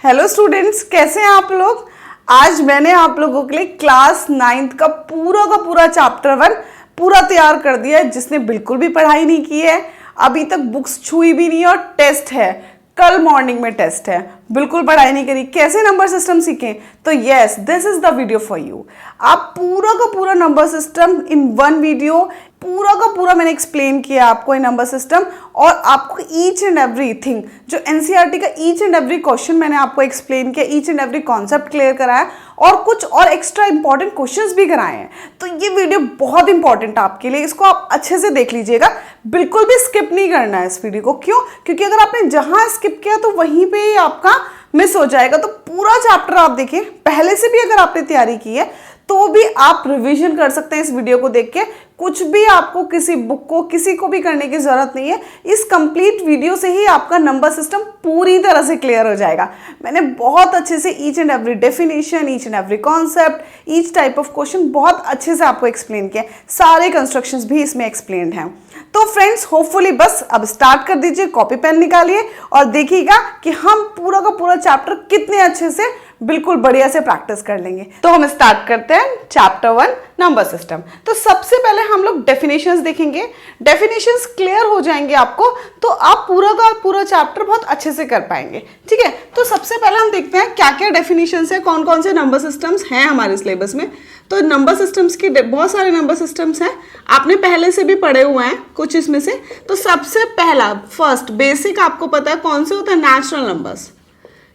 Hello students, कैसे हैं आप लोग। आज मैंने आप लोगों के लिए क्लास 9th का पूरा चैप्टर 1 पूरा तैयार कर दिया है। जिसने बिल्कुल भी पढ़ाई नहीं की है, अभी तक बुक्स छुई भी नहीं है और टेस्ट है, कल मॉर्निंग में टेस्ट है, बिल्कुल पढ़ाई नहीं करी, कैसे नंबर सिस्टम सीखें, तो yes this is the video for you. आप पूरा का पूरा number system in one video पूरा का पूरा मैंने एक्सप्लेन किया आपको ये नंबर सिस्टम, और आपको ईच एंड एवरी थिंग जो एनसीईआरटी का ईच एंड एवरी क्वेश्चन मैंने आपको एक्सप्लेन किया, each and every concept clear कराया और कुछ और एक्स्ट्रा इंपॉर्टेंट क्वेश्चंस भी कराए हैं। तो ये वीडियो बहुत इंपॉर्टेंट है आपके लिए, इसको आप अच्छे से देख लीजिएगा, बिल्कुल भी स्किप नहीं करना है इस वीडियो को। क्यों? क्योंकि अगर आपने जहां स्किप किया तो वहीं पे ही आपका मिस हो जाएगा। तो पूरा चैप्टर आप देखिए, पहले से भी अगर आपने तैयारी की है तो भी आप रिवीजन कर सकते हैं इस वीडियो को देख के। कुछ भी आपको किसी बुक को किसी को भी करने की जरूरत नहीं है, इस कंप्लीट वीडियो से ही आपका नंबर सिस्टम पूरी तरह से क्लियर हो जाएगा। मैंने बहुत अच्छे से each and every definition, each and every concept, each type of question बहुत अच्छे से आपको एक्सप्लेन किया, सारे कंस्ट्रक्शंस भी इसमें एक्सप्लेन्ड हैं। तो फ्रेंड्स होपफुली बस अब स्टार्ट कर दीजिए, कॉपी पेन निकालिए और देखिएगा कि हम पूरा का पूरा चैप्टर कितने अच्छे से बिल्कुल बढ़िया से प्रैक्टिस कर लेंगे। तो हम स्टार्ट करते हैं चैप्टर 1 नंबर सिस्टम। तो सबसे पहले हम लोग डेफिनेशंस देखेंगे, डेफिनेशंस क्लियर हो जाएंगे आपको तो आप पूरा का पूरा चैप्टर बहुत अच्छे से कर पाएंगे। ठीक है, तो सबसे पहले हम देखते हैं क्या क्या डेफिनेशंस है, कौन कौन से नंबर सिस्टम्स हैं हमारे सिलेबस में। तो नंबर सिस्टम्स की बहुत सारे नंबर सिस्टम्स हैं, आपने पहले से भी पढ़े हुए हैं कुछ इसमें से। तो सबसे पहला फर्स्ट बेसिक आपको पता है कौन से होता है, नेचुरल नंबर्स।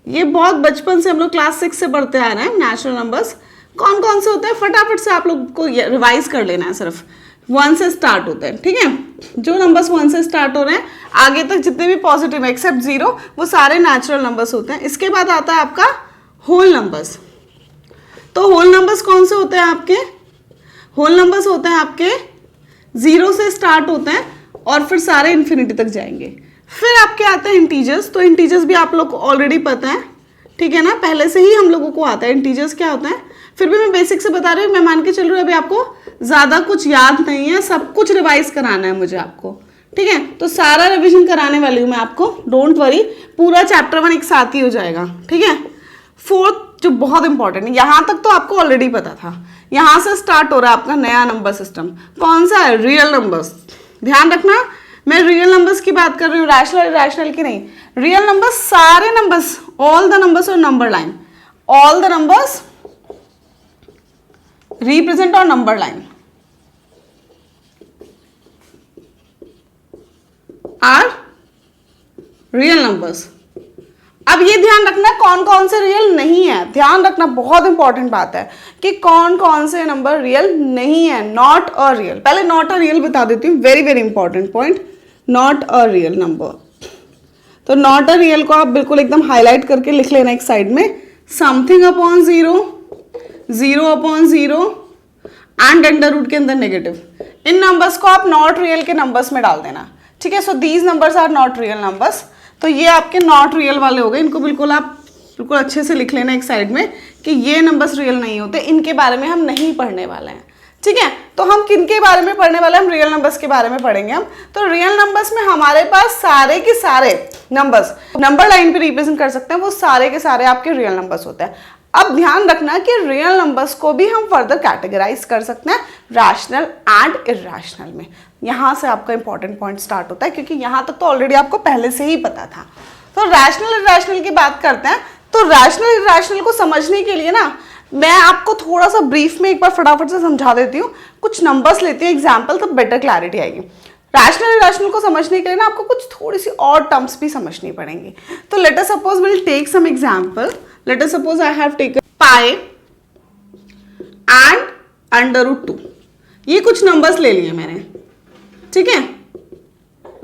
ये बहुत बचपन से हम लोग क्लास 6 से पढ़ते आ रहे हैं। नेचुरल नंबर्स कौन कौन से होते हैं फटाफट से आप लोग को रिवाइज कर लेना है। सिर्फ 1 से स्टार्ट होते हैं। ठीक है, जो नंबर्स 1 से स्टार्ट हो रहे हैं आगे तक जितने भी पॉजिटिव एक्सेप्ट 0 वो सारे नेचुरल नंबर्स होते हैं। इसके बाद आता है आपका होल नंबर्स। तो होल नंबर्स कौन से होते हैं आपके, होल नंबर्स होते हैं आपके 0 से स्टार्ट होते हैं और फिर सारे इन्फिनिटी तक जाएंगे। फिर आपके आते हैं इंटीजर्स। तो इंटीजर्स भी आप लोग को ऑलरेडी पता है, ठीक है ना, पहले से ही हम लोगों को आता है इंटीजर्स क्या होता है। फिर भी मैं बेसिक से बता रही हूँ, मैं मान के चल रही हूँ अभी आपको ज़्यादा कुछ याद नहीं है, सब कुछ रिवाइज कराना है मुझे आपको। ठीक है, तो सारा रिविजन कराने वाली हूँ मैं आपको, डोंट वरी, पूरा चैप्टर 1 एक साथ ही हो जाएगा। ठीक है, फोर्थ जो बहुत इंपॉर्टेंट है, यहाँ तक तो आपको ऑलरेडी पता था, यहाँ से स्टार्ट हो रहा है आपका नया नंबर सिस्टम। कौन सा है, रियल नंबर्स। ध्यान रखना मैं रियल नंबर्स की बात कर रही हूँ, रैशनल इरैशनल की नहीं। रियल नंबर्स सारे numbers, all the numbers on number line, all the numbers represent on number line are real numbers. अब ये ध्यान रखना कौन कौन से रियल नहीं है, ध्यान रखना बहुत इंपॉर्टेंट बात है कि कौन कौन से नंबर रियल नहीं है। नॉट अ रियल, पहले नॉट अ रियल बता देती हूँ, very very important point, not a real number. तो नॉट अ रियल को आप बिल्कुल एकदम हाईलाइट करके लिख लेना एक साइड में, something upon 0, 0 upon 0 and under root के अंदर नेगेटिव। इन नंबर्स को आप नॉट रियल के नंबर्स में डाल देना। ठीक है, so these numbers are not real numbers. तो ये आपके नॉट रियल वाले हो गए, इनको बिल्कुल आप बिल्कुल अच्छे से लिख लेना एक साइड में कि ये नंबर्स रियल नहीं होते, इनके बारे में हम नहीं पढ़ने वाले हैं। ठीक है, तो हम किन के बारे में पढ़ने वाले हैं, हम रियल नंबर्स के बारे में पढ़ेंगे हम। तो रियल नंबर्स में हमारे पास सारे के सारे नंबर्स नंबर लाइन पे रिप्रेजेंट कर सकते हैं, वो सारे के सारे आपके रियल नंबर्स होते हैं। अब ध्यान रखना कि रियल नंबर्स को भी हम फर्दर कैटेगराइज कर सकते हैं रैशनल एंड इरैशनल में। यहाँ से आपका इंपॉर्टेंट पॉइंट स्टार्ट होता है, क्योंकि यहाँ तक तो ऑलरेडी आपको पहले से ही पता था। तो रैशनल इरैशनल की बात करते हैं। तो रैशनल इरैशनल को समझने के लिए ना मैं आपको थोड़ा सा ब्रीफ में एक बार फटाफट से समझा देती हूँ, कुछ नंबर्स लेती हूँ एग्जाम्पल, तब बेटर क्लैरिटी आएगी। रैशनल इरैशनल को समझने के लिए ना आपको कुछ थोड़ी सी और टर्म्स भी समझनी पड़ेंगी। तो let us suppose will take some example. Let us suppose I have taken pi and under root 2। ये कुछ नंबर्स ले लिए मैंने। ठीक है,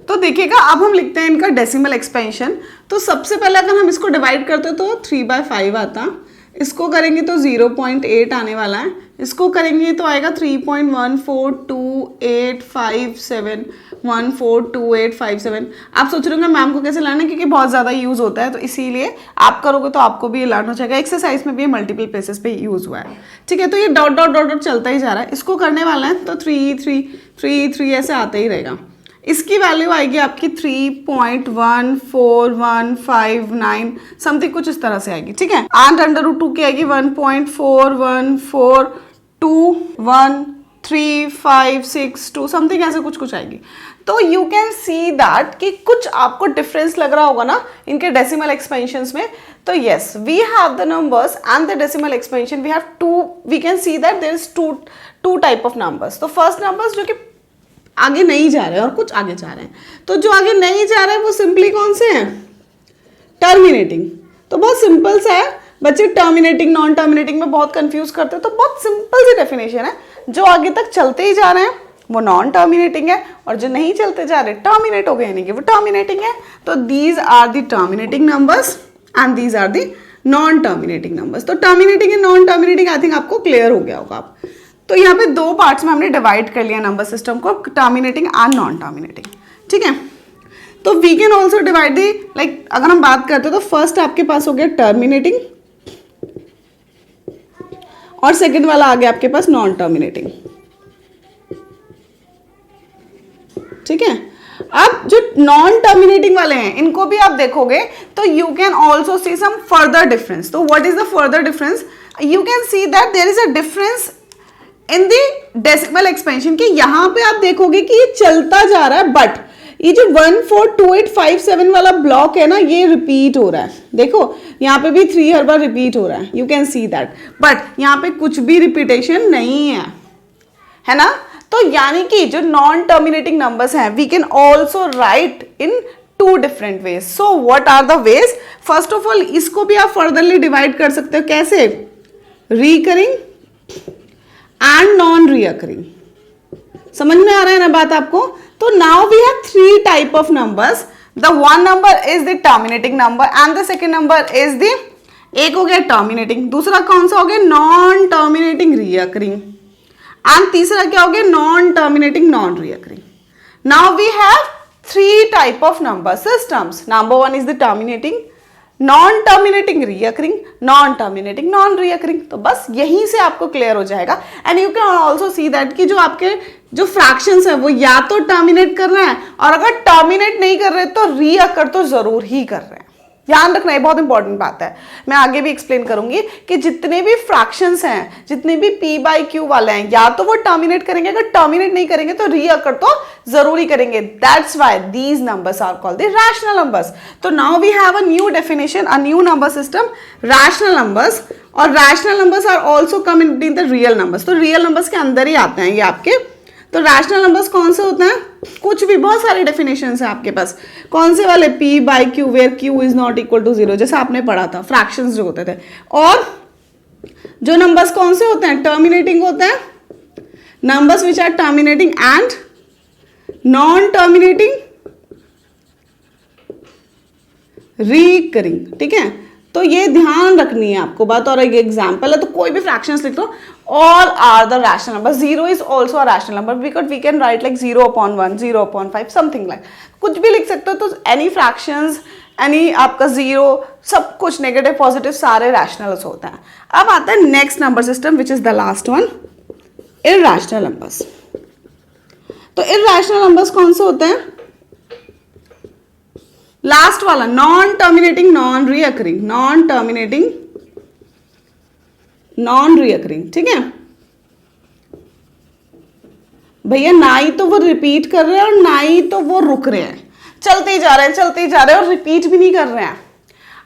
तो देखिएगा अब हम लिखते हैं इनका डेसिमल एक्सपेंशन। तो सबसे पहले अगर हम इसको डिवाइड करते तो 3/5 आता, इसको करेंगे तो 0.8 आने वाला है, इसको करेंगे तो आएगा 3.142857 142857। आप सोच रहे होंगे मैम को कैसे लाना है, क्योंकि बहुत ज़्यादा यूज़ होता है, तो इसीलिए आप करोगे तो आपको भी ये लाना चाहिए। एक्सरसाइज में भी ये मल्टीपल प्लेसेस पे यूज़ हुआ है। ठीक है, तो ये डॉट डॉट डॉट डॉट चलता ही जा रहा है। इसको करने वाला है तो 3 3 3 3 ऐसे आता ही रहेगा। इसकी वैल्यू आएगी आपकी 3.1415 समथिंग कुछ इस तरह से आएगी, ठीक है। एंड √2 की आएगी 1.41421356 समथिंग ऐसे कुछ आएगी। तो यू कैन सी दैट कि कुछ आपको डिफरेंस लग रहा होगा ना इनके डेसिमल एक्सपेंशंस में। तो yes, we have the numbers and the decimal expansion, we have to, we can see that there is two type of numbers. तो फर्स्ट नंबर्स जो कि आगे नहीं जा रहे हैं और कुछ आगे जा रहे हैं। तो जो आगे नहीं जा रहे हैं वो सिंपली कौन से हैं? टर्मिनेटिंग। तो बहुत सिंपल सा है बच्चे, टर्मिनेटिंग नॉन टर्मिनेटिंग में बहुत कंफ्यूज करते हैं। तो बहुत सिंपल सी डेफिनेशन है, जो आगे तक चलते ही जा रहे हैं वो नॉन टर्मिनेटिंग है, और जो नहीं चलते जा रहे टर्मिनेट हो गए यानी कि वो टर्मिनेटिंग है। तो these are the terminating numbers and these are the non terminating numbers. तो terminating and non terminating I think आपको क्लियर हो गया होगा। आप तो यहाँ पे दो पार्ट्स में हमने डिवाइड कर लिया नंबर सिस्टम को, टर्मिनेटिंग एंड नॉन टर्मिनेटिंग, ठीक है। तो we can also divide the, like अगर हम बात करते हैं तो फर्स्ट आपके पास हो गया टर्मिनेटिंग और सेकेंड वाला आ गया आपके पास नॉन टर्मिनेटिंग, ठीक है। अब जो नॉन टर्मिनेटिंग वाले हैं इनको भी आप देखोगे तो you can also see some further difference. तो what is the further difference? You can see that there is a difference in the decimal expansion की। यहां पे आप देखोगे कि ये चलता जा रहा है, बट ये जो 142857 वाला ब्लॉक है ना, ये रिपीट हो रहा है। देखो यहाँ पे भी 3 हर बार रिपीट हो रहा है, you can see that, but यहाँ पे कुछ भी रिपीटेशन नहीं है ना। तो यानी कि जो नॉन टर्मिनेटिंग नंबर्स हैं we can also write in 2 different ways. So what are the ways? First of all इसको भी आप फर्दरली डिवाइड कर सकते हो, कैसे? Recurring and non recurring. समझ में आ रहा है ना बात आपको? तो now we have 3 type of numbers. The one number is the terminating number and the second number is the, एक हो गया टर्मिनेटिंग, दूसरा कौन सा हो गया? नॉन टर्मिनेटिंग रिकरिंग, एंड तीसरा क्या हो गया? Non terminating non recurring. Now we have 3 type of number systems. Number 1 is the terminating, non terminating recurring, non terminating non recurring. तो बस यहीं से आपको क्लियर हो जाएगा। And you can also see that कि जो आपके जो फ्रैक्शंस है वो या तो टर्मिनेट कर रहे हैं, और अगर टर्मिनेट नहीं कर रहे तो रीअकर तो जरूर ही कर रहे हैं। ध्यान रखना, ये बहुत इंपॉर्टेंट बात है। मैं आगे भी एक्सप्लेन करूंगी कि जितने भी फ्रैक्शंस हैं, जितने भी p/q वाले हैं, या तो वो टर्मिनेट करेंगे, अगर टर्मिनेट नहीं करेंगे तो रीअकर तो जरूरी करेंगे। That's why these numbers are called the rational numbers. तो now we have a new definition, a new number system, rational numbers. और rational numbers are also come in between the real numbers. तो real numbers के अंदर ही आते हैं ये आपके। तो रैशनल नंबर्स कौन से होते हैं? कुछ भी, बहुत सारे डेफिनेशंस हैं आपके पास। कौन से वाले? p/q where q is not equal to 0, जैसा आपने पढ़ा था, फ्रैक्शंस जो होते थे। और जो नंबर्स कौन से होते हैं? टर्मिनेटिंग होते हैं, numbers which are terminating and non terminating recurring, ठीक है। तो ये ध्यान रखनी है आपको बात। और एक एग्जांपल है, तो कोई भी फ्रैक्शंस लिख दो, all are the rational number. 0 is also a rational number because we can write like 0/1, 0/5 something like, कुछ भी लिख सकते हो। तो एनी फ्रैक्शंस, एनी आपका 0, सब कुछ नेगेटिव पॉजिटिव सारे रैशनल्स होते हैं। अब आता है next number system which is the last one, irrational numbers. तो इरैशनल नंबर्स कौन से होते हैं? लास्ट वाला non terminating non recurring, non terminating non recurring, ठीक है भैया। ना ही तो वो रिपीट कर रहे हैं और ना ही तो वो रुक रहे हैं, चलते ही जा रहे हैं, चलते ही जा रहे हैं, और रिपीट भी नहीं कर रहे हैं।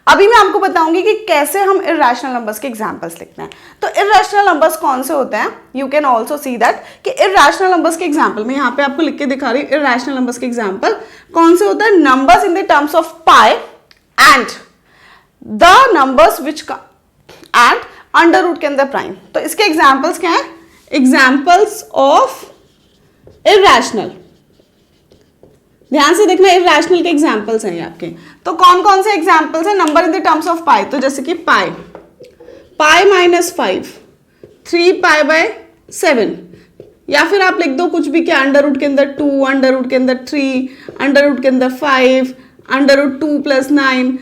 अभी मैं आपको बताऊंगी कि कैसे हम इरैशनल नंबर्स के एग्जांपल्स लिखते हैं। तो इरैशनल नंबर्स कौन से होते हैं? You can also see that कि इरैशनल नंबर्स के एग्जांपल में यहाँ पे आपको लिख के दिखा रही हूँ। इरैशनल नंबर्स के एग्जांपल कौन से होते हैं? Numbers in the terms of pi and the numbers which and under root के अंदर प्राइम। तो इसके एग्जाम्पल्स क्या है? एग्जाम्पल्स ऑफ इरैशनल, ध्यान से देखना, इरैशनल के एग्जाम्पल्स हैं ये आपके। तो कौन कौन से एग्जाम्पल्स हैं? Number in the terms of pi, तो जैसे कि पाई -5, 3π/7, या फिर आप लिख दो कुछ भी, क्या अंडर रूट के अंदर 2, अंडर रूट के अंदर 3, अंडर रूट के अंदर 5, अंडर रूट 2 + 9,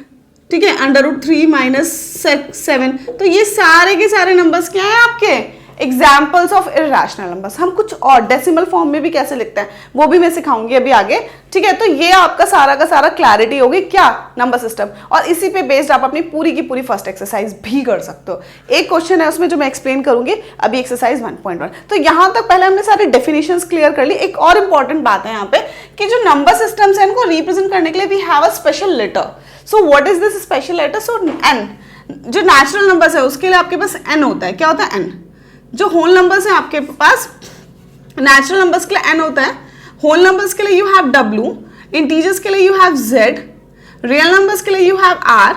ठीक है, अंडर रूट 3 - 7। तो ये सारे के सारे नंबर्स क्या हैं आपके? एग्जाम्पल्स ऑफ इरेशनल नंबर्स, हम कुछ और डेसिमल फॉर्म में भी कैसे लिखते हैं वो भी मैं सिखाऊंगी अभी आगे, ठीक है। तो ये आपका सारा का सारा क्लैरिटी होगी क्या, नंबर सिस्टम, और इसी पे बेस्ड आप अपनी पूरी की पूरी फर्स्ट एक्सरसाइज भी कर सकते हो। एक क्वेश्चन है उसमें जो मैं एक्सप्लेन करूंगी अभी, एक्सरसाइज 1.1। तो यहां तक पहले हमने सारी डेफिनेशंस क्लियर कर ली। एक और इंपॉर्टेंट बात है यहाँ पे कि जो नंबर सिस्टम्स है इनको रिप्रेजेंट करने के लिए we have a special letter. So what is this special letter? So N, जो नेचुरल नंबर्स है उसके लिए आपके पास एन होता है। क्या होता है? एन। जो होल नंबर्स है आपके पास, नेचुरल नंबर्स के लिए एन होता है, होल नंबर्स के लिए यू हैव डब्ल्यू, इंटीजर्स के लिए you have Z, real numbers के लिए you have R,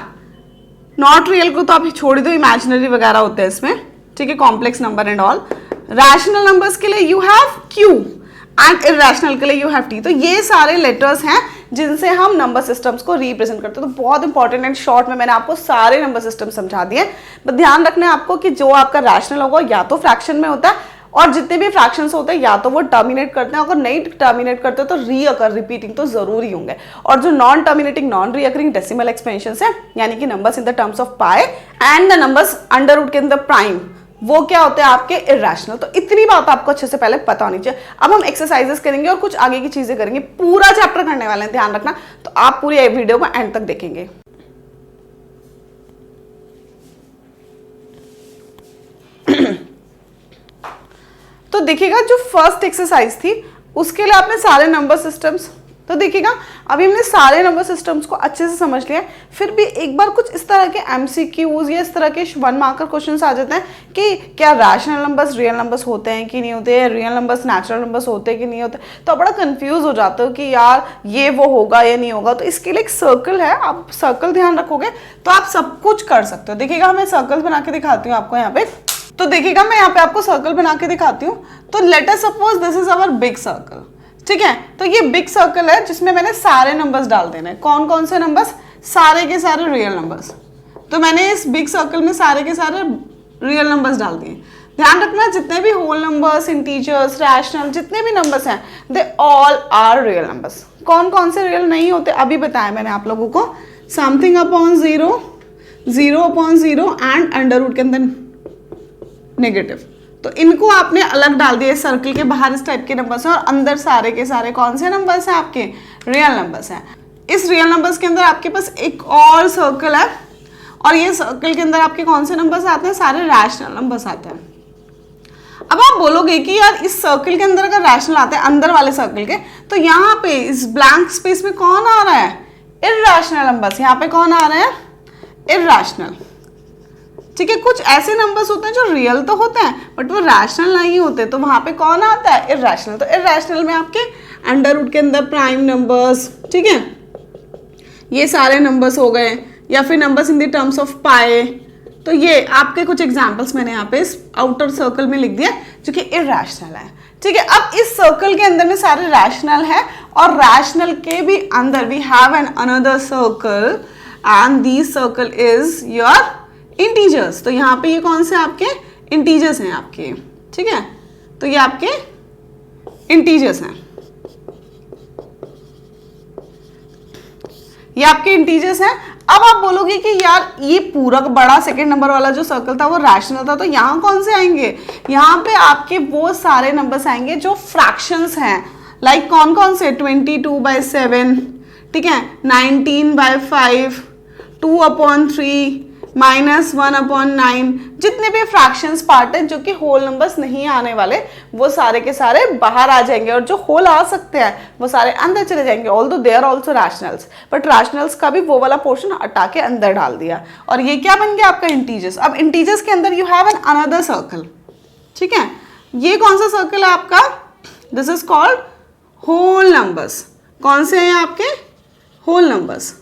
not real को तो आप छोड़ दो, इमेजिनरी वगैरह होते हैं इसमें, ठीक है, complex number and all. Rational numbers के लिए you have Q and irrational के लिए यू हैव टी। तो ये सारे लेटर्स हैं जिनसे हम नंबर सिस्टम्स को रिप्रेजेंट करते हैं। तो बहुत इंपॉर्टेंट एंड शॉर्ट में मैंने आपको सारे नंबर सिस्टम समझा दिए। बट ध्यान रखना है आपको कि जो आपका रैशनल होगा या तो फ्रैक्शन में होता है, और जितने भी फ्रैक्शंस होते हैं या तो वो टर्मिनेट करते हैं, अगर नहीं टर्मिनेट करते तो रीअकर रिपीटिंग तो जरूरी होंगे। और जो non terminating non recurring decimal expansions है, यानी कि numbers in the terms of pi and the numbers under root के अंदर प्राइम, वो क्या होते हैं आपके इरेशनल। तो इतनी बात आपको अच्छे से पहले पता होनी चाहिए। अब हम एक्सरसाइजेस करेंगे और कुछ आगे की चीजें करेंगे, पूरा चैप्टर करने वाले हैं, ध्यान रखना। तो आप पूरी वीडियो को एंड तक देखेंगे। तो देखिएगा जो फर्स्ट एक्सरसाइज थी उसके लिए आपने सारे नंबर सिस्टम्स, तो देखिएगा अभी हमने सारे नंबर सिस्टम्स को अच्छे से समझ लिया। फिर भी एक बार कुछ इस तरह के एमसीक्यूज या इस तरह के 1 मार्कर क्वेश्चंस आ जाते हैं कि क्या रैशनल नंबर्स रियल नंबर्स होते हैं कि नहीं होते, रियल नंबर्स नेचुरल नंबर्स होते हैं कि नहीं होते, तो बड़ा कंफ्यूज हो जाते हो कि यार ये वो होगा या नहीं होगा। तो इसके लिए एक सर्कल है, आप सर्कल ध्यान रखोगे तो आप सब कुछ कर सकते हो। देखिएगा मैं सर्कल बना के दिखाती हूँ आपको यहाँ पे। तो देखिएगा मैं यहाँ पे आपको सर्कल बना के दिखाती हूँ। तो let us suppose this is our big circle, ठीक है। तो ये बिग सर्कल है जिसमें मैंने सारे नंबर्स डाल देने। कौन कौन से नंबर्स? सारे के सारे रियल नंबर्स। तो मैंने इस बिग सर्कल में सारे के सारे रियल नंबर्स डाल दिए। ध्यान रखना जितने भी होल नंबर्स, इंटीजर्स, रैशनल, जितने भी नंबर्स हैं they all are real numbers. कौन कौन से रियल नहीं होते अभी बताया मैंने आप लोगों को, something upon zero, zero upon zero and under root के अंदर नेगेटिव। तो इनको आपने अलग डाल दिया। इस सर्कल के बाहर इस टाइप के नंबर्स हैं और अंदर सारे के सारे कौन से नंबर्स हैं आपके? रियल नंबर्स हैं। इस रियल नंबर्स के अंदर आपके पास एक और सर्कल है और ये सर्कल के अंदर आपके कौन से नंबर्स आते हैं? सारे रैशनल नंबर्स आते हैं। अब आप बोलोगे कि यार इस सर्कल के अंदर अगर रैशनल आते हैं, अंदर वाले सर्कल के, तो यहाँ पे इस ब्लैंक स्पेस में कौन आ रहा है? Irrational numbers. यहाँ पे कौन आ रहे हैं? इर्रेशनल, ठीक है। कुछ ऐसे नंबर्स होते हैं जो रियल तो होते हैं बट वो रैशनल नहीं होते, तो वहां पे कौन आता है? इर्रेशनल। तो इर्रेशनल में आपके अंडर रूट के अंदर प्राइम नंबर्स, ठीक है, ये सारे नंबर्स हो गए, या फिर numbers in the terms of pi. तो ये आपके कुछ एग्जांपल्स मैंने यहाँ पे इस आउटर सर्कल में लिख दिया जो कि इर्रेशनल है, ठीक है। अब इस सर्कल के अंदर में सारे रैशनल है और रैशनल के भी अंदर we have an another circle and this circle is your integers. तो यहाँ पे ये कौन से आपके इंटीजर्स हैं आपके, ठीक है। तो ये आपके इंटीजर्स हैं, ये आपके इंटीजर्स हैं। अब आप बोलोगे कि यार ये पूरा बड़ा सेकंड नंबर वाला जो सर्कल था वो रैशनल था, तो यहाँ कौन से आएंगे? यहाँ पे आपके वो सारे नंबर्स आएंगे जो फ्रैक्शंस हैं। लाइक कौन कौन से? 22/7, ठीक है, 19/5, 2/3, -1/9, जितने भी फ्रैक्शंस पार्ट हैं जो कि होल नंबर्स नहीं आने वाले वो सारे के सारे बाहर आ जाएंगे, और जो होल आ सकते हैं वो सारे अंदर चले जाएंगे। Although they are also rationals, but rationals का भी वो वाला पोर्शन हटा के अंदर डाल दिया, और ये क्या बन गया आपका? इंटीजर्स। अब इंटीजर्स के अंदर you have an another circle, ठीक है। ये कौन सा सर्कल है आपका? This is called whole numbers. कौन से हैं आपके? Whole numbers.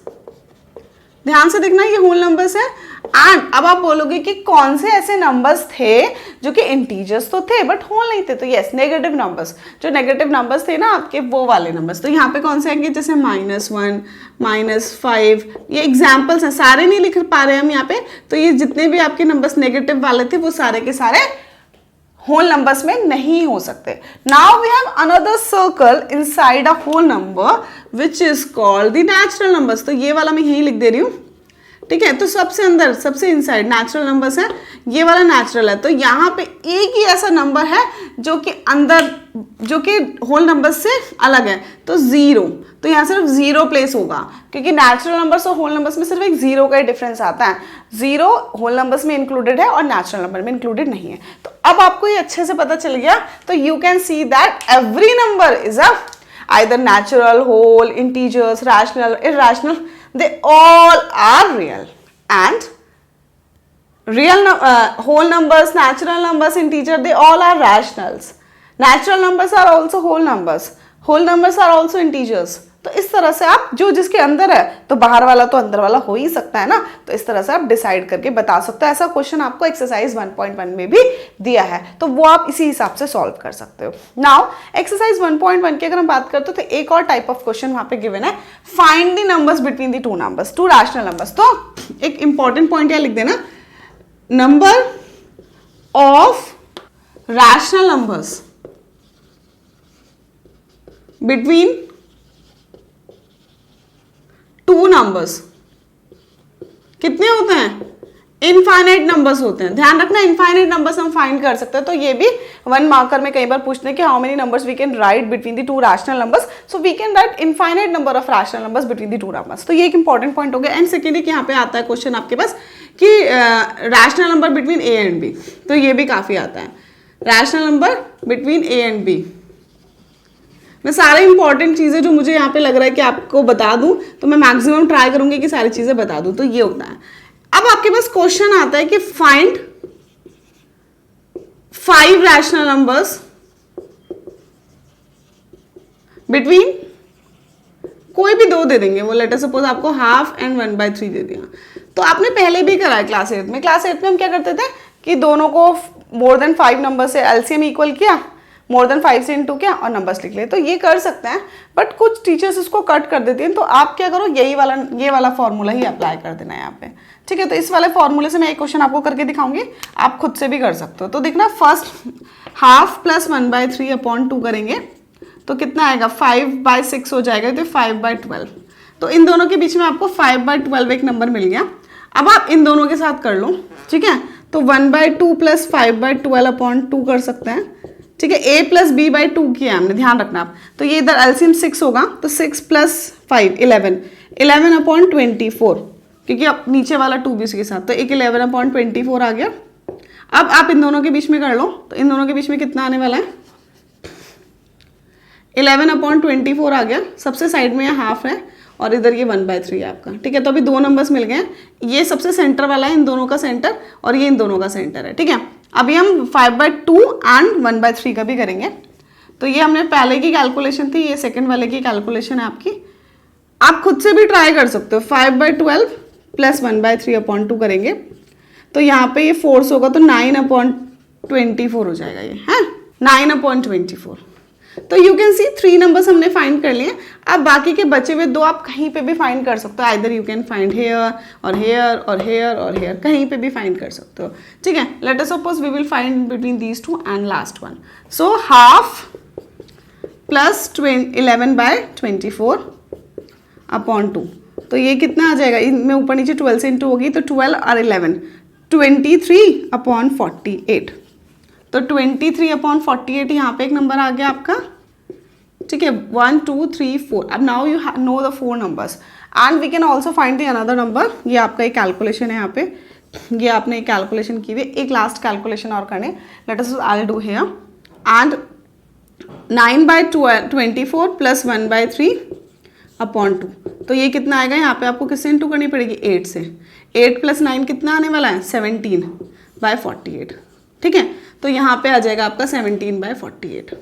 ध्यान से देखना, ये होल नंबर्स है। एंड अब आप बोलोगे कि कौन से ऐसे नंबर्स थे जो कि इंटीजर्स तो थे बट होल नहीं थे? तो यस, नेगेटिव नंबर्स। जो नेगेटिव नंबर्स थे ना आपके, वो वाले नंबर्स। तो यहाँ पे कौन से आएंगे? जैसे -1, -5, ये एग्जाम्पल्स हैं, सारे नहीं लिख पा रहे हम यहाँ पे। तो ये जितने भी आपके नंबर्स नेगेटिव वाले थे वो सारे के सारे होल नंबर्स में नहीं हो सकते। Now we have another circle inside a whole number which is called the natural numbers. तो ये वाला मैं यही लिख दे रही हूँ, ठीक है। तो सबसे अंदर, सबसे इनसाइड नेचुरल नंबर्स है, ये वाला नेचुरल है। तो यहाँ पे एक ही ऐसा नंबर है जो कि अंदर, जो कि होल नंबर से अलग है, तो 0। तो यहाँ सिर्फ 0 प्लेस होगा, क्योंकि नेचुरल नंबर्स और होल नंबर्स में सिर्फ एक 0 का ही डिफरेंस आता है। 0 होल नंबर्स में इंक्लूडेड है और नेचुरल नंबर में इंक्लूडेड नहीं है। तो अब आपको ये अच्छे से पता चल गया। तो you can see that every number is a either natural, whole, integers, rational, irrational, they all are real. And real whole numbers, natural numbers, integer, they all are rationals. Natural numbers are also whole numbers. Whole numbers are also integers. तो इस तरह से आप जो जिसके अंदर है, तो बाहर वाला तो अंदर वाला हो ही सकता है ना। तो इस तरह से आप डिसाइड करके बता सकते हो। ऐसा क्वेश्चन आपको एक्सरसाइज 1.1 में भी दिया है, तो वो आप इसी हिसाब से सॉल्व कर सकते हो। नाउ एक्सरसाइज 1.1 की अगर हम बात करते हो, तो एक और टाइप ऑफ क्वेश्चन वहां पे गिवन है, find the numbers between the two numbers, to rational numbers. तो एक इंपॉर्टेंट पॉइंट यह लिख देना, number of rational numbers between two numbers कितने होते हैं? इनफाइनाइट नंबर्स होते हैं। ध्यान रखना, इनफाइनाइट नंबर्स हम फाइंड कर सकते हैं। तो ये भी 1 मार्कर में कई बार पूछते हैं कि how many numbers we can write between the two rational numbers. So we can write infinite number of rational numbers between the two numbers. तो ये एक इंपॉर्टेंट पॉइंट हो गया। एंड सेकेंडली यहाँ पे आता है क्वेश्चन आपके पास कि rational number between A and B, तो ये भी काफी आता है, rational number between A and B. मैं सारे इंपॉर्टेंट चीजें जो मुझे यहाँ पे लग रहा है कि आपको बता दूं, तो मैं मैक्सिमम ट्राई करूंगी कि सारी चीजें बता दूं। तो ये होता है। अब आपके पास क्वेश्चन आता है कि फाइंड 5 रैशनल नंबर्स बिटवीन, कोई भी 2 दे देंगे, वो लेटर सपोज आपको हाफ एंड 1/3 दे दिया। तो आपने पहले भी करा है क्लास 8 में। क्लास 8 में हम क्या करते थे कि दोनों को मोर देन 5 नंबर से एलसीएम इक्वल किया, मोर देन 5 से इंटू किया और नंबर्स लिख लिए। तो ये कर सकते हैं, बट कुछ टीचर्स इसको कट कर देती हैं। तो आप क्या करो, ये वाला फॉर्मूला ही अप्लाई कर देना है यहाँ पे, ठीक है। तो इस वाले फॉर्मूले से मैं एक क्वेश्चन आपको करके दिखाऊंगी, आप खुद से भी कर सकते हो। तो देखना, फर्स्ट हाफ प्लस 1/3/2 करेंगे तो कितना आएगा, 5/6 हो जाएगा, तो 5/12। तो इन दोनों के बीच में आपको 5/12 एक नंबर मिल गया। अब आप इन दोनों के साथ कर लो, ठीक है। तो 1/2 प्लस 5/12/2 कर सकते हैं, ठीक है। a प्लस b/2 किया हमने, ध्यान रखना आप। तो ये इधर एलसीएम 6 होगा, तो 6 प्लस 5 11/24, क्योंकि अब नीचे वाला 2 भी उसके साथ, तो एक 11/24 आ गया। अब आप इन दोनों के बीच में कर लो, तो इन दोनों के बीच में कितना आने वाला है, 11/24 आ गया। सबसे साइड में ये हाफ है और इधर ये 1/3 है आपका, ठीक है। तो अभी 2 नंबर्स मिल गए। ये सबसे सेंटर वाला है, इन दोनों का सेंटर, और ये इन दोनों का सेंटर है, ठीक है। अभी हम 5/2 एंड 1/3 का भी करेंगे। तो ये हमने पहले की कैलकुलेशन थी, ये सेकंड वाले की कैलकुलेशन है आपकी। आप खुद से भी ट्राई कर सकते हो। 5/12 प्लस 1/3/2 करेंगे, तो यहाँ पे ये फोर्स होगा, तो 9/24 हो जाएगा ये, है 9/24। तो यू कैन सी 3 नंबर्स हमने फाइंड कर लिए। अब बाकी के बचे हुए 2 आप कहीं पे भी फाइंड कर सकते हो। Either you can find here और हेयर और हेयर और हेयर, कहीं पे भी फाइंड कर सकते हो, ठीक है। Let us suppose we will find between these 2 and last one. So half plus 11/24/2, तो ये कितना आ जाएगा, इनमें ऊपर नीचे 12 से इंटू होगी, तो 12 और 11 23/48। तो 23/48 यहाँ पे एक नंबर आ गया आपका, ठीक है। 1 2 3 4। अब now you know the 4 numbers and we can also find the another number. ये आपका एक कैलकुलेशन है यहाँ पे, ये आपने एक कैलकुलेशन की हुई। एक लास्ट कैलकुलेशन और करने, let us I do here. And 9/24 plus 1/3/2, तो ये कितना आएगा, यहाँ पे आपको किससे इंटू करनी पड़ेगी, 8 से। 8 प्लस 9 कितना आने वाला है, 17/48, ठीक है। तो यहाँ पे आ जाएगा आपका 17/48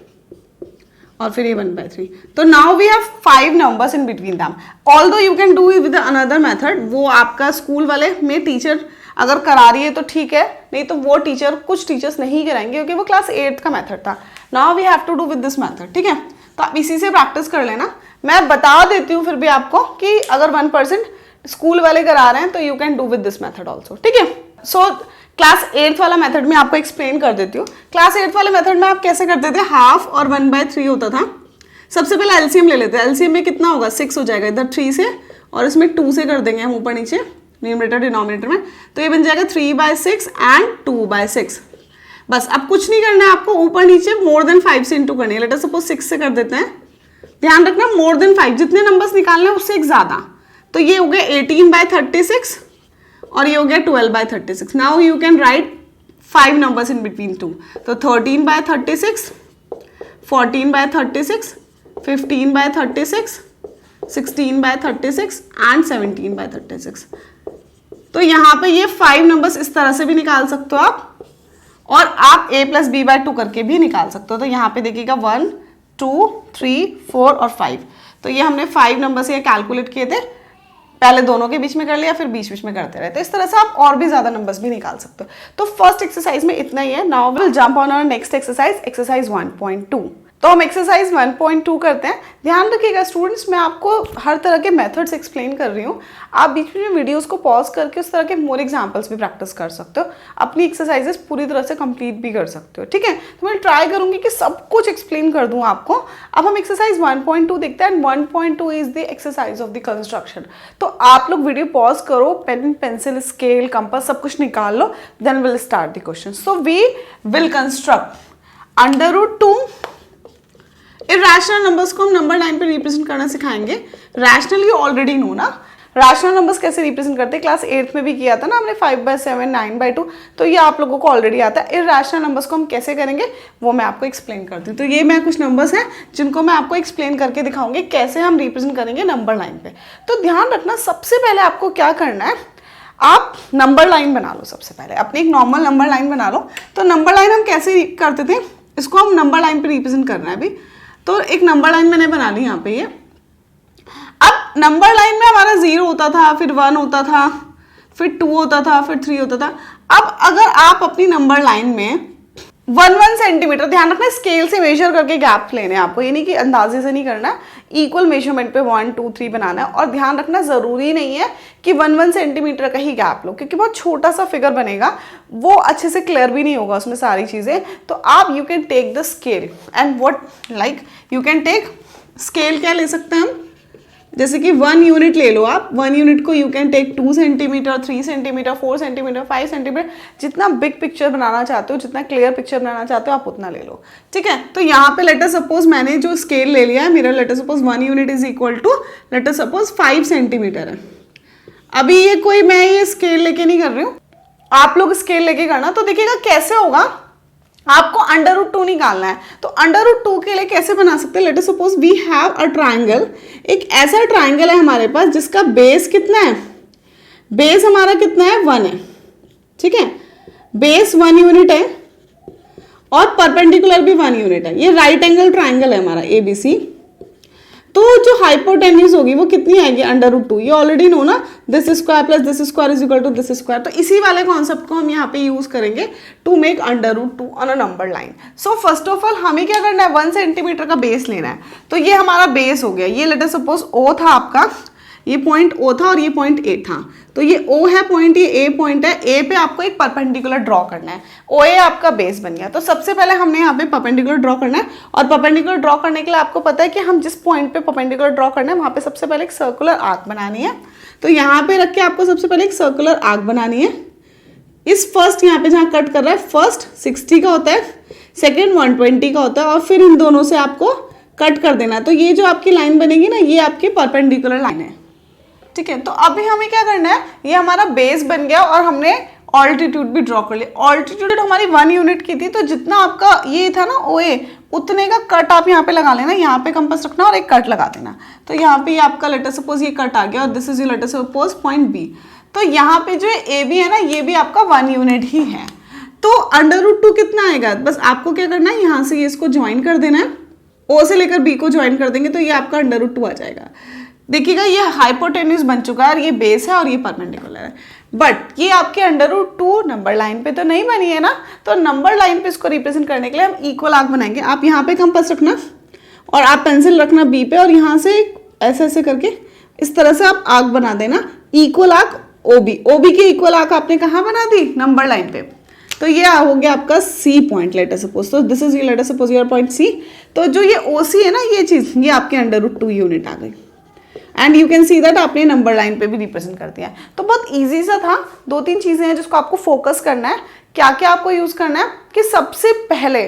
और फिर ये 1/3। तो now we have 5 numbers in between them. Although you can do with another method, वो आपका स्कूल वाले में टीचर अगर करा रही है तो ठीक है, नहीं तो वो टीचर, कुछ टीचर्स नहीं कराएंगे क्योंकि वो क्लास 8 का मेथड था। Now we have to do with this method, ठीक है। तो आप इसी से प्रैक्टिस कर लेना। मैं बता देती हूँ फिर भी आपको कि अगर 1% स्कूल वाले करा रहे हैं तो you can do with this method also, ठीक है। सो क्लास 8th वाला मेथड में आपको एक्सप्लेन कर देती हूँ। क्लास 8th वाले मेथड में आप कैसे करते थे, हाफ और 1/3 होता था। सबसे पहले एलसीएम ले लेते हैं। एलसीएम में कितना होगा, 6 हो जाएगा इधर 3 से, और इसमें 2 से कर देंगे हम ऊपर नीचे न्यूमरेटर डिनोमिनेटर में, तो ये बन जाएगा 3/6 एंड 2/6। बस अब कुछ नहीं करना है आपको, ऊपर नीचे मोर देन 5 से इंटू करनी है। लेट अस सपोज 6 से कर देते हैं। ध्यान रखना मोर देन 5, जितने नंबर्स निकालने हैं उससे एक ज्यादा। तो ये हो गया 18/36 और ये हो गया 12/36। Now you can write 5 numbers in between 2। तो 13/36, 14/36, 15/36, 16/36 एंड 17/36। तो यहाँ पे ये 5 नंबर्स इस तरह से भी निकाल सकते हो आप, और आप a + b/2 करके भी निकाल सकते हो। तो यहाँ पे देखिएगा 1, 2, 3, 4 और 5। तो ये हमने 5 नंबर से ये कैलकुलेट किए थे, पहले दोनों के बीच में कर लिया, फिर बीच बीच में करते रहे। तो इस तरह से आप और भी ज्यादा नंबर्स भी निकाल सकते हो। तो फर्स्ट एक्सरसाइज में इतना ही है। Now will jump on our next exercise, exercise 1.2। तो हम एक्सरसाइज 1.2 करते हैं। ध्यान रखिएगा स्टूडेंट्स, मैं आपको हर तरह के मेथड्स एक्सप्लेन कर रही हूँ। आप बीच में वीडियोस को पॉज करके उस तरह के मोर एग्जांपल्स भी प्रैक्टिस कर सकते हो, अपनी एक्सरसाइजेस पूरी तरह से कंप्लीट भी कर सकते हो। ठीक है, तो मैं ट्राई करूंगी कि सब कुछ एक्सप्लेन कर दूं आपको। अब हम एक्सरसाइज 1.2 देखते हैं। 1.2 is the exercise of the construction. तो आप लोग वीडियो पॉज करो, पेन पेंसिल स्केल कंपास सब कुछ निकाल लो, then will start the question. So we will construct √2 irrational numbers को हम नंबर लाइन पे रिप्रेजेंट करना सिखाएंगे। रैशनल यू ऑलरेडी नो ना, रैशनल नंबर्स कैसे रिप्रेजेंट करते हैं, क्लास 8th में भी किया था ना हमने, 5/7, 9/2। तो ये आप लोगों को ऑलरेडी आता है। इरेशनल नंबर्स को हम कैसे करेंगे वो मैं आपको एक्सप्लेन करती हूँ। तो ये मैं कुछ नंबर्स हैं जिनको मैं आपको एक्सप्लेन करके दिखाऊंगी कैसे हम रिप्रेजेंट करेंगे नंबर लाइन पे। तो ध्यान रखना, सबसे पहले आपको क्या करना है, आप नंबर लाइन बना लो। सबसे पहले अपनी एक नॉर्मल नंबर लाइन बना लो। तो नंबर लाइन हम कैसे करते थे, इसको हम नंबर लाइन पे रिप्रेजेंट करना है अभी। तो एक नंबर लाइन मैंने बना ली यहाँ पे ये। अब नंबर लाइन में हमारा 0 होता था, फिर 1 होता था, फिर 2 होता था, फिर 3 होता था। अब अगर आप अपनी नंबर लाइन में 1 सेंटीमीटर, ध्यान रखना स्केल से मेजर करके गैप लेने हैं आपको, ये नहीं कि अंदाजे से नहीं करना, इक्वल मेजरमेंट पे 1, 2, 3 बनाना है। और ध्यान रखना जरूरी नहीं है कि 1 सेंटीमीटर का ही गैप लो, क्योंकि बहुत छोटा सा फिगर बनेगा, वो अच्छे से क्लियर भी नहीं होगा उसमें सारी चीजें। तो आप you can take the scale and what like you can take scale, क्या ले सकते हैं हम, जैसे कि 1 यूनिट ले लो आप। 1 यूनिट को you can take 2 centimetre, 3 centimetre, 4 centimetre, 5 centimetre. जितना बिग पिक्चर बनाना चाहते हो, जितना क्लियर पिक्चर बनाना चाहते हो, आप उतना ले लो। ठीक है, तो यहाँ पे लेट अस सपोज मैंने जो स्केल ले लिया है मेरा, let us suppose 1 unit is equal to let us suppose 5 centimetre है। अभी ये कोई मैं ये स्केल लेके नहीं कर रही हूँ, आप लोग स्केल लेके करना। तो देखिएगा कैसे होगा, आपको √2 निकालना है। तो √2 के लिए कैसे बना सकते हैं, let us suppose we have a triangle. एक ऐसा ट्राइंगल है हमारे पास जिसका बेस कितना है, बेस हमारा कितना है, 1 है। ठीक है, बेस 1 यूनिट है और परपेंडिकुलर भी 1 यूनिट है। ये राइट एंगल ट्राइंगल है हमारा ABC। तो जो हाइपोटेन्यूज होगी वो कितनी आएगी, √2। ये ऑलरेडी नो ना, this square plus this square is equal to this square. तो इसी वाले कॉन्सेप्ट को हम यहाँ पे यूज करेंगे to make √2 on a number line. So first of all हमें क्या करना है, 1 सेंटीमीटर का बेस लेना है। तो ये हमारा बेस हो गया। ये लेट अस सपोज O था आपका, ये पॉइंट O था और ये पॉइंट A था। तो ये O है पॉइंट, ये A पॉइंट है। A पे आपको एक परपेंडिकुलर ड्रॉ करना है, OA आपका बेस बन गया। तो सबसे पहले हमने यहाँ पे परपेंडिकुलर ड्रॉ करना है, और परपेंडिकुलर ड्रॉ करने के लिए आपको पता है कि हम जिस पॉइंट पे परपेंडिकुलर ड्रॉ करना है वहाँ पे सबसे पहले एक सर्कुलर आर्क बनानी है। तो यहाँ पे रख के आपको सबसे पहले एक सर्कुलर आर्क बनानी है। इस फर्स्ट यहाँ पे जहाँ कट कर रहा है, फर्स्ट 60 का होता है, सेकेंड 120 का होता है, और फिर इन दोनों से आपको कट कर देना है। तो ये जो आपकी लाइन बनेगी ना, ये आपकी परपेंडिकुलर लाइन है। ठीक है, तो अभी हमें क्या करना है, ये हमारा बेस बन गया और हमने ऑल्टीट्यूड भी ड्रॉ कर लिया। ऑल्टीट्यूड हमारी 1 यूनिट की थी, तो जितना आपका ये था ना OA, उतने का कट आप यहाँ पे लगा लेना। यहाँ पे कंपास रखना और एक कट लगा देना। तो यहाँ पे आपका लेट अस सपोज ये कट आ गया और this is let us suppose point B। तो यहाँ पे जो AB है ना, ये भी आपका 1 यूनिट ही है। तो √2 कितना आएगा, बस आपको क्या करना है, यहाँ से ये इसको ज्वाइन कर देना है। O से लेकर B को ज्वाइन कर देंगे तो ये आपका √2 आ जाएगा। देखिएगा ये हाइपोटेन्यूज बन चुका है और ये बेस है और ये परपेंडिकुलर है। बट ये आपके √2 नंबर लाइन पे तो नहीं बनी है ना। तो नंबर लाइन पे इसको रिप्रेजेंट करने के लिए हम इक्वल आर्क बनाएंगे। आप यहाँ पे कंपास रखना और आप पेंसिल रखना B पे, और यहाँ से ऐसे ऐसे करके इस तरह से आप आर्क बना देना, इक्वल आर्क OB की इक्वल आर्क आपने कहाँ बना दी, नंबर लाइन पे। तो ये हो गया आपका C point let us suppose. तो this is let us suppose your point C। तो जो ये OC है ना, ये चीज ये आपके √2 यूनिट आ गई। And you can see that आपने नंबर लाइन पे भी रिप्रेजेंट कर दिया है। तो बहुत ईजी सा था। 2-3 चीजें हैं जिसको आपको फोकस करना है। क्या क्या आपको यूज करना है कि सबसे पहले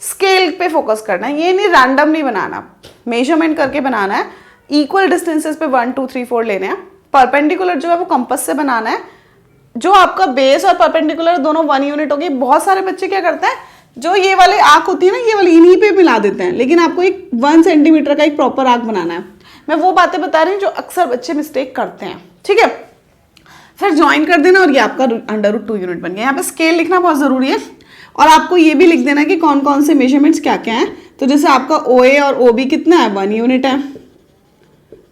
स्केल पे फोकस करना है। ये नहीं रैंडम नहीं बनाना, मेजरमेंट करके बनाना है। इक्वल डिस्टेंसेस पे 1 2 3 4 लेने हैं। परपेंडिकुलर जो है वो कंपास से बनाना है। जो आपका बेस और परपेंडिकुलर दोनों 1 यूनिट होगी। बहुत सारे बच्चे क्या करते हैं, जो ये वाली आंख होती है ना, ये वाली इन्हीं पे मिला देते हैं, लेकिन आपको एक 1 सेंटीमीटर का एक प्रॉपर आंख बनाना है। मैं वो बातें बता रही हूँ जो अक्सर बच्चे मिस्टेक करते हैं, ठीक है। फिर ज्वाइन कर देना और ये आपका √2 यूनिट बन गया। यहाँ पे स्केल लिखना बहुत जरूरी है और आपको ये भी लिख देना कि कौन कौन से मेजरमेंट्स क्या क्या हैं। तो जैसे आपका OA और OB कितना है, 1 यूनिट है,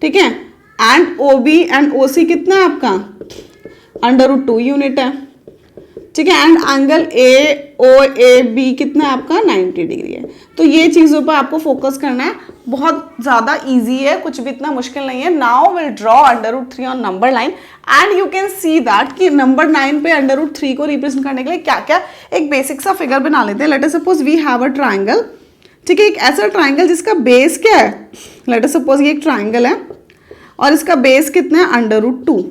ठीक है। एंड OB एंड OC कितना है आपका, √2 यूनिट है, ठीक है। एंड एंगल AOAB कितना है आपका, 90 डिग्री है। तो ये चीजों पर आपको फोकस करना है। बहुत ज्यादा इजी है, कुछ भी इतना मुश्किल नहीं है। Now will draw √3 on number line and you can see that कि नंबर 9 पे √3 को रिप्रेजेंट करने के लिए क्या क्या एक बेसिक सा फिगर बना लेते हैं। Let us suppose we have a triangle, ठीक है। एक ऐसा ट्राइंगल जिसका बेस क्या है, लेट अस सपोज ये एक ट्राइंगल है और इसका बेस कितना है, √2,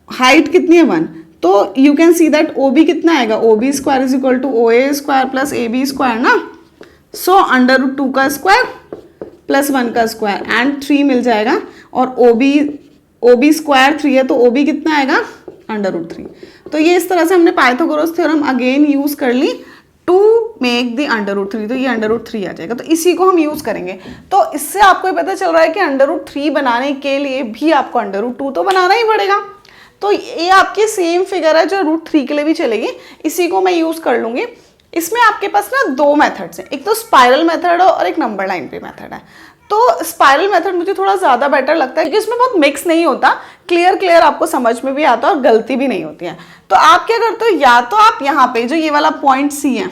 हाइट कितनी है, 1। तो you can see that OB कितना आएगा, OB square is equal to OA square plus AB square ना। सो √2 का स्क्वायर प्लस 1 का स्क्वायर एंड 3 मिल जाएगा। और OB स्क्वायर 3 है तो OB कितना आएगा, √3। तो ये इस तरह से हमने पाइथागोरस थ्योरम अगेन यूज कर ली टू मेक द √3। तो ये √3 आ जाएगा। तो इसी को हम यूज करेंगे। तो इससे आपको पता चल रहा है कि √3 बनाने के लिए भी आपको √2 तो बनाना ही पड़ेगा। तो ये आपकी सेम फिगर है जो √3 के लिए भी चलेगी। इसी को मैं यूज कर लूंगी। इसमें आपके पास ना 2 मेथड्स हैं, एक तो स्पाइरल मेथड है और एक नंबर लाइन पे मेथड है। तो स्पाइरल मेथड मुझे थोड़ा ज्यादा बेटर लगता है क्योंकि इसमें बहुत मिक्स नहीं होता, क्लियर आपको समझ में भी आता है और गलती भी नहीं होती है। तो आप क्या करते हो, या तो आप यहाँ पे जो ये वाला पॉइंट C है,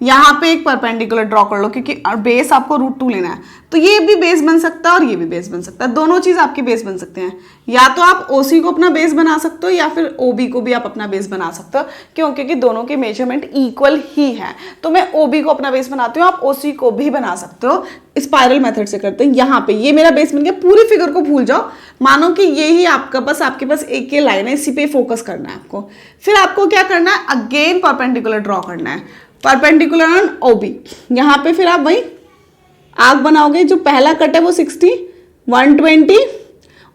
यहाँ पे एक परपेंडिकुलर ड्रॉ कर लो क्योंकि बेस आपको √2 लेना है। तो ये भी बेस बन सकता है और ये भी बेस बन सकता है, दोनों चीज आपकी बेस बन सकते हैं। या तो आप OC को अपना बेस बना सकते हो या फिर OB को भी आप अपना बेस बना सकते हो, क्यों, क्योंकि दोनों के मेजरमेंट इक्वल ही है। तो मैं OB को अपना बेस बनाती हूँ, आप OC को भी बना सकते हो। स्पाइरल मेथड से करते हैं। यहाँ पे ये मेरा बेस बन गया, पूरी फिगर को भूल जाओ, मानो कि ये ही आपके पास एक ही लाइन है, इसी पे फोकस करना है आपको। फिर आपको क्या करना है, अगेन परपेंडिकुलर ड्रॉ करना है, परपेंडिकुलर ऑन OB। यहाँ पे फिर आप वही आर्क बनाओगे, जो पहला कट है वो 60, 120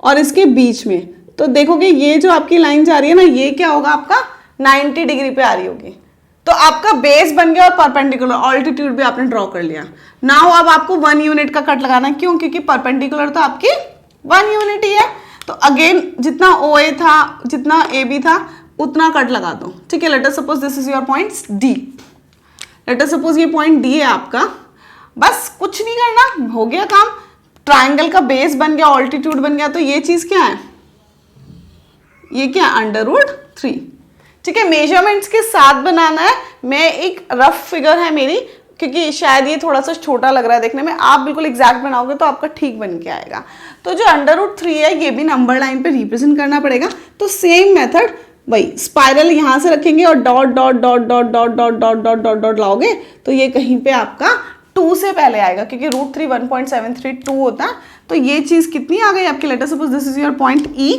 और इसके बीच में। तो देखोगे ये जो आपकी लाइन जा रही है ना, ये क्या होगा आपका 90 डिग्री पे आ रही होगी। तो आपका बेस बन गया और परपेंडिकुलर ऑल्टीट्यूड भी आपने ड्रॉ कर लिया। नाउ अब आपको 1 यूनिट का कट लगाना है, क्यों, क्योंकि परपेंडिकुलर तो आपकी 1 यूनिट ही है। तो अगेन जितना OA था, जितना AB था, उतना कट लगा दो, ठीक है। Let us suppose this is your point D। Late us suppose ये पॉइंट D है आपका। बस कुछ नहीं करना, हो गया काम। ट्राइंगल का बेस बन गया, ऑल्टीट्यूड बन गया। तो ये चीज क्या है, ये क्या √3, ठीक है। मेजरमेंट्स के साथ बनाना है। मैं एक रफ फिगर है मेरी, क्योंकि शायद ये थोड़ा सा छोटा लग रहा है देखने में। आप बिल्कुल एग्जैक्ट बनाओगे तो आपका ठीक बन के आएगा। तो जो √3 है ये भी नंबर लाइन पे रिप्रेजेंट करना पड़ेगा। तो सेम मेथड वही, स्पाइरल यहां से रखेंगे और dot dot dot dot dot dot dot dot dot dot लाओगे तो ये कहीं पे आपका 2 से पहले आएगा, क्योंकि √3 1.732 होता है। तो ये चीज कितनी आ गई आपकी, late us suppose this is your point E।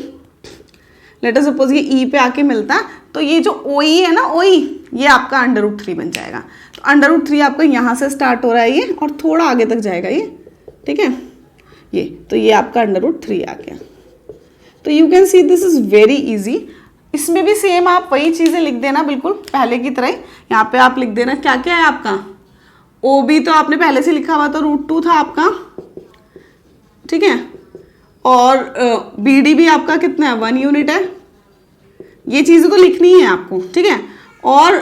Late us suppose ये E पे आके मिलता है, तो ये जो OE है ना, OE ये आपका √3 बन जाएगा। तो √3 आपका यहाँ से स्टार्ट हो रहा है ये, और थोड़ा आगे तक जाएगा ये, ठीक है। ये तो ये आपका √3 आ गया। तो you can see this is very easy. इसमें भी सेम आप वही चीजें लिख देना बिल्कुल पहले की तरह। यहाँ पे आप लिख देना क्या क्या है आपका, OB तो आपने पहले से लिखा हुआ, तो √2 था आपका, ठीक है। और BD भी आपका कितना है, 1 यूनिट है। ये चीज़ों को लिखनी है आपको, ठीक है। और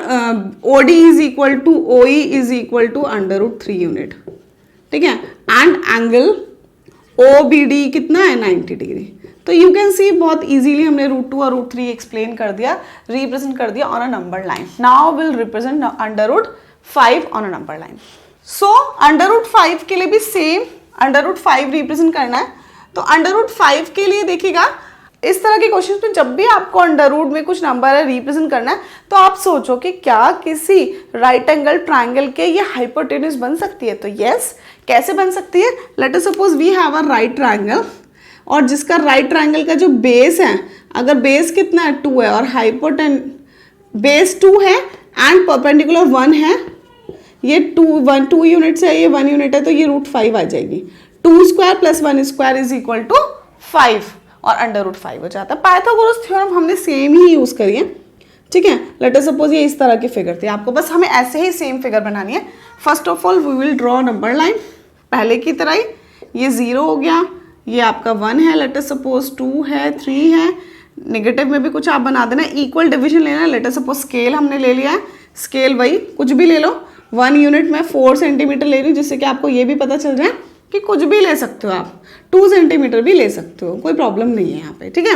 OD is equal to OE is equal to √3 unit, ठीक है। एंड एंगल OBD कितना है, 90 डिग्री। तो यू कैन सी बहुत इजीली हमने √2 और √3 एक्सप्लेन कर दिया, रिप्रेजेंट कर दिया on a number line. Now will represent √5 on a number line. So √5 के लिए भी सेम √5 रिप्रेजेंट करना है। तो √5 के लिए देखिएगा, इस तरह के क्वेश्चन में जब भी आपको अंडर में कुछ नंबर है रिप्रेजेंट करना है, तो आप सोचो कि क्या किसी राइट एंगल ट्राइंगल के ये हाइपोटेन्यूज बन सकती है। तो यस, कैसे बन सकती है, let us suppose we have a right triangle और जिसका राइट ट्रायंगल का जो बेस है, अगर बेस कितना है 2 है और हाइपोटेन बेस 2 है एंड परपेंडिकुलर 1 है, ये 2 यूनिट्स है, ये 1 यूनिट है, तो ये √5 आ जाएगी। 2 square plus 1 square is equal to 5 और √5 हो जाता है। पाइथागोरस थ्योरम हमने सेम ही यूज करी है, ठीक है। लेट अस सपोज ये इस तरह की फिगर थी, आपको बस हमें ऐसे ही सेम फिगर बनानी है। First of all we will draw number line पहले की तरह ही। ये 0 हो गया, ये आपका 1 है, लेट अस सपोज 2 है, 3 है, नेगेटिव में भी कुछ आप बना देना, इक्वल डिवीजन लेना है। लेट अस सपोज स्केल हमने ले लिया है, स्केल वही कुछ भी ले लो। 1 यूनिट में 4 सेंटीमीटर ले रही हूँ, जिससे कि आपको ये भी पता चल जाए कि कुछ भी ले सकते हो आप, 2 सेंटीमीटर भी ले सकते हो, कोई प्रॉब्लम नहीं है यहाँ पे, ठीक है।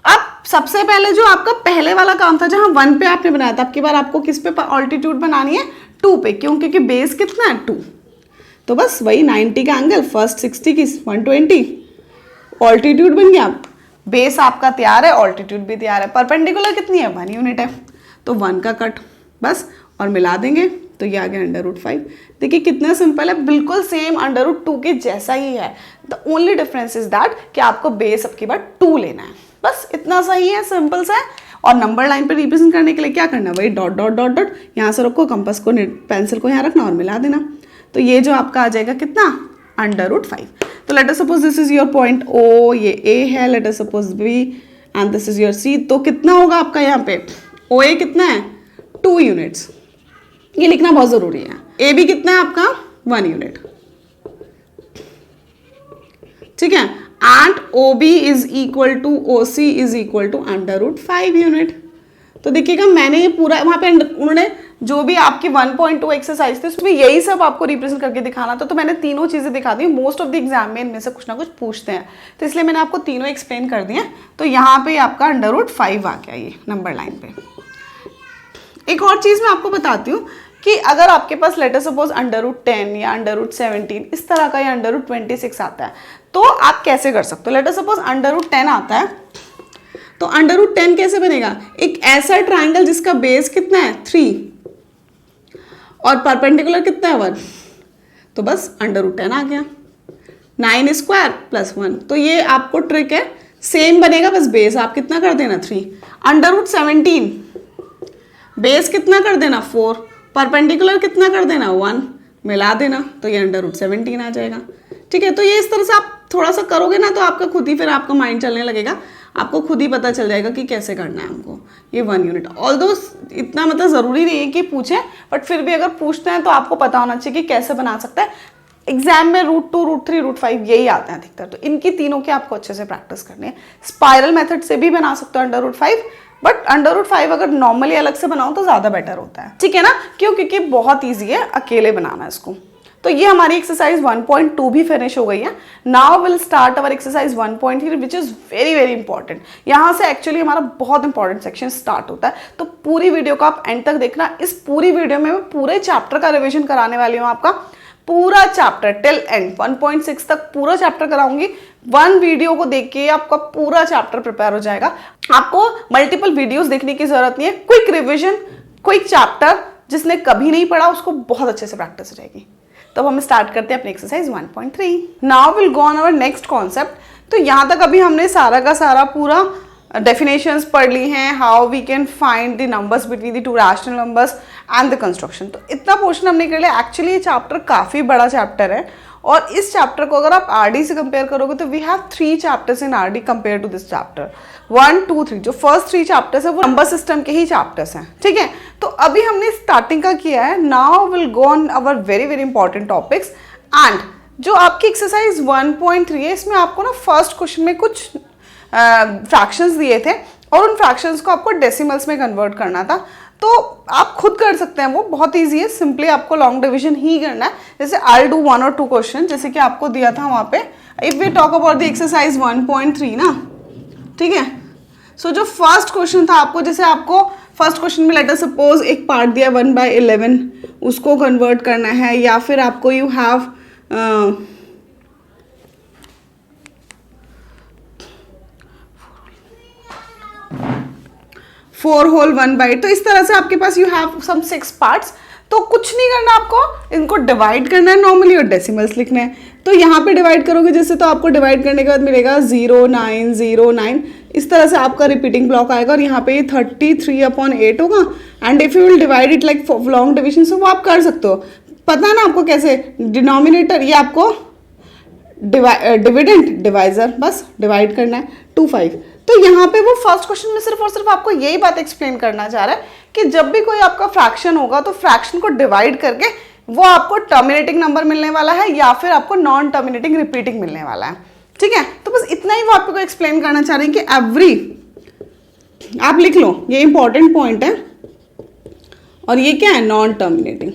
अब सबसे पहले जो आपका पहले वाला काम था जहाँ 1 पे आपने बनाया था, अब की बार आपको किस पे ऑल्टीट्यूड बनानी है, 2 पे, क्यों? क्योंकि बेस कितना है 2, तो बस वही 90 का एंगल, फर्स्ट 60 की 120, ऑल्टीट्यूड बन गया। बेस आपका तैयार है, ऑल्टीट्यूड भी तैयार है, परपेंडिकुलर कितनी है 1 यूनिट है, तो 1 का कट बस और मिला देंगे, तो ये आ गया √5। देखिए कितना सिंपल है, बिल्कुल सेम √2 के जैसा ही है। The only difference is that कि आपको बेस अब की बार 2 लेना है, बस इतना सही है, सिंपल सा है। और नंबर लाइन पे रिप्रेजेंट करने के लिए क्या करना है, वही डॉट डॉट डॉट डॉट, यहाँ से रखो, कंपास को पेंसिल को यहाँ रखना और मिला देना, तो ये जो आपका आ जाएगा कितना √5। तो let us suppose this is your point O, ये A है, let us suppose B and this is your C, तो कितना होगा आपका यहाँ पे OA कितना है 2 यूनिट्स, ये लिखना बहुत जरूरी है। AB कितना है आपका 1 यूनिट, ठीक है। And OB is equal to OC is equal to √5 unit. तो देखिएगा मैंने ये पूरा वहाँ पे उन्होंने जो भी आपकी 1.2 एक्सरसाइज थी उसमें यही सब आपको रिप्रेजेंट करके दिखाना था, तो मैंने तीनों चीज़ें दिखा दी। मोस्ट ऑफ द एग्जाम में इनमें से कुछ ना कुछ पूछते हैं, तो इसलिए मैंने आपको तीनों एक्सप्लेन कर दिए। तो यहाँ पे आपका √5 आ गया ये नंबर लाइन पे। एक और चीज़ मैं आपको बताती हूँ कि अगर आपके पास लेट अस सपोज √10 या √17 इस तरह का या √26 आता है, तो आप कैसे कर सकते हो। लेट अस सपोज √10 आता है, तो √10 कैसे बनेगा, एक ऐसा ट्राइंगल जिसका बेस कितना है 3 और परपेंडिकुलर कितना है 1, तो बस √10 आ गया। 9 स्क्वायर प्लस 1, तो ये आपको ट्रिक है, सेम बनेगा, बस बेस आप कितना कर देना 3, √17 बेस कितना कर देना 4, परपेंडिकुलर कितना कर देना 1, मिला देना, तो ये √17 आ जाएगा, ठीक है। तो ये इस तरह से आप थोड़ा सा करोगे ना, तो आपका खुद ही फिर आपका माइंड चलने लगेगा, आपको खुद ही पता चल जाएगा कि कैसे करना है हमको ये 1 यूनिट। ऑल्दो इतना मतलब ज़रूरी नहीं है कि पूछें, बट फिर भी अगर पूछते हैं तो आपको पता होना चाहिए कि कैसे बना सकता है। एग्जाम में √2, √3, √5 यही आते हैं अधिकतर, तो इनकी तीनों की आपको अच्छे से प्रैक्टिस करनी है। स्पाइरल मेथड से भी बना सकते हो √5, बट √5 अगर नॉर्मली अलग से बनाओ तो ज़्यादा बेटर होता है, ठीक है ना, क्यों? क्योंकि बहुत ईजी है अकेले बनाना इसको। तो ये हमारी एक्सरसाइज 1.2 भी फिनिश हो गई है। Now will start our exercise 1.3 which is very very important. यहाँ से एक्चुअली हमारा बहुत इंपॉर्टेंट सेक्शन स्टार्ट होता है, तो पूरी वीडियो को आप एंड तक देखना। इस पूरी वीडियो में मैं पूरे चैप्टर का रिविजन कराने वाली हूँ, आपका पूरा चैप्टर टिल एंड 1.6 तक पूरा चैप्टर कराऊंगी। 1 वीडियो को देख के आपका पूरा चैप्टर प्रिपेयर हो जाएगा। आपको मल्टीपल वीडियोस देखने की जरूरत नहीं है, क्विक रिविजन, क्विक चैप्टर, जिसने कभी नहीं पढ़ा उसको बहुत अच्छे से प्रैक्टिस हो जाएगी। तो हम स्टार्ट करते हैं अपनी exercise 1.3। Now will go on our next concept. तो यहाँ तक अभी हमने सारा का सारा पूरा डेफिनेशंस पढ़ ली हैं, how we can find the numbers between the 2 rational numbers and the construction. तो इतना पोर्शन हमने कर लिया। एक्चुअली ये चैप्टर काफ़ी बड़ा चैप्टर है, और इस चैप्टर को अगर आप आरडी से कंपेयर करोगे तो we have 3 chapters in RD compare to this chapter. 1, 2, 3 जो फर्स्ट 3 चैप्टर्स है वो नंबर सिस्टम के ही चैप्टर्स हैं, ठीक है। तो अभी हमने स्टार्टिंग का किया है। Now will go on our very very important topics. And जो आपकी एक्सरसाइज 1.3 है, इसमें आपको ना फर्स्ट क्वेश्चन में कुछ फ्रैक्शंस दिए थे और उन फ्रैक्शंस को आपको डेसिमल्स में कन्वर्ट करना था। तो आप खुद कर सकते हैं, वो बहुत ईजी है। सिंपली आपको लॉन्ग डिवीजन ही करना है। जैसे आई डू 1 और 2 क्वेश्चन जैसे कि आपको दिया था वहाँ पे। If we talk about the exercise 1.3 ना, ठीक है। सो जो फर्स्ट क्वेश्चन था आपको, जैसे आपको फर्स्ट क्वेश्चन में लेट अस सपोज एक पार्ट दिया 1/11, उसको कन्वर्ट करना है, या फिर आपको यू हैव 4 होल 1/8। तो इस तरह से आपके पास यू हैव सम 6 पार्ट्स। तो कुछ नहीं करना आपको, इनको डिवाइड करना है नॉर्मली और डेसिमल्स लिखना है। तो यहाँ पे डिवाइड करोगे जैसे, तो आपको डिवाइड करने के बाद मिलेगा 0909, इस तरह से आपका रिपीटिंग ब्लॉक आएगा और यहाँ पे ये 33/8 होगा। And if you will divide it like long division से वो आप कर सकते हो, पता है ना आपको कैसे, डिनोमिनेटर ये आपको डिविडेंड डिवाइजर बस डिवाइड करना है 25। तो यहाँ पे वो फर्स्ट क्वेश्चन में सिर्फ और सिर्फ आपको यही बात एक्सप्लेन करना चाह रहा है कि जब भी कोई आपका फ्रैक्शन होगा तो फ्रैक्शन को डिवाइड करके वो आपको टर्मिनेटिंग नंबर मिलने वाला है या फिर आपको नॉन टर्मिनेटिंग रिपीटिंग मिलने वाला है। ठीक है, तो बस इतना ही वो आपको एक्सप्लेन करना चाह रहे हैं कि एवरी, आप लिख लो ये इंपॉर्टेंट पॉइंट है, और ये क्या है, नॉन टर्मिनेटिंग।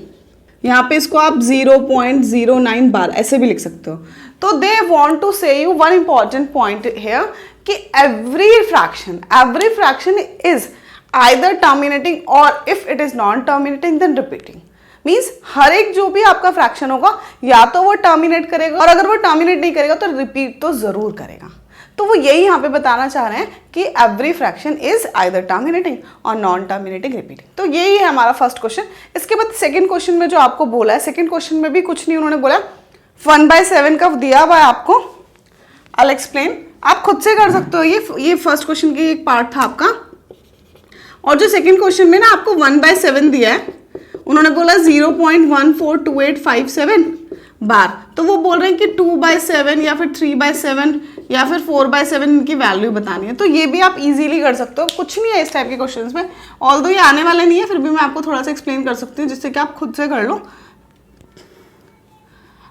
यहाँ पे इसको आप 0.09 बार ऐसे भी लिख सकते हो। तो they want to say you one important point here कि every fraction is either terminating और if it is non terminating then repeating. Means हर एक जो भी आपका फ्रैक्शन होगा या तो वो टर्मिनेट करेगा, और अगर वो टर्मिनेट नहीं करेगा तो रिपीट तो जरूर करेगा। तो वो यही यहाँ पे बताना चाह रहे हैं कि every fraction is either terminating और नॉन टर्मिनेटिंग रिपीटिंग। तो यही है हमारा फर्स्ट क्वेश्चन। इसके बाद सेकंड क्वेश्चन में जो आपको बोला है, सेकंड क्वेश्चन में भी कुछ नहीं उन्होंने बोला, 1/7 का दिया हुआ है आपको, आई एक्सप्लेन, आप खुद से कर सकते हो। ये फर्स्ट क्वेश्चन की एक पार्ट था आपका, और जो सेकंड क्वेश्चन में ना आपको 1/7 दिया है, उन्होंने बोला 0.142857 बार। तो वो बोल रहे हैं कि 2/7 या फिर 3/7 या फिर 4/7 इनकी वैल्यू बतानी है। तो ये भी आप इजीली कर सकते हो, कुछ नहीं है इस टाइप के क्वेश्चंस में। ऑल्दो ये आने वाले नहीं है, फिर भी मैं आपको थोड़ा सा एक्सप्लेन कर सकती हूँ जिससे कि आप खुद से कर लो।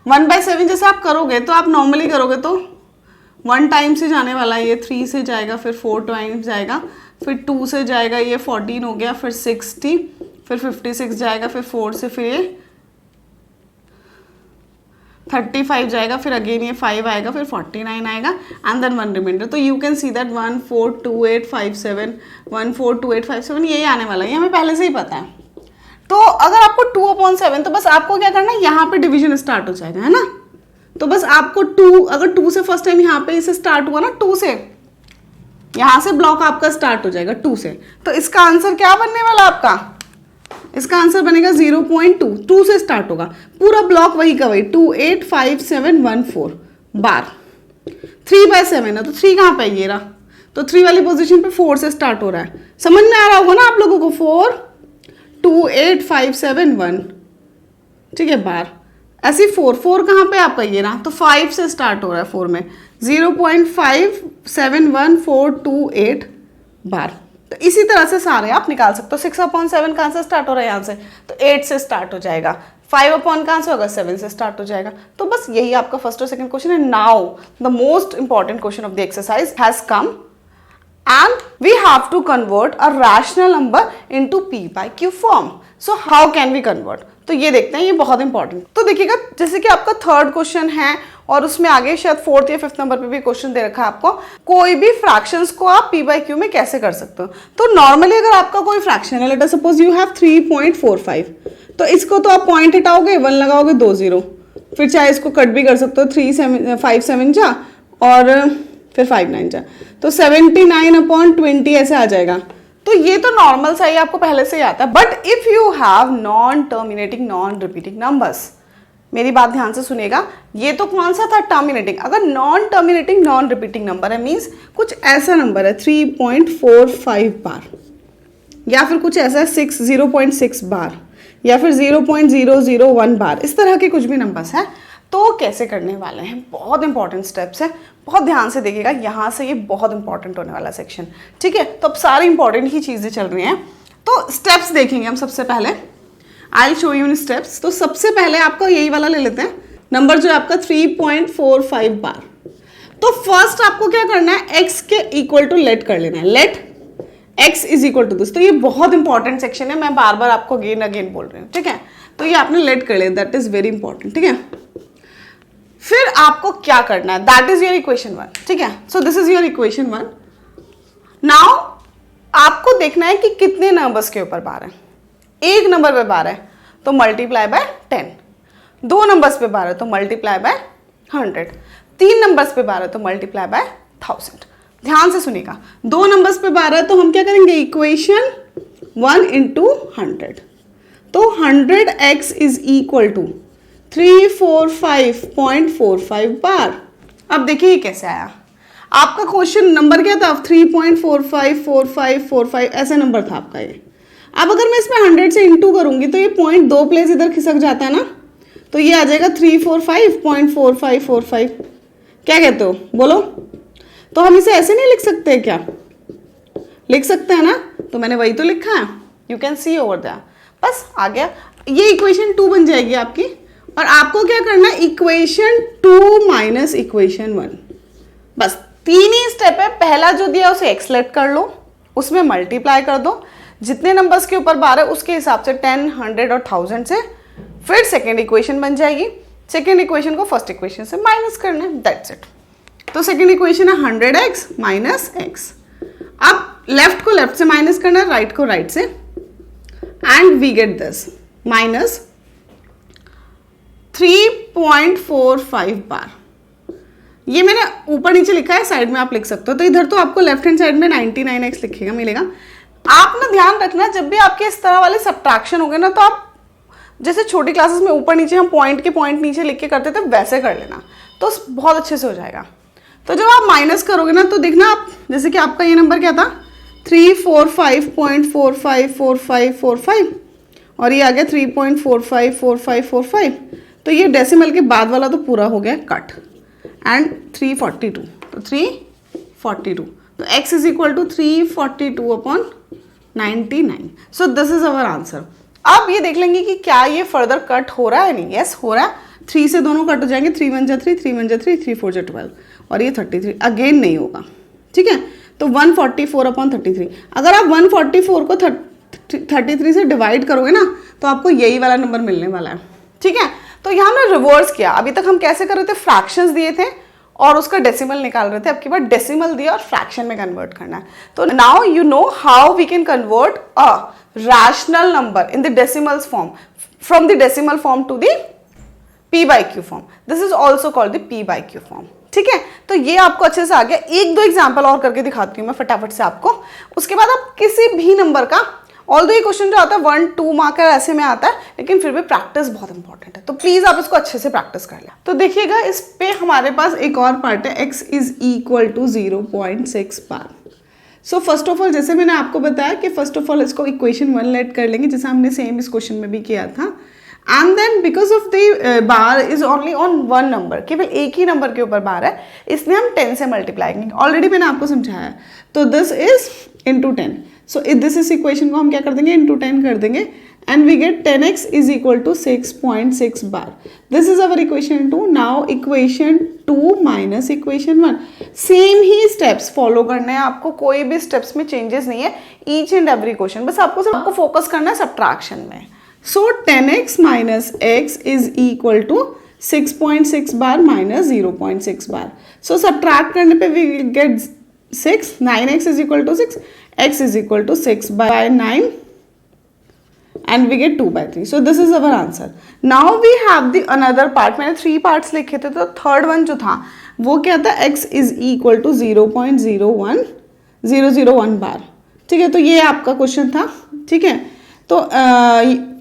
1/7 जैसे आप करोगे तो आप नॉर्मली करोगे तो 1 टाइम से जाने वाला है, ये 3 से जाएगा, फिर 4 टाइम्स जाएगा, फिर 2 से जाएगा, ये 14 हो गया, फिर 60, फिर 56 जाएगा, फिर 4 से फिर ये 35 जाएगा, फिर अगेन ये 5 आएगा, फिर 49 आएगा, एंड देन 1 रिमाइंडर। तो यू कैन सी दैट 142857 142857 यही आने वाला है, ये हमें पहले से ही पता है। तो अगर आपको 2/7, तो बस आपको क्या करना है, यहाँ पे डिवीजन स्टार्ट हो जाएगा, है ना। तो बस आपको 2, अगर 2 से फर्स्ट टाइम यहाँ पे इसे स्टार्ट हुआ ना, 2 से यहाँ से ब्लॉक आपका स्टार्ट हो जाएगा 2 से। तो इसका आंसर क्या बनने वाला आपका, इसका आंसर बनेगा 0.2, 2 से स्टार्ट होगा, पूरा ब्लॉक वही का वही 285714 बार। 3/7 है तो 3 कहाँ पे ये रहा, तो 3 वाली पोजीशन पे 4 से स्टार्ट हो रहा है, समझ में आ रहा होगा ना आप लोगों को, 42857 ठीक है बार। ऐसे 4 कहाँ पे आपका ये रहा, तो 5 से स्टार्ट हो रहा है 4 में, 0.571428 बार। तो इसी तरह से सारे आप निकाल सकते हो। 6/7 कहाँ से स्टार्ट हो रहा है, यहाँ से, तो 8 से स्टार्ट हो जाएगा। 5 कहाँ से होगा, 7 से स्टार्ट हो जाएगा। तो बस यही आपका फर्स्ट और सेकंड क्वेश्चन है। Now the most important question of the exercise has come and we have to convert a rational number into p/q form. So how can we convert? तो ये देखते हैं, ये बहुत इंपॉर्टेंट। तो देखिएगा, जैसे कि आपका थर्ड क्वेश्चन है और उसमें आगे शायद 4th या 5th नंबर पे भी क्वेश्चन दे रखा है आपको, कोई भी फ्रैक्शंस को आप p/q में कैसे कर सकते हो। तो नॉर्मली अगर आपका कोई फ्रैक्शन है, let us suppose you have 3.45, तो इसको तो आप पॉइंट हटाओगे, 1 लगाओगे, 2 0, फिर चाहे इसको कट भी कर सकते हो, 5 7 जा और फिर 5 9 जा, तो 79/20 ऐसे आ जाएगा। तो ये तो नॉर्मल सा ही आपको पहले से ही आता है। But if you have non terminating non repeating numbers, मेरी बात ध्यान से सुनेगा, ये तो कौन सा था, टर्मिनेटिंग। अगर non terminating non repeating number है, मीन्स कुछ ऐसा नंबर है 3.45 बार, या फिर कुछ ऐसा है 0.6 बार, या फिर 0.001 बार, इस तरह के कुछ भी नंबर्स हैं, तो कैसे करने वाले हैं, बहुत इंपॉर्टेंट स्टेप्स है, बहुत ध्यान से देखिएगा, यहाँ से ये बहुत इंपॉर्टेंट होने वाला सेक्शन। ठीक है, तो अब सारी इंपॉर्टेंट ही चीज़ें चल रही हैं, तो स्टेप्स देखेंगे हम। सबसे पहले I show you in steps. तो सबसे पहले आपका यही वाला ले लेते हैं, नंबर जो है आपका 3.45 बार। तो फर्स्ट आपको क्या करना है, x के इक्वल टू लेट कर लेना है, let x is equal to this. तो ये बहुत इंपॉर्टेंट सेक्शन है, मैं बार बार आपको अगेन अगेन बोल रही हूँ। ठीक है, तो ये आपने लेट कर लिया, दैट इज वेरी इंपॉर्टेंट। ठीक है, फिर आपको क्या करना है, दैट इज योर इक्वेशन 1। ठीक है, सो this is your equation 1। Now आपको देखना है कि कितने नंबर्स के ऊपर बार है। एक नंबर पे बार है तो मल्टीप्लाई बाय 10, 2 नंबर्स पे बार है तो मल्टीप्लाई बाय 100, 3 नंबर्स पे बार है तो मल्टीप्लाई बाय 1000। ध्यान से सुनिएगा, 2 नंबर्स पे बार है तो हम क्या करेंगे, इक्वेशन 1 × 100, तो 100x इज इक्वल टू 345.45 बार। अब देखिए ये कैसे आया। आपका क्वेश्चन नंबर क्या था? 3.454545 ऐसा नंबर था आपका ये। अब अगर मैं इसमें 100 से इंटू करूंगी तो ये पॉइंट 2 प्लेस इधर खिसक जाता है ना, तो ये आ जाएगा 345.4545। क्या कहते हो, बोलो? तो हम इसे ऐसे नहीं लिख सकते क्या? लिख सकते हैं ना, तो मैंने वही तो लिखा है, you can C over that. बस आ गया, ये इक्वेशन 2 बन जाएगी आपकी। और आपको क्या करना है? इक्वेशन 2 माइनस इक्वेशन 1, बस 3 ही स्टेप है। पहला जो दिया उसे एक्स लेट कर लो, उसमें मल्टीप्लाई कर दो, जितने नंबर्स के ऊपर बार है उसके हिसाब से 10, 100 और 1000 से, फिर सेकेंड इक्वेशन बन जाएगी। सेकेंड इक्वेशन को फर्स्ट इक्वेशन से माइनस करना है, दैट्स इट। तो सेकेंड इक्वेशन है 100x माइनस एक्स। अब लेफ्ट को लेफ्ट से माइनस करना है, राइट को राइट से, and we get this minus 3.45 bar. ये मैंने ऊपर नीचे लिखा है, साइड में आप लिख सकते हो। तो इधर तो आपको लेफ्ट हैंड साइड में 99x लिखेगा मिलेगा। आप ना ध्यान रखना, जब भी आपके इस तरह वाले सब्ट्रैक्शन हो गए ना, तो आप जैसे छोटी क्लासेस में ऊपर नीचे हम पॉइंट के पॉइंट नीचे लिख के करते थे वैसे कर लेना, तो बहुत अच्छे से हो जाएगा। तो जब आप माइनस करोगे ना, तो देखना आप, जैसे कि आपका ये नंबर क्या था 345.454545 और ये आ गया 3.454545। तो ये डेसिमल के बाद वाला तो पूरा हो गया कट, एंड 342, तो 342, तो x is equal to 342/99। So this is our answer. अब ये देख लेंगे कि क्या ये फर्दर कट हो रहा है, नहीं, यस हो रहा है। 3 से दोनों कट हो जाएंगे, 3 1 जा 3, 3 1 जा 3, 3 4 जा 12, और ये 33 अगेन नहीं होगा, ठीक है। तो 144/33, अगर आप 144 को 33 से डिवाइड करोगे ना, तो आपको यही वाला नंबर मिलने वाला है, ठीक है। तो यहाँ हमने रिवर्स किया। अभी तक हम कैसे कर रहे थे? फ्रैक्शंस दिए थे और उसका डेसिमल निकाल रहे थे। अब की बार डेसिमल दिया और फ्रैक्शन में कन्वर्ट करना है। तो now you know how we can convert a rational number in the decimals form from the decimal form to the p/q form. This is also called the p/q form, ठीक है। तो ये आपको अच्छे से आ गया। 1-2 एग्जाम्पल और करके दिखाती हूँ मैं फटाफट से आपको। उसके बाद आप किसी भी नंबर का, ऑल्दो ये क्वेश्चन जो आता है 1-2 मार्कर ऐसे में आता है, लेकिन फिर भी प्रैक्टिस बहुत इंपॉर्टेंट है, तो प्लीज आप इसको अच्छे से प्रैक्टिस कर लें। तो देखिएगा, इस पे हमारे पास एक और पार्ट है, x is equal to 0.6 bar. So first of all, जैसे मैंने आपको बताया कि फर्स्ट ऑफ ऑल इसको इक्वेशन 1 लेट कर लेंगे, जैसे हमने सेम इस क्वेश्चन में भी किया था। And then because of the bar is only on 1 number, केवल एक ही नंबर के ऊपर बार है, इसलिए हम 10 से मल्टीप्लाई करेंगे। ऑलरेडी मैंने आपको समझाया। तो this is into 10। So this इस इक्वेशन को हम क्या कर देंगे? इंटू 10 कर देंगे, and we get 10x is equal to 6.6 bar. This is our equation 2। Now equation 2 minus equation 1, same ही स्टेप्स फॉलो करने हैं आपको, कोई भी स्टेप्स में चेंजेस नहीं है, ईच एंड एवरी क्वेश्चन। बस आपको फोकस करना है सब्ट्रैक्शन में। So 10x minus x is equal to 6.6 bar minus 0.6 bar. So subtract करने पे we will get 6. 9x is equal to 6. X is equal to 6 by 9 and we get 2/3. So this is our answer. Now we have the another part. मैंने 3 parts लिखे थे, तो third one जो था वो क्या था? x is equal to 0.01001 बार, ठीक है। तो ये आपका क्वेश्चन था, ठीक है। तो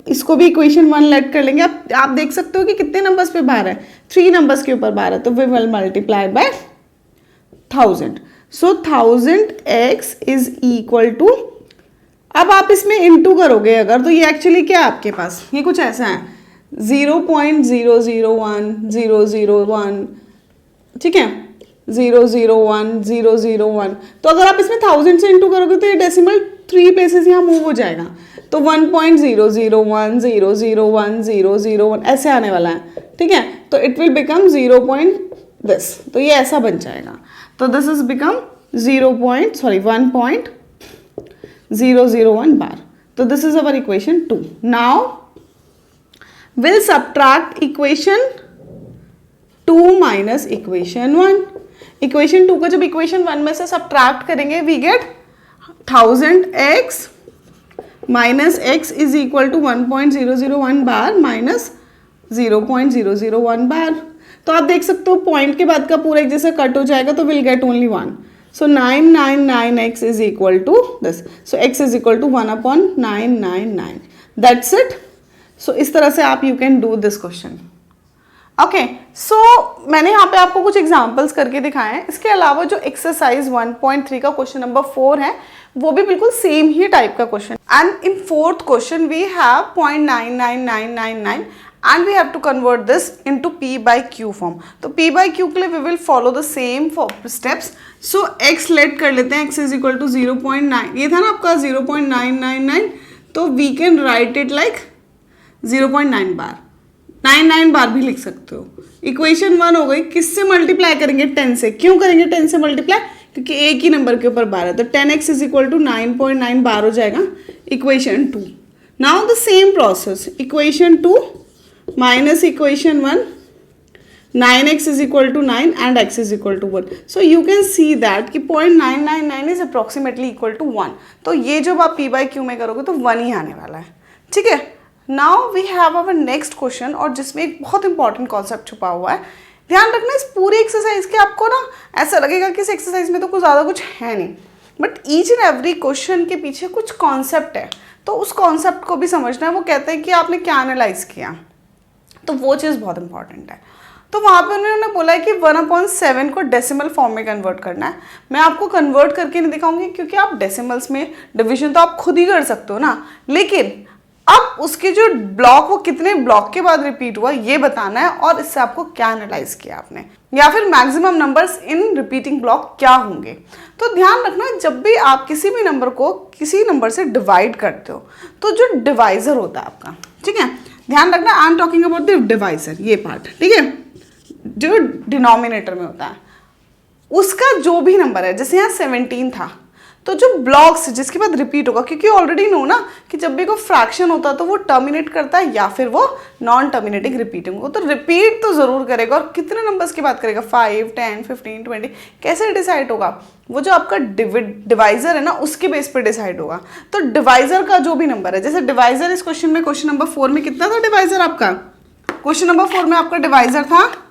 इसको भी इक्वेशन 1 लेट कर लेंगे। आप देख सकते हो कि कितने नंबर्स पे बार है? 3 नंबर्स के ऊपर बार है, तो वी विल मल्टीप्लाई बाय 1000। सो 1000x इज इक्वल टू, अब आप इसमें इंटू करोगे अगर, तो ये एक्चुअली क्या है आपके पास? ये कुछ ऐसा है 0.001001, ठीक है, 001,001। तो अगर आप इसमें 1000 से इंटू करोगे तो ये डेसिमल 3 प्लेसेस यहाँ मूव हो जाएगा, तो 1.001,001,001 ऐसे आने वाला है, ठीक है। तो इट विल बिकम 0. तो ये ऐसा बन जाएगा। तो दिस इज बिकम 1.001 बार। तो this is our equation 2। Now will subtract equation 2 minus equation 1। Equation 2 को जब इक्वेशन 1 में से सब्ट्रैक्ट करेंगे, we get 1000x minus x is equal to 1.001 bar minus 0.001 bar. तो आप देख सकते हो पॉइंट के बाद का पूरा एक जैसे कट हो जाएगा, तो will get only 1। So 999x is equal to this. So x is equal to 1/999। That's it. So इस तरह से आप you can do this question. Okay, so मैंने यहाँ पे आपको कुछ एग्जाम्पल्स करके दिखाए हैं। इसके अलावा जो एक्सरसाइज 1.3 का क्वेश्चन नंबर 4 है वो भी बिल्कुल सेम ही टाइप का question, and in fourth question we have 0.99999 and we have to convert this into p by q form। तो p by q के लिए we will follow the same steps। so x let कर लेते हैं, x is equal to 0.9, ये था ना आपका 0.999, तो we can write it like 0.9 बार, 99 बार भी लिख सकते हो। इक्वेशन 1 हो गई, किससे मल्टीप्लाई करेंगे? 10 से। क्यों करेंगे 10 से मल्टीप्लाई? क्योंकि एक ही नंबर के ऊपर बार है, तो 10x is equal to 9.9 बार हो जाएगा। Equation 2, now the same process, equation 2 minus equation 1, 9x is equal to 9 and x is equal to 1। so you can see that कि 0.999 is approximately equal to 1। तो ये जब आप p by q में करोगे तो 1 ही आने वाला है, ठीक है। now we have our next question, और जिसमें एक बहुत इंपॉर्टेंट कॉन्सेप्ट छुपा हुआ है। ध्यान रखना इस पूरी एक्सरसाइज के, आपको ना ऐसा लगेगा कि इस एक्सरसाइज में तो कुछ ज़्यादा कुछ है नहीं, but each and every question के पीछे कुछ कॉन्सेप्ट है, तो उस कॉन्सेप्ट को भी समझना है। वो कहते हैं कि आपने क्या एनालाइज किया, तो वो चीज़ बहुत इंपॉर्टेंट है। तो वहाँ पे उन्होंने बोला है कि 1/7 को डेसिमल फॉर्म में कन्वर्ट करना है। मैं आपको कन्वर्ट करके नहीं दिखाऊंगी क्योंकि आप डेसिमल्स में डिवीजन तो आप खुद ही कर सकते हो ना, लेकिन अब उसके जो ब्लॉक वो कितने ब्लॉक के बाद रिपीट हुआ ये बताना है, और इससे आपको क्या एनालाइज किया आपने, या फिर maximum numbers in repeating block क्या होंगे। तो ध्यान रखना जब भी आप किसी भी नंबर को किसी नंबर से डिवाइड करते हो तो जो डिवाइजर होता है आपका, ठीक है, ध्यान रखना I am talking about the divisor, ये पार्ट, ठीक है, जो डिनोमिनेटर में होता है उसका जो भी नंबर है, जैसे यहाँ 17 था, तो जो ब्लॉक्स जिसके बाद रिपीट होगा, क्योंकि ऑलरेडी नो ना कि जब भी कोई फ्रैक्शन होता है तो वो टर्मिनेट करता है या फिर वो नॉन टर्मिनेटिंग रिपीटिंग होगा, तो रिपीट तो जरूर करेगा। और कितने नंबर्स की बात करेगा? 5, 10, 15, 20। कैसे डिसाइड होगा? वो जो आपका डिवाइजर है ना उसके बेस पे डिसाइड होगा। तो डिवाइजर का जो भी नंबर है, जैसे डिवाइजर इस क्वेश्चन में, क्वेश्चन नंबर 4 में कितना था डिवाइजर आपका? क्वेश्चन नंबर 4 में आपका डिवाइजर था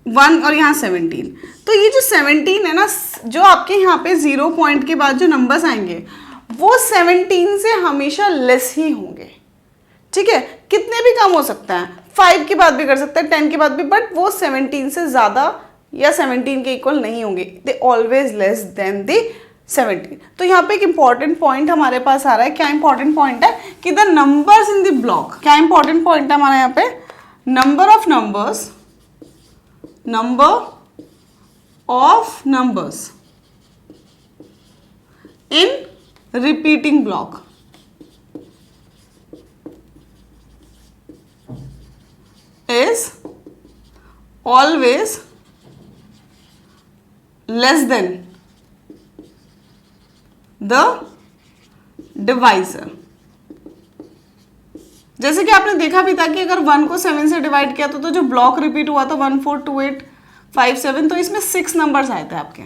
1 और यहाँ 17। तो ये जो 17 है ना, जो आपके यहाँ पे 0 पॉइंट के बाद जो नंबर्स आएंगे वो 17 से हमेशा लेस ही होंगे, ठीक है। कितने भी कम हो सकता है, 5 के बाद भी कर सकता है, 10 के बाद भी, बट वो 17 से ज़्यादा या 17 के इक्वल नहीं होंगे। They always less than the 17। तो यहाँ पे एक इंपॉर्टेंट पॉइंट हमारे पास आ रहा है। क्या इंपॉर्टेंट पॉइंट है? कि the numbers in the block. क्या इंपॉर्टेंट पॉइंट है हमारे यहाँ पे? Number of numbers, number of numbers in repeating block is always less than the divisor। जैसे कि आपने देखा भी था कि अगर 1 को 7 से डिवाइड किया तो जो ब्लॉक रिपीट हुआ था 1, 4, 2, 8, 5, 7, तो इसमें 6 नंबर्स आए थे आपके,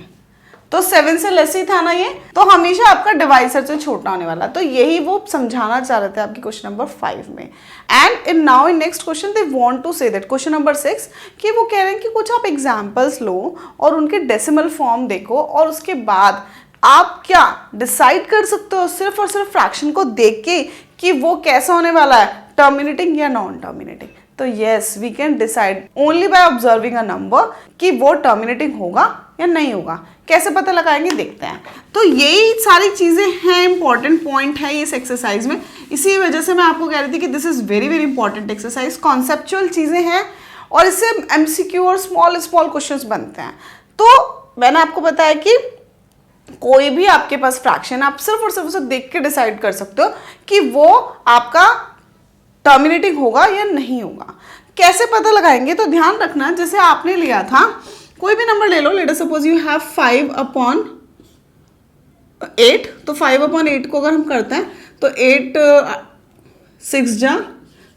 तो 7 से लेस ही था ना ये, तो हमेशा आपका डिवाइजर से छोटा होने वाला। तो यही वो समझाना चाह रहे थे आपके क्वेश्चन नंबर 5 में। And in now in next question they want to say that, question number 6, कि वो कह रहे हैं कि कुछ आप एग्जाम्पल्स लो और उनके डेसिमल फॉर्म देखो, और उसके बाद आप क्या डिसाइड कर सकते हो सिर्फ और सिर्फ फ्रैक्शन को देख के कि वो कैसा होने वाला है, टर्मिनेटिंग या नॉन टर्मिनेटिंग। तो yes, we can decide only by observing a number कि वो टर्मिनेटिंग होगा या नहीं होगा। कैसे पता लगाएंगे देखते हैं। तो यही सारी चीज़ें हैं, इंपॉर्टेंट पॉइंट है इस एक्सरसाइज में। इसी वजह से मैं आपको कह रही थी कि this is very very important exercise. Conceptual चीज़ें हैं और इससे एमसीक्यू और स्मॉल स्मॉल क्वेश्चंस बनते हैं। तो मैंने आपको बताया कि कोई भी आपके पास फ्रैक्शन आप सिर्फ और सिर्फ उसे देख के डिसाइड कर सकते हो कि वो आपका टर्मिनेटिंग होगा या नहीं होगा। कैसे पता लगाएंगे? तो ध्यान रखना, जैसे आपने लिया था कोई भी नंबर ले लो, let us suppose you have 5/8, तो 5/8 को अगर हम करते हैं तो 8 6 जा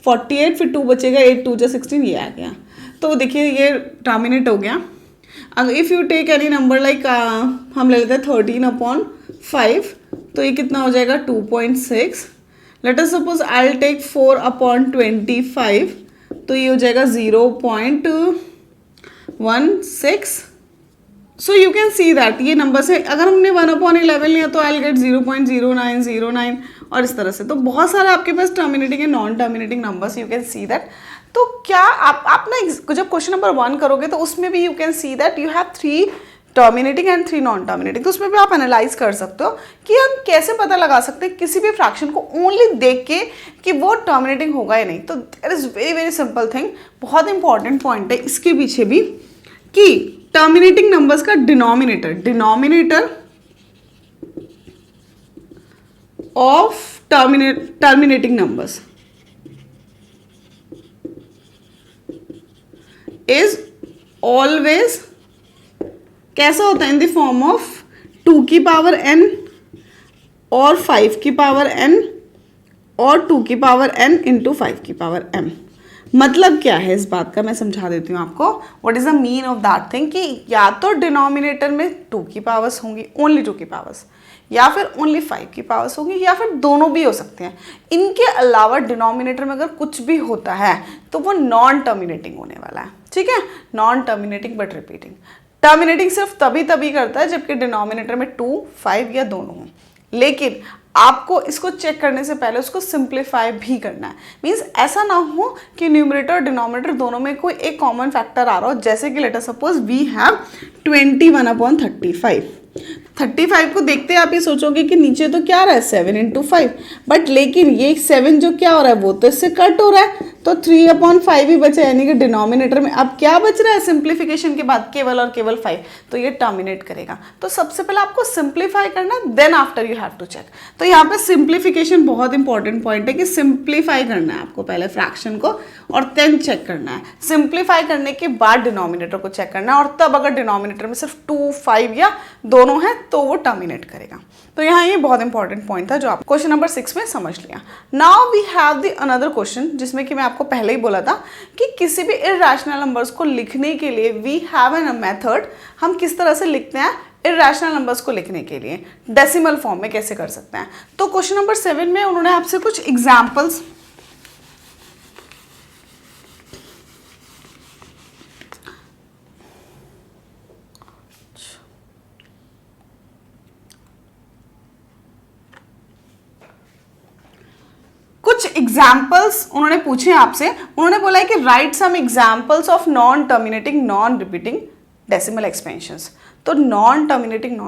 48, फिर 2 बचेगा, 8 2 जा 16, ये आ गया। तो देखिए ये टर्मिनेट हो गया। अगर if you take any number like हम ले लेते हैं 13/5, तो ये कितना हो जाएगा 2.6। Let us suppose I will take 4/25, तो ये हो जाएगा 0.16। So you can see that ये नंबर से अगर हमने 1/11 लिया तो आई विल गेट 0.0909 और इस तरह से। तो बहुत सारे आपके पास terminating and non terminating numbers, you can see that. तो क्या आप ना जब क्वेश्चन नंबर 1 करोगे तो उसमें भी you can see that you have 3 terminating and 3 non terminating. तो उसमें भी आप एनालाइज कर सकते हो कि हम कैसे पता लगा सकते हैं किसी भी फ्रैक्शन को ओनली देख के कि वो टर्मिनेटिंग होगा या नहीं। तो it is very very simple thing, बहुत इंपॉर्टेंट पॉइंट है इसके पीछे भी कि टर्मिनेटिंग नंबर्स का denominator of terminating numbers is always कैसा होता है, इन द फॉर्म ऑफ 2 की पावर n और 5 की पावर n और 2 की पावर n इंटू 5 की पावर m। मतलब क्या है इस बात का मैं समझा देती हूँ आपको। What is the mean of that thing कि या तो डिनोमिनेटर में 2 की पावर्स होंगी, ओनली 2 की पावर्स, या फिर ओनली 5 की पावर्स होगी, या फिर दोनों भी हो सकते हैं। इनके अलावा डिनोमिनेटर में अगर कुछ भी होता है तो वो नॉन टर्मिनेटिंग होने वाला है, ठीक है। Non terminating but repeating. Terminating सिर्फ तभी करता है जबकि डिनोमिनेटर में 2, 5 या दोनों हों। लेकिन आपको इसको चेक करने से पहले उसको सिंप्लीफाई भी करना है। मीन्स ऐसा ना हो कि न्यूमरेटर और डिनोमिनेटर दोनों में कोई एक कॉमन फैक्टर आ रहा हो, जैसे कि let us suppose we have 21/35। 35 को देखते आप ये सोचोगे कि नीचे तो क्या आ रहा है 7 इंटू 5, बट लेकिन ये 7 जो क्या हो रहा है वो तो इससे कट हो रहा है, तो 3/5 ही बचा, यानी कि डिनोमिनेटर में अब क्या बच रहा है सिंप्लीफिकेशन के बाद, केवल और केवल 5। तो ये टर्मिनेट करेगा। तो सबसे पहले आपको सिंप्लीफाई करना है, then after you have to check. तो यहाँ पे सिंप्लीफिकेशन बहुत इंपॉर्टेंट पॉइंट है कि सिंप्लीफाई करना है आपको पहले फ्रैक्शन को और देन चेक करना है। सिंप्लीफाई करने के बाद डिनोमिनेटर को चेक करना है, और तब अगर डिनोमिनेटर में सिर्फ 2, 5 या दोनों हैं तो वो टर्मिनेट करेगा। तो यहाँ ये बहुत इंपॉर्टेंट पॉइंट था जो आप क्वेश्चन नंबर 6 में समझ लिया। Now we have the another question, जिसमें कि मैं आपको पहले ही बोला था कि किसी भी इरैशनल नंबर्स को लिखने के लिए वी हैव एन मेथड। हम किस तरह से लिखते हैं इरैशनल नंबर्स को लिखने के लिए, डेसिमल फॉर्म में कैसे कर सकते हैं। तो क्वेश्चन नंबर 7 में उन्होंने आपसे कुछ एग्जाम्पल्स उन्होंने पूछे आपसे। उन्होंने बोला है कि write some examples of non terminating non repeating decimal expansions. तो नॉन टर्मिनेटिंग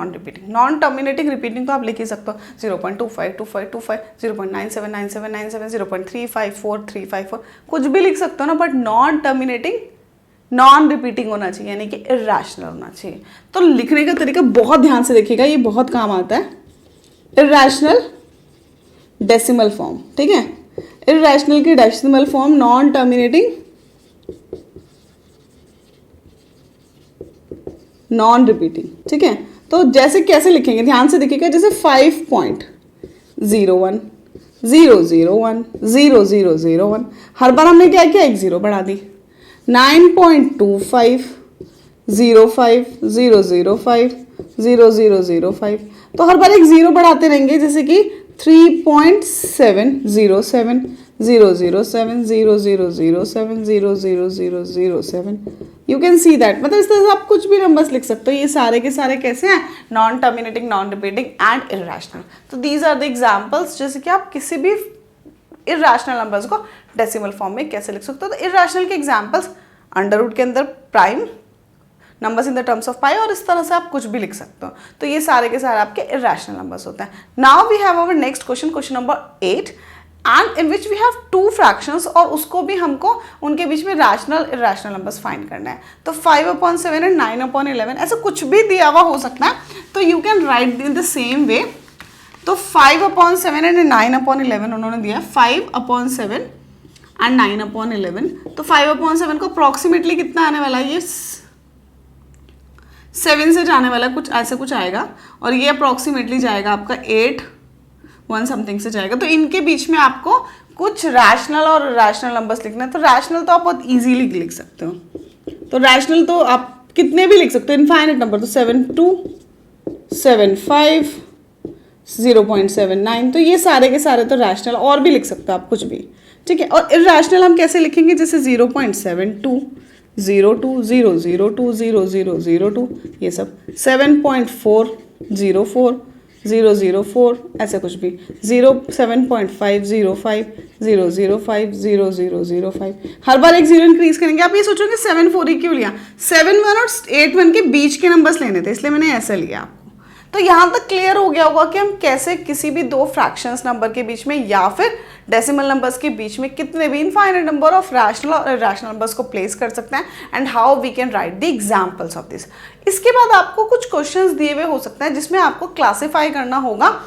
रिपीटिंग तो आप लिख ही सकते हो 0.25, 25, 0.97, 97, 97, 0.354, 354, कुछ भी लिख सकते हो ना, but non terminating non repeating होना चाहिए, यानी कि इरैशनल होना चाहिए। तो लिखने का तरीका बहुत ध्यान से देखिएगा, ये बहुत काम आता है। इरैशनल डेसिमल फॉर्म, ठीक है, इरैशनल की decimal form non terminating non repeating, ठीक है। तो जैसे कैसे लिखेंगे ध्यान से देखिएगा, जैसे 5.01, 001, 0001, हर बार हमने क्या किया, एक 0 बढ़ा दी। 9.25, 05, 005, 0005, तो हर बार एक 0 बढ़ाते रहेंगे, जैसे कि 3.707, 007, 007, 0007। You can see that. मतलब इस तरह से आप कुछ भी नंबर्स लिख सकते हो। ये सारे के सारे कैसे हैं, non terminating non repeating and irrational. तो दीज आर द एग्जाम्पल्स, जैसे कि आप किसी भी इरैशनल नंबर्स को डेसिमल फॉर्म में कैसे लिख सकते हो। तो इरैशनल के एग्जाम्पल्स अंडर रूट के अंदर prime numbers in the terms of pi, और इस तरह से आप कुछ भी लिख सकते हो। तो ये सारे के सारे आपके इरैशनल नंबर्स होते हैं। Now we have our next question, question number 8, and in which we have 2 fractions, और उसको भी हमको उनके बीच में रैशनल इरैशनल नंबर्स फाइंड करना है। तो 5/7 एंड 9/11 ऐसा कुछ भी दिया हुआ हो सकता है, तो you can write in the same way. तो 5/7 एंड 9/11 उन्होंने दिया 5/7 एंड 9/11। तो 5/7 को अप्रॉक्सीमेटली कितना आने वाला है, ये 7 से जाने वाला कुछ ऐसे कुछ आएगा, और ये अप्रॉक्सीमेटली जाएगा आपका 8 1 समथिंग से जाएगा। तो इनके बीच में आपको कुछ रैशनल और इरैशनल नंबर्स लिखना है। तो रैशनल तो आप बहुत इजीली लिख सकते हो। तो रैशनल तो आप कितने भी लिख सकते हो, इनफाइनाइट नंबर। तो 72, 75, 0.79, तो ये सारे के सारे तो रैशनल, और भी लिख सकते हो आप कुछ भी, ठीक है। और इरैशनल हम कैसे लिखेंगे, जैसे 0.72, 02, 002, 0002, ये सब 7.404, 004 ऐसे कुछ भी 07.5 05 005 0005 हर बार एक जीरो इंक्रीज करेंगे। आप ये सोचोगे 7 4 ही क्यों लिया, 7 1 और 8 1 के बीच के नंबर्स लेने थे इसलिए मैंने ऐसे लिया। तो यहाँ तक क्लियर हो गया होगा कि हम कैसे किसी भी दो फ्रैक्शंस नंबर के बीच में या फिर डेसिमल नंबर्स के बीच में कितने भी इनफाइनाइट नंबर ऑफ रैशनल और इरैशनल नंबर्स को प्लेस कर सकते हैं and how we can write the examples of this. इसके बाद आपको कुछ क्वेश्चंस दिए हुए हो सकते हैं जिसमें आपको क्लासिफाई करना होगा,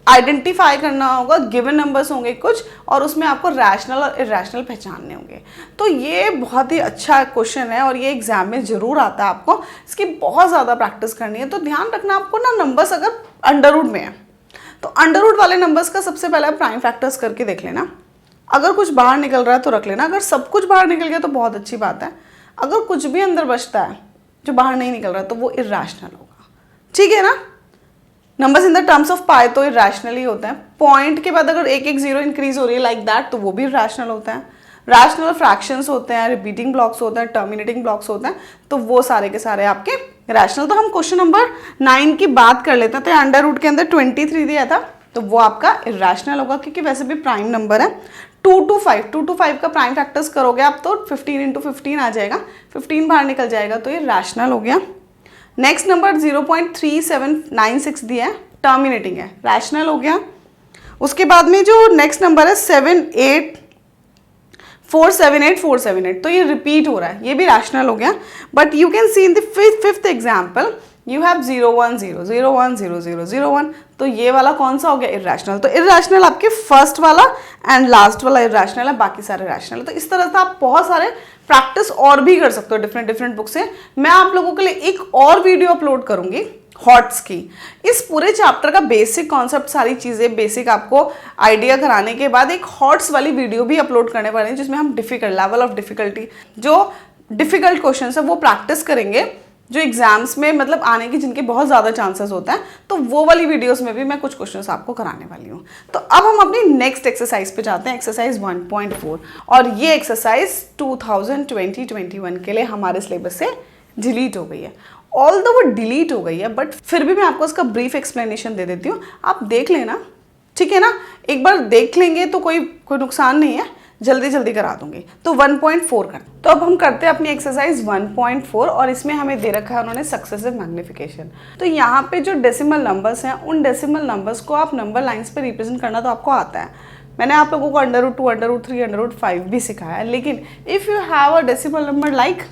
आइडेंटिफाई करना होगा, गिवन नंबर्स होंगे कुछ और उसमें आपको रैशनल और इरैशनल पहचानने होंगे। तो ये बहुत ही अच्छा क्वेश्चन है और ये एग्जाम में जरूर आता है, आपको इसकी बहुत ज़्यादा प्रैक्टिस करनी है। तो ध्यान रखना आपको ना, नंबर्स अगर अंडर रूट में है तो अंडर रूट वाले नंबर्स का सबसे पहले प्राइम फैक्टर्स करके देख लेना। अगर कुछ बाहर निकल रहा है तो रख लेना, अगर सब कुछ बाहर निकल गया तो बहुत अच्छी बात है। अगर कुछ भी अंदर बचता है जो बाहर नहीं निकल रहा तो वो इरैशनल होगा, ठीक है ना। Numbers in the terms of pi तो इरैशनल ही होते हैं। पॉइंट के बाद अगर एक एक जीरो इंक्रीज हो रही है लाइक दैट तो वो भी इरैशनल होता है। रैशनल फ्रैक्शंस होते हैं, रिपीटिंग ब्लॉक्स होते हैं, टर्मिनेटिंग ब्लॉक्स होते हैं, तो वो सारे के सारे आपके रैशनल। तो हम क्वेश्चन नंबर 9 की बात कर लेते थे। अंडर रूट के अंदर 23 दिया था तो वो आपका इरैशनल होगा क्योंकि वैसे भी प्राइम नंबर है। 2 to 5 का प्राइम फैक्टर्स करोगे आप तो 15 × 15 आ जाएगा, 15 बाहर निकल जाएगा तो ये रैशनल हो गया। नेक्स्ट नंबर 0.3796 दिया है, टर्मिनेटिंग है, रैशनल हो गया। उसके बाद में जो नेक्स्ट नंबर है 478 तो ये रिपीट हो रहा है, ये भी रैशनल हो गया। But you can C in the fifth example you have 010000001 तो ये वाला कौन सा हो गया, इरैशनल। तो इरैशनल आपके फर्स्ट वाला एंड लास्ट वाला इरैशनल है, बाकी सारे रैशनल है। तो इस तरह से आप बहुत सारे प्रैक्टिस और भी कर सकते हो डिफरेंट बुक से। मैं आप लोगों के लिए एक और वीडियो अपलोड करूंगी हॉट्स की। इस पूरे चैप्टर का बेसिक कॉन्सेप्ट, सारी चीज़ें बेसिक आपको आइडिया कराने के बाद एक हॉट्स वाली वीडियो भी अपलोड करने वाले हैं जिसमें हम लेवल ऑफ डिफिकल्टी, जो डिफिकल्ट क्वेश्चन है वो प्रैक्टिस करेंगे, जो एग्जाम्स में मतलब आने की जिनके बहुत ज़्यादा चांसेस होता है। तो वो वाली वीडियोस में भी मैं कुछ क्वेश्चंस आपको कराने वाली हूँ। तो अब हम अपनी नेक्स्ट एक्सरसाइज पे जाते हैं, एक्सरसाइज 1.4। और ये एक्सरसाइज 2020-21 के लिए हमारे सिलेबस से डिलीट हो गई है। ऑल्दो वो डिलीट हो गई है बट फिर भी मैं आपको उसका ब्रीफ एक्सप्लेनेशन दे देती हूँ, आप देख लेना, ठीक है ना। एक बार देख लेंगे तो कोई नुकसान नहीं है, जल्दी करा दूंगी। तो 1.4 कर, तो अब हम करते हैं अपनी एक्सरसाइज 1.4 और इसमें हमें दे रखा है उन्होंने सक्सेसिव मैग्निफिकेशन। तो यहाँ पे जो डेसिमल नंबर्स हैं उन डेसिमल नंबर्स को आप नंबर लाइंस पे रिप्रेजेंट करना तो आपको आता है। मैंने आप लोगों को √2, √3, √5 भी सिखाया है। लेकिन if you have a decimal number like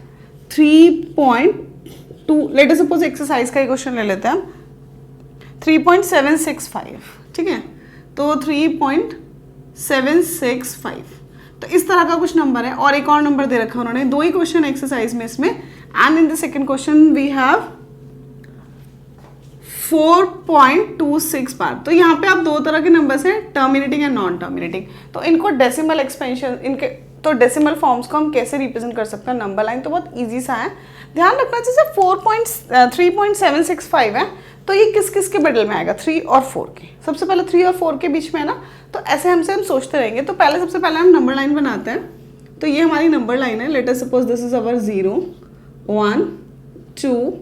3.2, late us suppose exercise का ही क्वेश्चन ले लेते हैं हम, 3.765, ठीक है। तो 3.765 तो इस तरह का कुछ नंबर है। और एक और नंबर दे रखा है उन्होंने, दो ही क्वेश्चन एक्सरसाइज में इसमें। And in the second question we have 4.26 bar. तो यहाँ पे आप दो तरह के नंबर्स हैं, टर्मिनेटिंग एंड नॉन टर्मिनेटिंग। तो इनको डेसिमल एक्सपेंशन, इनके तो डेसिमल फॉर्म्स को हम कैसे रिप्रेजेंट कर सकते हैं नंबर लाइन, तो बहुत ईजी सा है। ध्यान रखना, जैसे 3.765 है तो ये किस किस के मिडल में आएगा, 3 और 4 के। सबसे पहले 3 और 4 के बीच में है ना, तो ऐसे हम सोचते रहेंगे। तो सबसे पहले हम नंबर लाइन बनाते हैं। तो ये हमारी नंबर लाइन है। Let us suppose this is our 0 1 2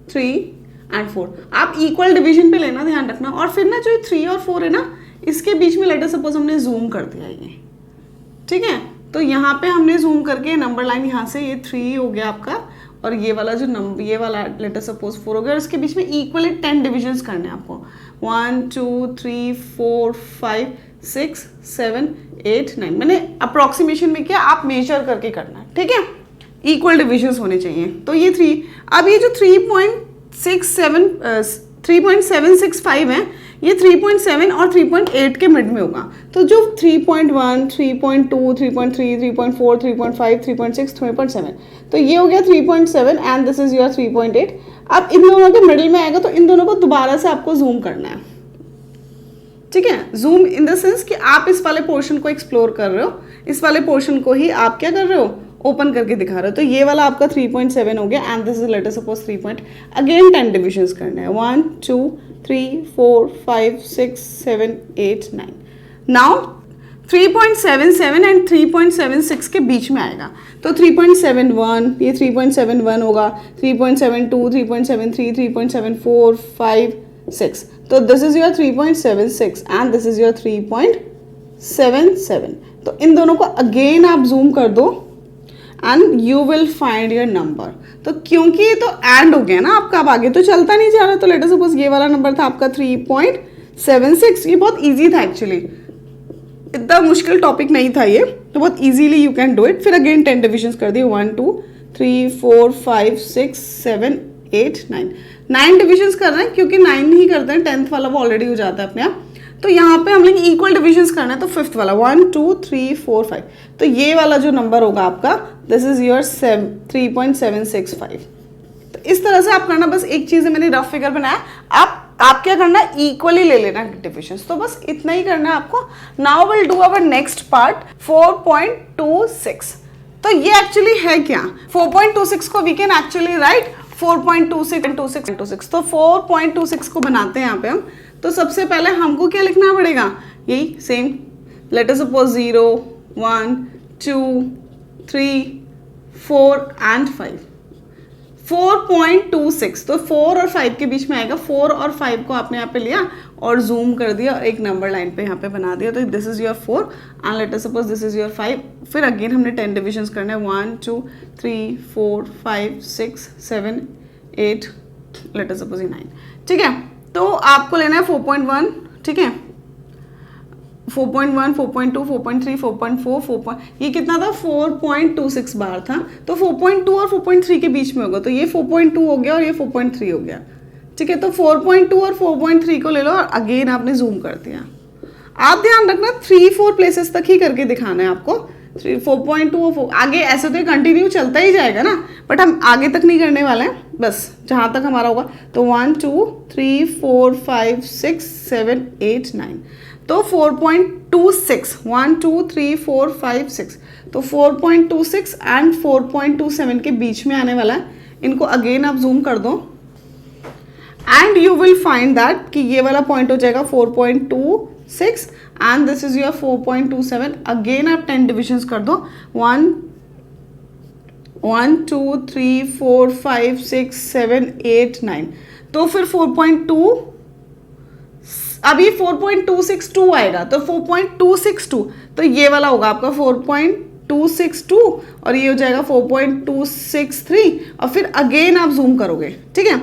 3 and 4। आप इक्वल डिवीजन पे लेना, ध्यान रखना। और फिर ना जो 3 और 4 है ना, इसके बीच में लेट अस सपोज हमने जूम कर दिया ये, ठीक है। तो यहाँ पे हमने जूम करके नंबर लाइन यहाँ से ये 3 हो गया आपका, और ये वाला जो नंबर, ये वाला लेट अस सपोज 4 हो गया। और इसके बीच में इक्वली 10 डिविजन्स करने हैं आपको, 1 2 3 4 5 6 7 8 9। मैंने अप्रोक्सीमेशन में किया, आप मेजर करके करना है, ठीक है। इक्वल डिविजन्स होने चाहिए। तो ये 3, अब ये जो 3.765 है, ये 3.7 और 3.8 के मिड में होगा। तो जो 3.1 3.2 3.3 3.4 3.5 3.6 3.7, तो ये हो गया 3.7 एंड दिस इज योर 3.8। अब इन दोनों के मिडिल में आएगा तो इन दोनों को दोबारा से आपको जूम करना है, ठीक है। जूम इन द सेंस कि आप इस वाले पोर्शन को एक्सप्लोर कर रहे हो, इस वाले पोर्शन को ही आप क्या कर रहे हो, ओपन करके दिखा रहे हो। तो ये वाला आपका 3.7 हो गया and this is let us suppose 3. Again 10 divisions करने हैं, 1 2 3 4 5 6 7 8 9। नाउ 3.77 एंड 3.76 के बीच में आएगा। तो 3.71, ये 3.71 होगा, 3.72 3.73 3.74 5 3.6, तो this is your 3.76 and this is your 3.77। तो इन दोनों को अगेन आप जूम कर दो and you will find your number. तो क्योंकि ये तो एंड हो गया ना आपका, अब आगे तो चलता नहीं जा रहा, तो लेट अस सपोज ये वाला नंबर था आपका 3.76। ये बहुत इजी था एक्चुअली, इतना मुश्किल टॉपिक नहीं था ये, तो बहुत easily you can do it. फिर अगेन 10 डिविजन्स कर दिए, 1 2 3 4 5 6 7 8 9, 9 डिविजन्स कर रहे हैं क्योंकि 9 ही करते हैं, 10th वाला वो ऑलरेडी हो जाता है अपने आप। तो यहाँ पे हम लोग इक्वल डिविजन्स करना है, तो 5th वाला 1 2 3 4 5, तो ये वाला जो नंबर होगा आपका दिस इज योर 3.765। तो इस तरह से आप करना, बस एक चीज़ है मैंने रफ फिगर बनाया, आप क्या करना है इक्वली ले लेना डिविजन्स, तो बस इतना ही करना है आपको। Now will do our next part 4.26। तो ये एक्चुअली है क्या, 4.26 को वी कैन एक्चुअली राइट 4.26। तो 4.26 को बनाते हैं यहाँ पे हम। तो सबसे पहले हमको क्या लिखना पड़ेगा, यही same, late us suppose 0 1 2 3 4 and 5। 4.26, तो 4 और 5 के बीच में आएगा। 4 और 5 को आपने यहाँ पे लिया और जूम कर दिया और एक नंबर लाइन पे यहाँ पे बना दिया, तो this is your 4 and let us suppose this is your 5। फिर अगेन हमने 10 डिविजन्स करना है, 1 2 3 4 5 6 7 8, लेट अस सपोज 9, ठीक है। तो आपको लेना है 4.1, ठीक है, 4.1 4.2 4.3 4.4 ये कितना था 4.26 बार था, तो 4.2 और 4.3 के बीच में होगा, तो ये 4.2 हो गया और ये 4.3 हो गया, ठीक है। तो 4.2 और 4.3 को ले लो और अगेन आपने जूम कर दिया। आप ध्यान रखना 3-4 प्लेसेस तक ही करके दिखाना है आपको, 4.2 और 4, आगे ऐसे तो ये कंटिन्यू चलता ही जाएगा ना, बट हम आगे तक नहीं करने वाले हैं, बस जहाँ तक हमारा होगा। तो 1 2 3 4 5 6 7 8 9, तो 4.26 1 2 3 4 5 6, तो 4.26 एंड 4.27 के बीच में आने वाला है। इनको अगेन आप जूम कर दो and you will find that कि ये वाला पॉइंट हो जाएगा 4.26 and this is your 4.27। Again आप 10 डिविजन्स कर दो, 1 2 3 4 5 6 7 8 9, तो फिर 4.2, अभी 4.262 आएगा, तो 4.262, तो ये वाला होगा आपका 4.262 और ये हो जाएगा 4.263 और फिर अगेन आप जूम करोगे, ठीक है।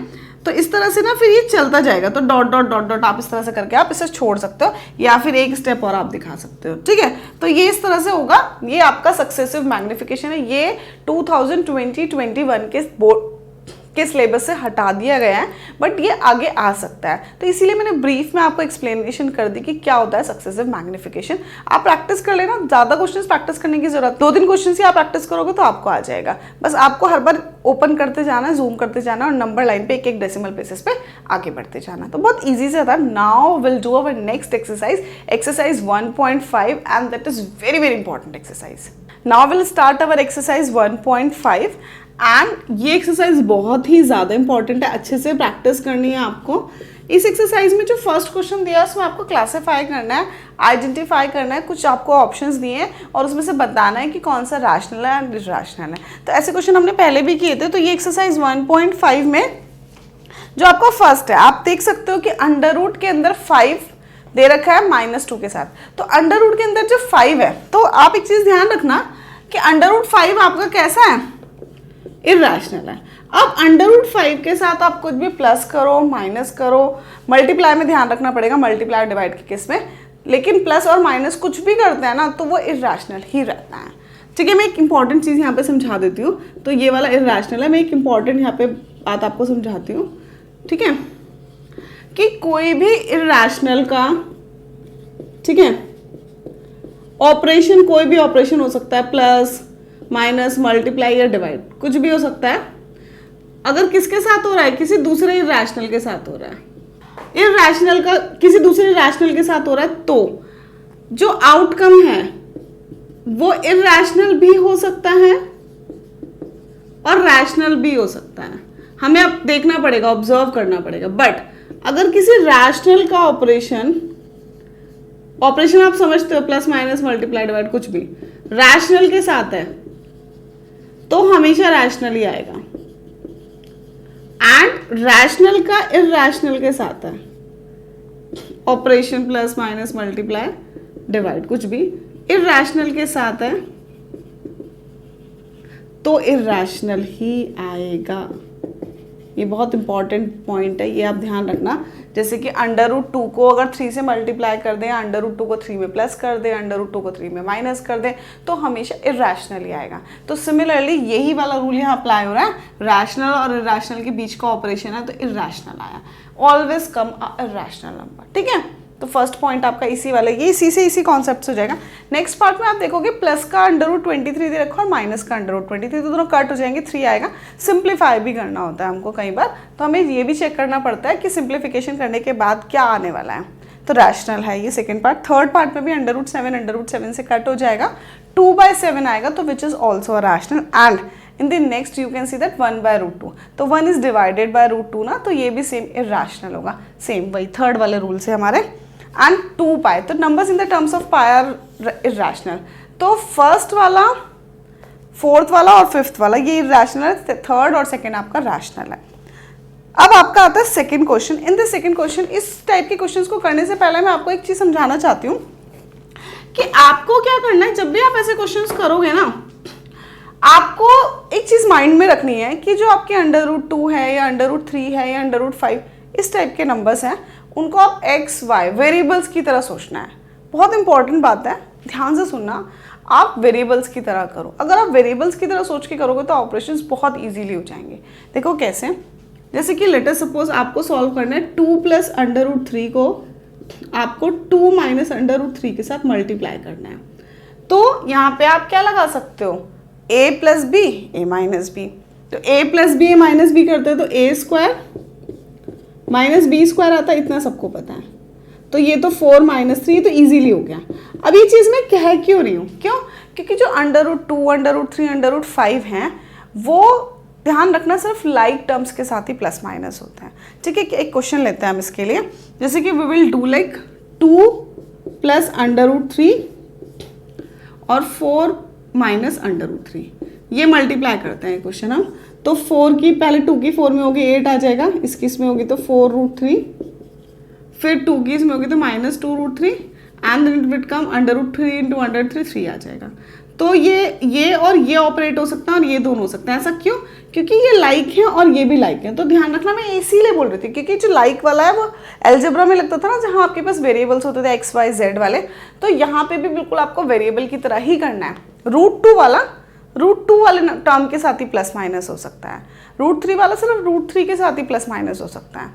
तो इस तरह से ना फिर ये चलता जाएगा, तो डॉट डॉट डॉट डॉट आप इस तरह से करके आप इसे छोड़ सकते हो या फिर एक स्टेप और आप दिखा सकते हो, ठीक है। तो ये इस तरह से होगा, ये आपका सक्सेसिव मैग्निफिकेशन है। ये 2020-21 के बोर्ड के सिलेबस से हटा दिया गया है, बट ये आगे आ सकता है, तो इसीलिए मैंने ब्रीफ में आपको एक्सप्लेनेशन कर दी कि क्या होता है सक्सेसिव मैग्निफिकेशन। आप प्रैक्टिस कर लेना, ज़्यादा क्वेश्चंस प्रैक्टिस करने की जरूरत, 2-3 क्वेश्चंस ही आप प्रैक्टिस करोगे तो आपको आ जाएगा। बस आपको हर बार ओपन करते जाना, जूम करते जाना और नंबर लाइन पे एक डेसिमल बेसिस पे आगे बढ़ते जाना, तो बहुत ईजी से था। Now will do our next exercise 1.5 and that is very very important exercise. Now will start our exercise 1.5 and ये एक्सरसाइज बहुत ही ज़्यादा इंपॉर्टेंट है, अच्छे से प्रैक्टिस करनी है आपको। इस एक्सरसाइज में जो फर्स्ट क्वेश्चन दिया है उसमें आपको क्लासीफाई करना है, आइडेंटिफाई करना है, कुछ आपको ऑप्शंस दिए हैं और उसमें से बताना है कि कौन सा रैशनल है एंड इरैशनल है। तो ऐसे क्वेश्चन हमने पहले भी किए थे। तो ये एक्सरसाइज 1.5 में जो आपका फर्स्ट है, आप देख सकते हो कि अंडर रूट के अंदर 5 दे रखा है -2 के साथ। तो अंडर रूट के अंदर जो 5 है, तो आप एक चीज़ ध्यान रखना कि अंडर रूट 5 आपका कैसा है, इरैशनल है। अब अंडर रूट 5 के साथ आप कुछ भी प्लस करो, माइनस करो, मल्टीप्लाई में ध्यान रखना पड़ेगा, मल्टीप्लाई डिवाइड के केस में, लेकिन प्लस और माइनस कुछ भी करते हैं ना तो वो इरैशनल ही रहता है, ठीक है। मैं एक इंपॉर्टेंट चीज़ यहाँ पे समझा देती हूँ। तो ये वाला इरैशनल है, मैं एक इंपॉर्टेंट यहाँ पे बात आपको समझाती हूँ, ठीक है, कि कोई भी इरैशनल का, ठीक है, ऑपरेशन, कोई भी ऑपरेशन हो सकता है, प्लस माइनस मल्टीप्लाई या डिवाइड, कुछ भी हो सकता है। अगर किसके साथ हो रहा है, किसी दूसरे इरैशनल के साथ हो रहा है, इरैशनल का किसी दूसरे इरैशनल के साथ हो रहा है, तो जो आउटकम है वो इरैशनल भी हो सकता है और रैशनल भी हो सकता है। हमें अब देखना पड़ेगा, ऑब्जर्व करना पड़ेगा। बट अगर किसी रैशनल का ऑपरेशन आप समझते हो, प्लस माइनस मल्टीप्लाई डिवाइड कुछ भी रैशनल के साथ है तो हमेशा रैशनल ही आएगा। एंड रैशनल का इरैशनल के साथ है operation plus minus multiply divide, कुछ भी इर्रेशनल के साथ है तो इर्रेशनल ही आएगा। ये बहुत इंपॉर्टेंट पॉइंट है, ये आप ध्यान रखना। जैसे कि √2 को अगर 3 से मल्टीप्लाई कर दें, √2 को 3 में प्लस कर दें, √2 को 3 में माइनस कर दें, तो हमेशा इर्रेशनल ही आएगा। तो सिमिलरली यही वाला रूल यहाँ अप्लाई हो रहा है, रैशनल और इर्रेशनल के बीच का ऑपरेशन है तो इर्रेशनल आया, ऑलवेज कम अ इर्रेशनल नंबर, ठीक है। तो फर्स्ट पॉइंट आपका इसी वाला, ये इसी से इसी कॉन्सेप्ट से हो जाएगा। नेक्स्ट पार्ट में आप देखोगे प्लस का √23 दे रखा और माइनस का √23, तो दोनों कट हो जाएंगे, 3 आएगा। सिंप्लीफाई भी करना होता है हमको कई बार, तो हमें ये भी चेक करना पड़ता है कि सिंप्लीफिकेशन करने के बाद क्या आने वाला है। तो रैशनल है ये सेकेंड पार्ट। थर्ड पार्ट में भी √7 से कट हो जाएगा, 2/7 आएगा, तो which is also a rational. And in the next you can see that 1/√2, तो 1 इज डिवाइडेड बाय √2 ना, तो ये भी सेम इर्रेशनल होगा, सेम वही थर्ड वाले रूल से हमारे। एंड 2π, तो numbers in the terms of pi are irrational. तो फर्स्ट वाला, फोर्थ वाला और फिफ्थ वाला ये इर्रेशनल है, थर्ड और सेकेंड आपका रैशनल है। अब आपका आता है second question. In the second question, इस टाइप के क्वेश्चंस को करने से पहले मैं आपको एक चीज समझाना चाहती हूँ कि आपको क्या करना है। जब भी आप ऐसे क्वेश्चंस करोगे ना, आपको एक चीज माइंड में रखनी है कि जो आपके √2 है या √3 है या √5 इस टाइप के नंबर्स हैं, उनको आप x y वेरिएबल्स की तरह सोचना है। बहुत इंपॉर्टेंट बात है, ध्यान से सुनना। आप वेरिएबल्स की तरह करो। अगर आप वेरिएबल्स की तरह सोच के करोगे तो ऑपरेशंस बहुत इजीली हो जाएंगे। देखो कैसे, जैसे कि लेट अस सपोज आपको सॉल्व करना है 2 + √3 को आपको 2 - √3 के साथ मल्टीप्लाई करना है। तो यहाँ पे आप क्या लगा सकते हो, a + b a - b। तो a + b a - b करते हैं तो a² - b² आता है, इतना सबको पता है। तो ये तो 4 - 3 तो इजीली हो गया। अब ये चीज़ मैं कह क्यों रही हूँ, क्यों? क्योंकि जो √2 √3 √5 हैं वो ध्यान रखना सिर्फ लाइक टर्म्स के साथ ही प्लस माइनस होता है, ठीक है। एक क्वेश्चन लेते हैं हम इसके लिए, जैसे कि वी विल डू लाइक 2 + √3 और 4 - √3, ये मल्टीप्लाई करते हैं क्वेश्चन हम। तो 4 की पहले 2 की 4 में होगी 8 आ जाएगा, इसकी इसमें होगी तो 4√3, फिर 2 की इसमें होगी तो -2√3 एंड इट विल कम √3 × √3 3 आ जाएगा। तो ये और ये ऑपरेट हो सकता है और ये दोनों हो सकते हैं। ऐसा क्यों? क्योंकि ये लाइक है और ये भी लाइक है। तो ध्यान रखना, मैं इसीलिए बोल रही थी क्योंकि जो लाइक वाला है वो एल्जेब्रा में लगता था ना, जहाँ आपके पास वेरिएबल्स होते थे x y z वाले, तो यहाँ पे भी बिल्कुल आपको वेरिएबल की तरह ही करना है। √2 वाले टर्म के साथ ही प्लस माइनस हो सकता है, √3 वाला सिर्फ √3 के साथ ही प्लस माइनस हो सकता है।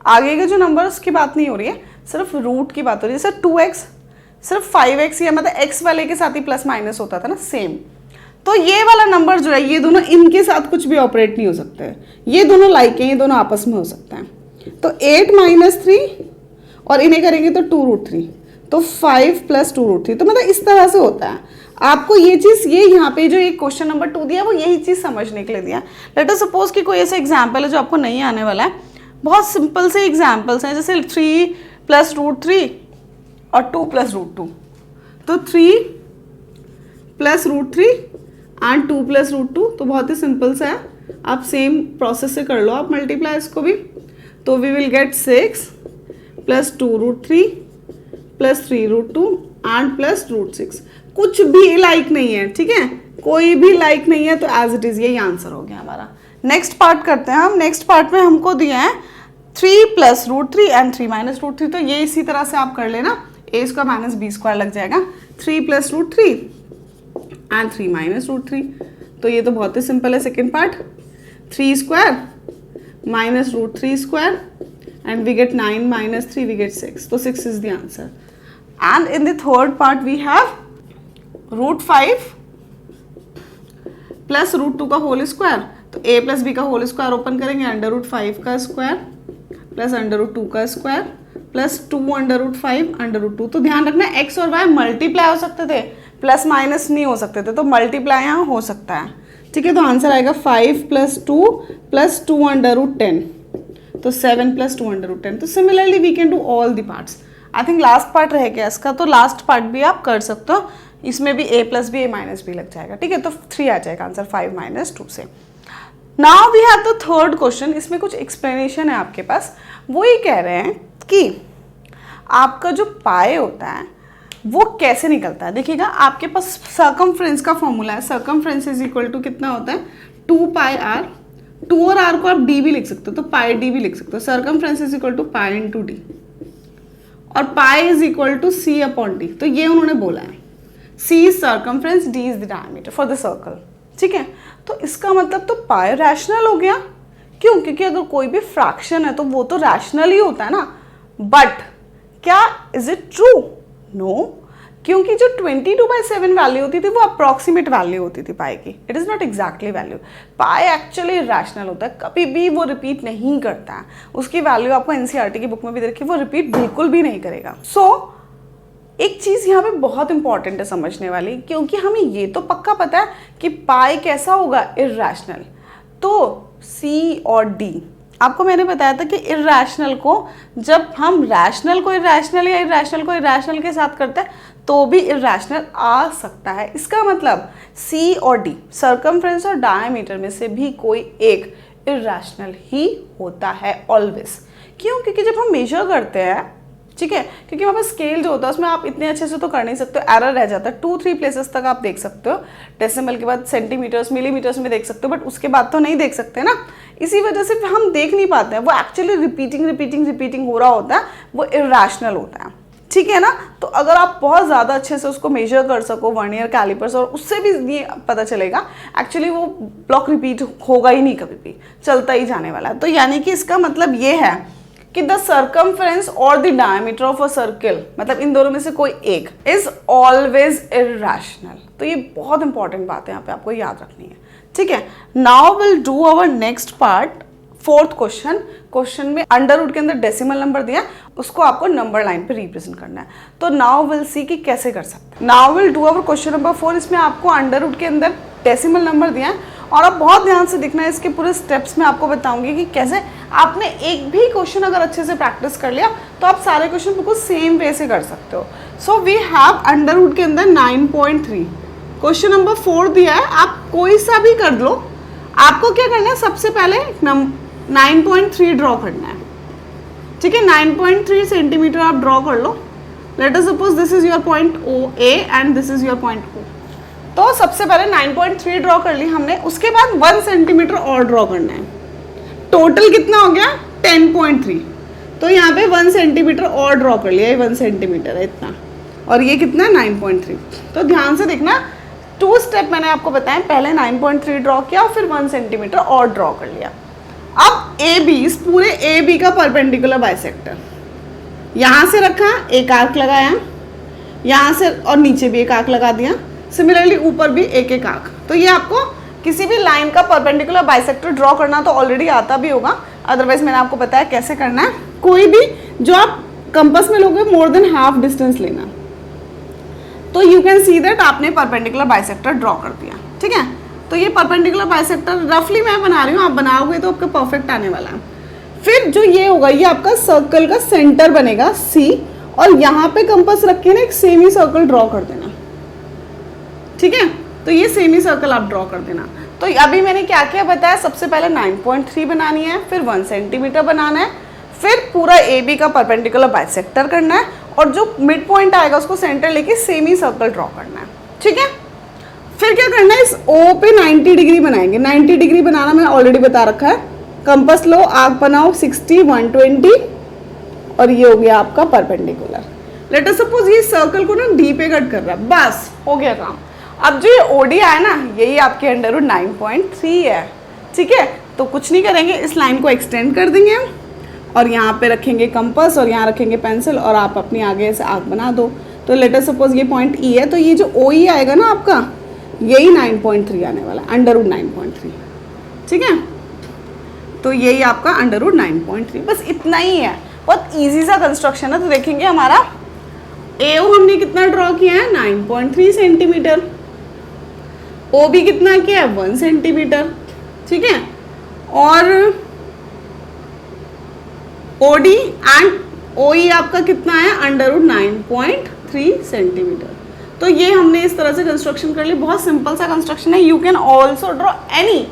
आगे के जो नंबर्स की बात नहीं हो रही है, सिर्फ रूट की बात हो रही है। जैसे 2x सिर्फ 5x या मतलब x वाले के साथ ही प्लस माइनस होता था ना, सेम। तो ये वाला नंबर जो है, ये दोनों इनके साथ कुछ भी ऑपरेट नहीं हो सकते हैं, ये दोनों लाइक हैं, ये दोनों आपस में हो सकते हैं। तो 8 - 3 और इन्हें करेंगे तो 2√3, तो 5 + 2√3, तो मतलब इस तरह से होता है। आपको ये चीज़, ये यहाँ पे जो एक क्वेश्चन नंबर 2 दिया वो यही चीज़ समझने के लिए दिया। लेट अस सपोज कि कोई ऐसा एग्जाम्पल है जो आपको नहीं आने वाला है, बहुत सिंपल से एग्जाम्पल्स हैं, जैसे 3 + √3 और 2 + √2, तो 3 + √3 एंड 2 + √2, तो बहुत ही सिंपल सा है। आप सेम प्रोसेस से कर लो आप मल्टीप्लाई इसको भी, तो वी विल गेट 6 + 2√3 + 3√2 एंड + √6। कुछ भी लाइक नहीं है, ठीक है, कोई भी लाइक नहीं है, तो एज इट इज यही आंसर हो गया हमारा। नेक्स्ट पार्ट करते हैं हम। नेक्स्ट पार्ट में हमको दिया है 3 + √3 एंड 3 - √3, तो ये इसी तरह से आप कर लेना, a² - b² लग जाएगा, 3 + √3 एंड 3 - √3। तो ये तो बहुत ही सिंपल है। Second part 3² - √3² and we get 9 - 3 we get 6, तो 6 is the answer. And in the third part we have √5 + √2 का होल स्क्वायर, तो a + b का होल स्क्वायर ओपन करेंगे, √5 का स्क्वायर प्लस √2 का स्क्वायर प्लस 2 √5 √2। तो ध्यान रखना x और y मल्टीप्लाई हो सकते थे, प्लस माइनस नहीं हो सकते थे, तो मल्टीप्लाई यहाँ हो सकता है, ठीक है। तो आंसर आएगा 5 + 2 + 2 √10, तो 7 + 2 √10। तो similarly we can do all the parts. I think last part रह गया इसका, तो लास्ट पार्ट भी आप कर सकते हो। इसमें भी a + b a - b लग जाएगा, ठीक है। तो 3 आ जाएगा आंसर 5 - 2 से। Now we have the third question. इसमें कुछ एक्सप्लेनेशन है आपके पास। वो ये कह रहे हैं कि आपका जो पाए होता है वो कैसे निकलता है। देखिएगा आपके पास सर्कमफ्रेंस का फॉर्मूला है, सर्कमफ्रेंस इज इक्वल टू कितना होता है 2 पाई आर, 2 और आर को आप डी भी लिख सकते हो तो पाई डी भी लिख सकते हो। Circumference is equal to pi into D और pi is equal to C upon D. तो ये उन्होंने बोला है C is circumference, D is the diameter for the circle. ठीक है, तो इसका मतलब तो पाई रैशनल हो गया। क्यों? क्योंकि अगर कोई भी फ्रैक्शन है तो वो तो रैशनल ही होता है ना। बट क्या इज इट ट्रू? नो, क्योंकि जो 22/7 वैल्यू होती थी वो अप्रॉक्सीमेट वैल्यू होती थी पाई की, it is not exactly value. Pi actually rational होता है, कभी भी वो रिपीट नहीं करता है। उसकी वैल्यू आपको एनसीईआरटी की बुक में भी देखी, वो रिपीट बिल्कुल भी नहीं करेगा। एक चीज़ यहाँ पे बहुत इंपॉर्टेंट है समझने वाली, क्योंकि हमें ये तो पक्का पता है कि पाई कैसा होगा, इर्रेशनल। तो सी और डी आपको मैंने बताया था कि इर्रेशनल को जब हम रैशनल को इर्रेशनल या इर्रेशनल को इर्रेशनल के साथ करते हैं तो भी इर्रेशनल आ सकता है। इसका मतलब सी और डी, सर्कमफ्रेंस और डायमीटर में से भी कोई एक इर्रेशनल ही होता है ऑलवेज। क्यों? क्योंकि जब हम मेजर करते हैं, ठीक है, क्योंकि वहाँ पर स्केल जो होता है उसमें आप इतने अच्छे से तो कर नहीं सकते हो, एरर रह जाता है। 2-3 प्लेसेस तक आप देख सकते हो, डेसिमल के बाद सेंटीमीटर्स मिलीमीटर्स में देख सकते हो, बट उसके बाद तो नहीं देख सकते ना। इसी वजह से हम देख नहीं पाते हैं, वो एक्चुअली रिपीटिंग हो रहा होता है, वो इर्रेशनल होता है। ठीक है ना। तो अगर आप बहुत ज़्यादा अच्छे से उसको मेजर कर सको वर्नियर कैलिपर्स, और उससे भी ये पता चलेगा एक्चुअली वो ब्लॉक रिपीट होगा ही नहीं, कभी भी चलता ही जाने वाला है। तो यानी कि इसका मतलब ये है कि द सर्कमफ्रेंस और the diameter of a circle, मतलब इन दोनों में से कोई एक इज ऑलवेज इर्रेशनल। तो ये बहुत इंपॉर्टेंट बात है, यहाँ पे आपको याद रखनी है। ठीक है, now will do our next part, 4th question में अंडर रूट के अंदर डेसिमल नंबर दिया, उसको आपको नंबर लाइन पे रिप्रेजेंट करना है। तो नाउ विल सी कि कैसे कर सकते हैं। Now will do our question number 4। इसमें आपको अंडर रूट के अंदर डेसिमल नंबर दिया है और आप बहुत ध्यान से देखना है, इसके पूरे स्टेप्स में आपको बताऊंगी कि कैसे आपने एक भी क्वेश्चन अगर अच्छे से प्रैक्टिस कर लिया तो आप सारे क्वेश्चन बिल्कुल सेम वे से कर सकते हो। So we have under root के अंदर 9.3, क्वेश्चन नंबर 4 दिया है, आप कोई सा भी कर लो। आपको क्या करना है, सबसे पहले 9.3 ड्रॉ करना है। ठीक है, 9.3 सेंटीमीटर आप ड्रॉ कर लो। Let us suppose this is your point O A and this is your point O. तो सबसे पहले 9.3 ड्रॉ कर ली हमने, उसके बाद 1 सेंटीमीटर और ड्रॉ करना है। टोटल कितना हो गया 10.3। तो यहाँ पे 1 सेंटीमीटर और ड्रॉ कर लिया, ये 1 सेंटीमीटर है इतना, और ये कितना 9.3। तो ध्यान से देखना, 2 स्टेप मैंने आपको बताया, पहले 9.3 ड्रॉ किया और फिर 1 सेंटीमीटर और ड्रॉ कर लिया। अब ए बी, इस पूरे ए बी का परपेंडिकुलर बाइसेक्टर यहाँ से रखा, एक आर्क लगाया, यहाँ से और नीचे भी एक आर्क लगा दिया, सिमिलरली ऊपर भी एक एक आर्क। तो ये आपको किसी भी लाइन का परपेंडिकुलर बाइसेक्टर ड्रॉ करना तो ऑलरेडी आता भी होगा, अदरवाइज मैंने आपको बताया कैसे करना है। कोई भी जो आप कंपास में लोगे मोर देन हाफ डिस्टेंस लेना। तो यू कैन सी दैट आपने परपेंडिकुलर बाइसेक्टर ड्रॉ कर दिया। ठीक है, तो ये परपेंडिकुलर बाइसेक्टर रफली मैं बना रही हूँ, आप बनाओगे तो आपका परफेक्ट आने वाला है। फिर जो ये होगा, ये आपका सर्कल का सेंटर बनेगा सी, और यहाँ पे कंपास रख के ना एक सेमी सर्कल ड्रॉ कर देना। ठीक है, तो ये सेमी सर्कल आप ड्रॉ कर देना। तो अभी मैंने क्या क्या बताया, सबसे पहले 9.3 बनानी है, फिर 1 सेंटीमीटर बनाना है, फिर पूरा ए बी का परपेंडिकुलर बाइसेक्टर करना है, और जो मिड पॉइंट आएगा उसको सेंटर लेके सेमी सर्कल ड्रॉ करना है। ठीक है, फिर क्या करना है, इस ओ पे 90 डिग्री बनाएंगे। 90 डिग्री बनाना मैंने ऑलरेडी बता रखा है। कंपास लो, आर्क बनाओ 60, 120, और ये हो गया आपका परपेंडिकुलर। लेट अस सपोज ये सर्कल को ना डी पे कट कर रहा है, बस हो गया काम। अब जो ये ओडी आया ना, यही आपके अंडर रूट 9.3 है। ठीक है, तो कुछ नहीं करेंगे, इस लाइन को एक्सटेंड कर देंगे और यहाँ पे रखेंगे कंपास और यहाँ रखेंगे पेंसिल, और आप अपनी आगे से आर्क बना दो। तो लेट अस सपोज ये पॉइंट ई है, तो ये जो ओ ई आएगा ना आपका, यही 9.3 आने वाला है, अंडर रूट 9.3। ठीक है, तो यही आपका अंडर रूट 9.3, बस इतना ही है, बहुत ईजी सा कंस्ट्रक्शन है। तो देखेंगे हमारा एओ हमने कितना ड्रॉ किया है, 9.3 सेंटीमीटर, ओ भी कितना किया है, 1 सेंटीमीटर। ठीक है, और ओ डी एंड ओ ई आपका कितना है, अंडर रूट 9.3 सेंटीमीटर। तो ये हमने इस तरह से कंस्ट्रक्शन कर ली, बहुत सिंपल सा कंस्ट्रक्शन है। You can also draw any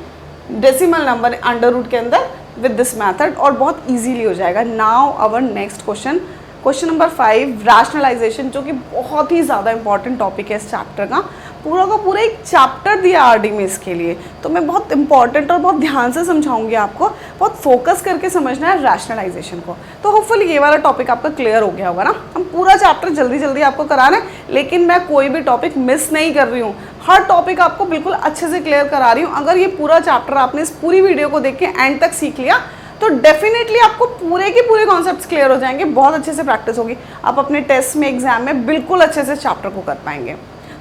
decimal number under root के अंदर विद दिस मैथड, और बहुत इजीली हो जाएगा। Now our next question, question number 5 rationalization, जो कि बहुत ही ज़्यादा इंपॉर्टेंट टॉपिक है इस चैप्टर का। पूरा का पूरा एक चैप्टर दिया आरडी में इसके लिए, तो मैं बहुत इंपॉर्टेंट और बहुत ध्यान से समझाऊंगी आपको, बहुत फोकस करके समझना है रैशनलाइजेशन को। तो होपफुली ये वाला टॉपिक आपका क्लियर हो गया होगा ना। हम पूरा चैप्टर जल्दी जल्दी आपको करा रहे हैं, लेकिन मैं कोई भी टॉपिक मिस नहीं कर रही हूँ, हर टॉपिक आपको बिल्कुल अच्छे से क्लियर करा रही हूँ। अगर ये पूरा चैप्टर आपने इस पूरी वीडियो को देख के एंड तक सीख लिया तो डेफिनेटली आपको पूरे के पूरे कॉन्सेप्ट्स क्लियर हो जाएंगे, बहुत अच्छे से प्रैक्टिस होगी, आप अपने टेस्ट में एग्जाम में बिल्कुल अच्छे से चैप्टर को कर पाएंगे।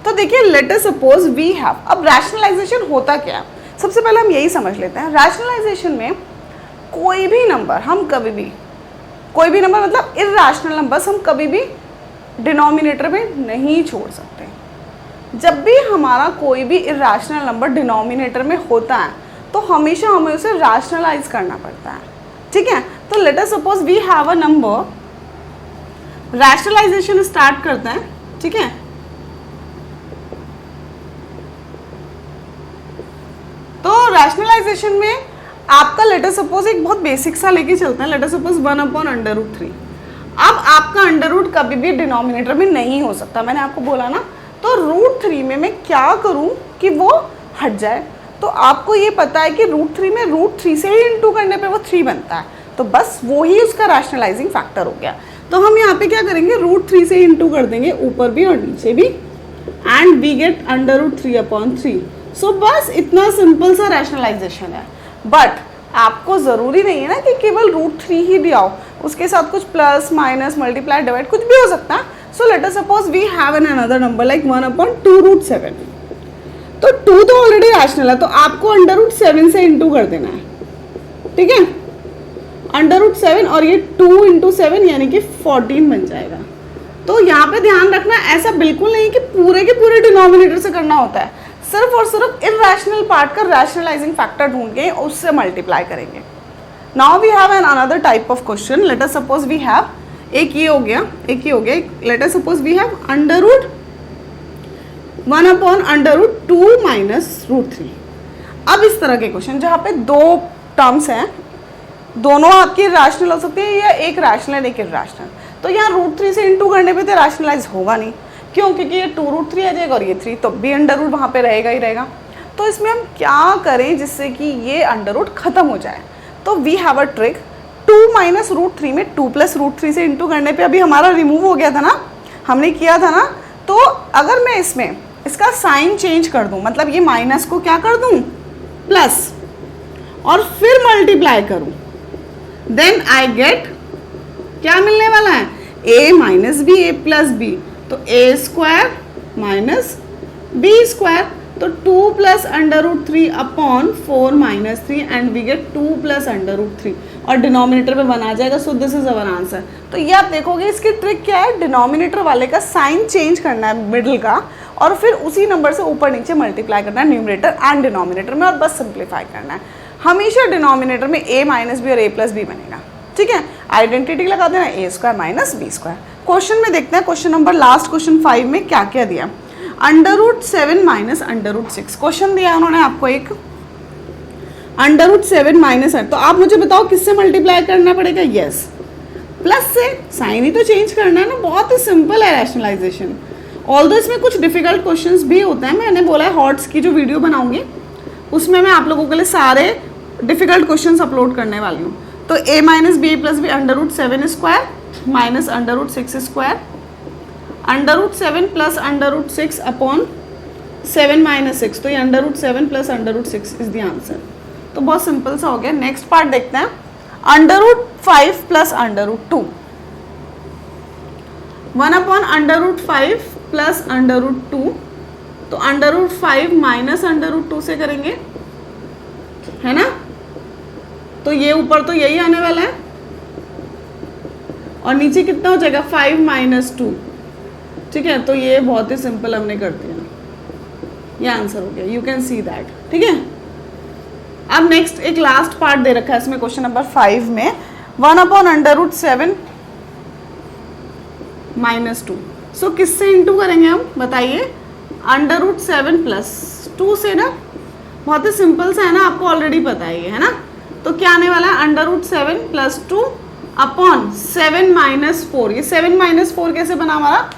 तो देखिए, let us suppose we have, अब रैशनलाइजेशन होता क्या है, सबसे पहले हम यही समझ लेते हैं। रैशनलाइजेशन में कोई भी नंबर हम कभी भी, कोई भी नंबर मतलब इर्रेशनल नंबर्स हम कभी भी डिनोमिनेटर में नहीं छोड़ सकते। जब भी हमारा कोई भी इर्रेशनल नंबर डिनोमिनेटर में होता है तो हमेशा हमें उसे रैशनलाइज करना पड़ता है, ठीक है। तो let us suppose we have a number, rationalization start करते हैं, ठीक है। तो रैशनलाइजेशन में आपका लेट अस सपोज एक बहुत बेसिक सा लेके चलते हैं, लेट अस सपोज 1/√3। अब आपका अंडर रूट कभी भी डिनोमिनेटर में नहीं हो सकता, मैंने आपको बोला ना। तो √3 में मैं क्या करूं कि वो हट जाए, तो आपको ये पता है कि √3 में √3 से ही इंटू करने पे वो 3 बनता है, तो बस वो ही उसका रैशनलाइजिंग फैक्टर हो गया। तो हम यहाँ पे क्या करेंगे, √3 से इंटू कर देंगे ऊपर भी और नीचे भी, एंड वी गेट √3/3। सो बस इतना सिंपल सा रैशनलाइजेशन है। बट आपको ज़रूरी नहीं है ना कि केवल √3 ही दिया हो, उसके साथ कुछ प्लस माइनस मल्टीप्लाई डिवाइड कुछ भी हो सकता है। So let us suppose we have an another number like 1/2√7। तो 2 तो ऑलरेडी रैशनल है, तो आपको √7 से इंटू कर देना है, ठीक है। √7 और ये 2 × 7 यानी कि 14 बन जाएगा। तो यहाँ पे ध्यान रखना, ऐसा बिल्कुल नहीं कि पूरे के पूरे डिनोमिनेटर से करना होता है, सिर्फ और सिर्फ इर्रेशनल पार्ट का रैशनलाइजिंग फैक्टर ढूंढ के उससे मल्टीप्लाई करेंगे। Now we have an another type of question, let us suppose we have, एक ये हो गया, let us suppose we have √1/√2 - √3। अब इस तरह के क्वेश्चन जहाँ पे दो टर्म्स हैं, दोनों आपकी रैशनल हो सकती है या एक रैशनल एक इर्रेशनल, तो यहाँ √3 से इंटू करने पे तो रैशनलाइज होगा नहीं, क्यों, क्योंकि ये 2√3 आ जाएगा और ये 3, तो भी अंडर रूट वहाँ पे रहेगा ही रहेगा। तो इसमें हम क्या करें जिससे कि ये अंडर रूट खत्म हो जाए, तो वी हैव अ ट्रिक। 2 - √3 में 2 + √3 से इंटू करने पे अभी हमारा रिमूव हो गया था ना, हमने किया था ना। तो अगर मैं इसमें इसका साइन चेंज कर दूं, मतलब ये माइनस को क्या कर दूं प्लस, और फिर मल्टीप्लाई करूं, देन आई गेट, क्या मिलने वाला है, a - b a + b, तो a² - b², तो 2 + √3/4 - 3 एंड वी गेट 2 + √3 और डिनोमिनेटर पे बना जाएगा। सो दिस इज अवर आंसर। तो ये आप देखोगे इसकी ट्रिक क्या है, डिनोमिनेटर वाले का साइन चेंज करना है मिडिल का, और फिर उसी नंबर से ऊपर नीचे मल्टीप्लाई करना है न्यूमरेटर एंड डिनोमिनेटर में, और बस सिंप्लीफाई करना है। हमेशा डिनोमिनेटर में a - b और a + b बनेगा, ठीक है। आइडेंटिटी लगा देना, a² - b²। क्वेश्चन में देखते हैं, क्वेश्चन नंबर लास्ट क्वेश्चन 5 में क्या क्या दिया। √7 - √6 क्वेश्चन दिया उन्होंने आपको एक, √7 - तो आप मुझे बताओ किससे मल्टीप्लाई करना पड़ेगा, यस प्लस से, साइन ही तो चेंज करना है ना, बहुत ही सिंपल है रैशनलाइजेशन। ऑल्दो इसमें कुछ डिफिकल्ट क्वेश्चंस भी होते हैं, मैंने बोला है हॉट्स की जो वीडियो बनाऊंगी उसमें मैं आप लोगों के लिए सारे डिफिकल्ट क्वेश्चंस अपलोड करने वाली हूँ। तो a - b + b √7² - √6² √7 + √6/7 - 6, तो ये √7 + √6 इज द आंसर। तो बहुत सिंपल सा हो गया। नेक्स्ट पार्ट देखते हैं, √5 + √2, 1/√5 + √2, तो √5 - √2 से करेंगे, है ना। तो ये ऊपर तो यही आने वाला है, और नीचे कितना हो जाएगा 5 - 2, ठीक है। तो ये बहुत ही सिंपल हमने कर दिया, ये आंसर हो गया, यू कैन सी दैट, ठीक है। अब नेक्स्ट एक लास्ट पार्ट दे रखा है इसमें क्वेश्चन नंबर 5 में, 1/√7 - 2। सो किससे इंटू करेंगे हम बताइए, √7 + 2 से ना, बहुत ही सिंपल सा है ना, आपको ऑलरेडी पता है ये, है ना। तो क्या आने वाला है, √7 + 2 अपॉन 7 माइनस 4। ये 7 माइनस 4 कैसे बना हमारा,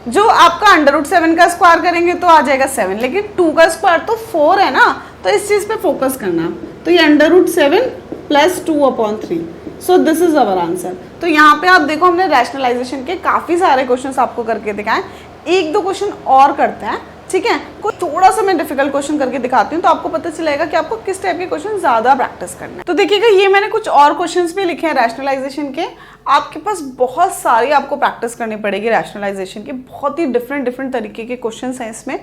जो आपका √7 का स्क्वायर करेंगे तो आ जाएगा 7, लेकिन 2 का स्क्वायर तो 4 है ना, तो इस चीज पे फोकस करना। तो ये √7 plus 2/3, so this is our answer. तो यहाँ पे आप देखो हमने रैशनलाइजेशन के काफी सारे क्वेश्चंस आपको करके दिखाए, एक दो क्वेश्चन और करते हैं, ठीक है। कोई थोड़ा सा मैं डिफिकल्ट क्वेश्चन करके दिखाती हूँ तो आपको पता चलेगा कि आपको किस टाइप के क्वेश्चन ज्यादा प्रैक्टिस करना है। तो देखिएगा ये मैंने कुछ और क्वेश्चंस भी लिखे हैं रैशनलाइजेशन के, आपके पास बहुत सारी आपको प्रैक्टिस करनी पड़ेगी रैशनलाइजेशन के, बहुत ही डिफरेंट तरीके के क्वेश्चंस हैं इसमें।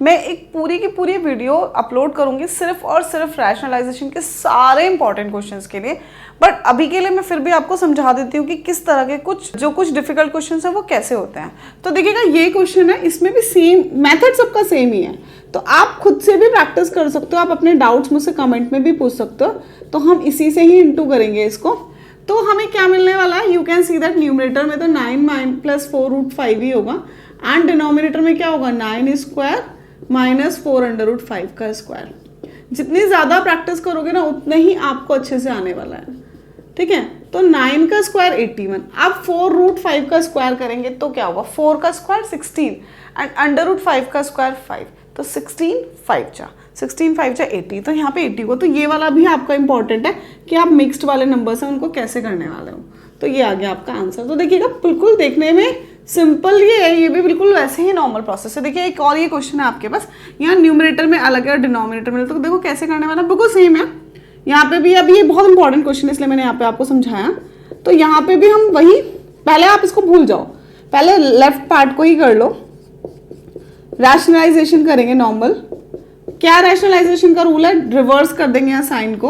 मैं एक पूरी की पूरी वीडियो अपलोड करूंगी सिर्फ और सिर्फ रैशनलाइजेशन के सारे इंपॉर्टेंट क्वेश्चंस के लिए, बट अभी के लिए मैं फिर भी आपको समझा देती हूँ कि किस तरह के कुछ डिफिकल्ट क्वेश्चंस हैं वो कैसे होते हैं। तो देखिएगा ये क्वेश्चन है, इसमें भी सेम मेथड सबका सेम ही है, तो आप खुद से भी प्रैक्टिस कर सकते हो, आप अपने डाउट्स मुझसे कमेंट में भी पूछ सकते हो। तो हम इसी से ही इंटू करेंगे इसको। तो हमें क्या मिलने वाला है, you can see that numerator में तो 9 प्लस 4√5 ही होगा, एंड डिनोमिनेटर में क्या होगा 9 स्क्वायर माइनस 4√5 का स्क्वायर। जितनी ज्यादा प्रैक्टिस करोगे ना उतना ही आपको अच्छे से आने वाला है, ठीक है। तो 9 का स्क्वायर 81, अब 4√5 का स्क्वायर करेंगे तो क्या होगा, 4 का स्क्वायर 16 एंड √5 का स्क्वायर 5, तो 16 5 जा 80। तो यहाँ पे 80 को, तो ये वाला भी आपका इंपॉर्टेंट है कि आप मिक्स्ड वाले नंबर्स हैं उनको कैसे करने वाले हो। तो ये आ गया आपका आंसर। तो देखिएगा बिल्कुल देखने में सिंपल ये है, ये भी बिल्कुल वैसे ही नॉर्मल प्रोसेस है। देखिए एक और ये क्वेश्चन है आपके पास, यहाँ न्यूमरेटर में अलग है और डिनोमिनेटर में, तो देखो कैसे करने वाला बिल्कुल सेम है। यहाँ पे भी, अभी ये बहुत इंपॉर्टेंट क्वेश्चन है इसलिए मैंने यहाँ पे आपको समझाया। तो यहाँ पे भी हम वही, पहले आप इसको भूल जाओ, पहले लेफ्ट पार्ट को ही कर लो, रैशनलाइजेशन करेंगे नॉर्मल। क्या रैशनलाइजेशन का रूल है, रिवर्स कर देंगे यहाँ साइन को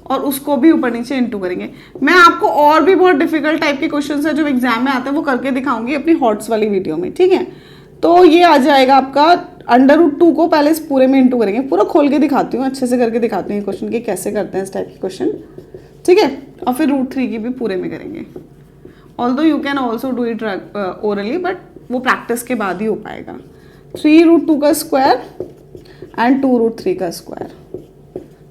और उसको भी ऊपर नीचे इंटू करेंगे। मैं आपको और भी बहुत डिफिकल्ट टाइप के क्वेश्चंस है जो एग्जाम में आते हैं वो करके दिखाऊंगी अपनी हॉट्स वाली वीडियो में, ठीक है। तो ये आ जाएगा आपका √2 को पहले इस पूरे में इंटू करेंगे, पूरा खोल के दिखाती हूँ, अच्छे से करके दिखाती हूँ क्वेश्चन के कैसे करते हैं इस टाइप के क्वेश्चन, ठीक है। और फिर √3 की भी पूरे में करेंगे। Although you can also do it orally, but वो प्रैक्टिस के बाद ही हो पाएगा। 3√2 का स्क्वायर एंड 2√3 का स्क्वायर,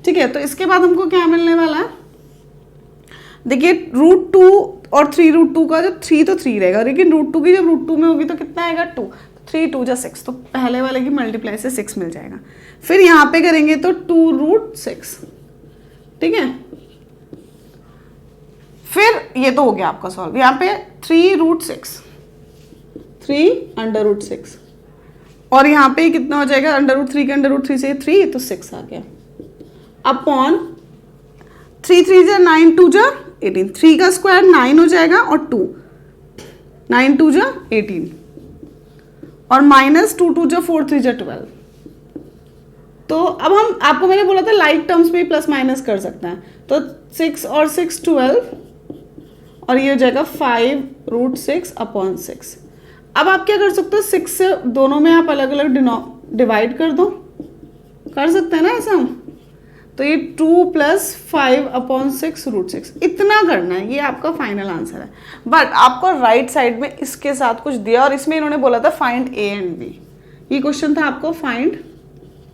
ठीक है। तो इसके बाद हमको क्या मिलने वाला है, देखिए √2 और 3√2 का, जो 3 तो 3 रहेगा, लेकिन √2 की जब √2 में होगी तो कितना आएगा 2, 3 2 जा 6, तो पहले वाले की मल्टीप्लाई से 6 मिल जाएगा। फिर यहाँ पे करेंगे तो 2√6, ठीक है। फिर ये तो हो गया आपका सॉल्व। यहाँ पे 3√6, 3√6, और यहाँ पे कितना हो जाएगा, √3 के √3 से 3 तो 6 आ गया, अपॉन 3 3 जा 9 2 जा 18, 3 का स्क्वायर 9 हो जाएगा और 2, 9 2 जा 18, और माइनस 2 2 जा 4 3 जा 12। तो अब हम, आपको मैंने बोला था लाइक टर्म्स में प्लस माइनस कर सकते हैं, तो 6 और 6 12, और ये हो जाएगा 5√6/6। अब आप क्या कर सकते हो, 6 से दोनों में आप अलग अलग डिवाइड कर दो, कर सकते हैं ना ऐसा हम। तो ये 2 + 5/6√6 इतना करना है, ये आपका फाइनल आंसर है। बट आपको राइट साइड में इसके साथ कुछ दिया, और इसमें इन्होंने बोला था फाइंड ए एंड बी। ये क्वेश्चन था आपको फाइंड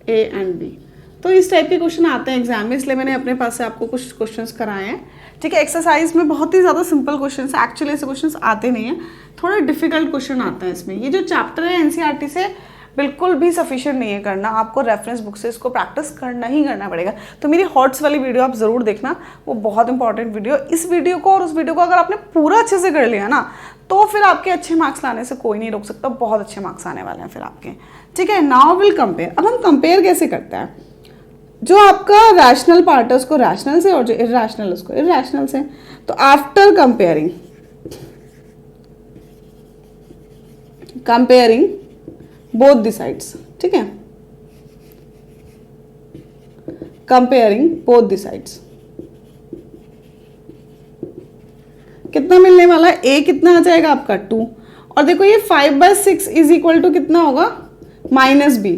ए एंड बी। तो इस टाइप के क्वेश्चन आते हैं एग्जाम में, इसलिए मैंने अपने पास से आपको कुछ क्वेश्चंस कराए हैं, ठीक है। एक्सरसाइज में बहुत ही ज़्यादा सिंपल क्वेश्चंस, एक्चुअली ऐसे क्वेश्चंस आते नहीं हैं, थोड़े डिफिकल्ट क्वेश्चन आते हैं इसमें। ये जो चैप्टर है एनसीईआरटी से बिल्कुल भी सफिशिएंट नहीं है करना, आपको रेफरेंस बुक से इसको प्रैक्टिस करना ही करना पड़ेगा। तो मेरी हॉट्स वाली वीडियो आप ज़रूर देखना, वो बहुत इंपॉर्टेंट वीडियो। इस वीडियो को और उस वीडियो को अगर आपने पूरा अच्छे से कर लिया ना, तो फिर आपके अच्छे मार्क्स लाने से कोई नहीं रोक सकता, बहुत अच्छे मार्क्स आने वाले हैं फिर आपके, ठीक है। Now will compare. अब हम कंपेयर कैसे करते हैं, जो आपका रैशनल पार्ट है उसको रैशनल से और जो इरैशनल उसको इरैशनल से। तो after comparing both the sides, ठीक है, कंपेयरिंग बोथ द साइड्स, कितना मिलने वाला है, a कितना आ जाएगा आपका 2, और देखो ये 5/6 इज इक्वल टू कितना होगा -b,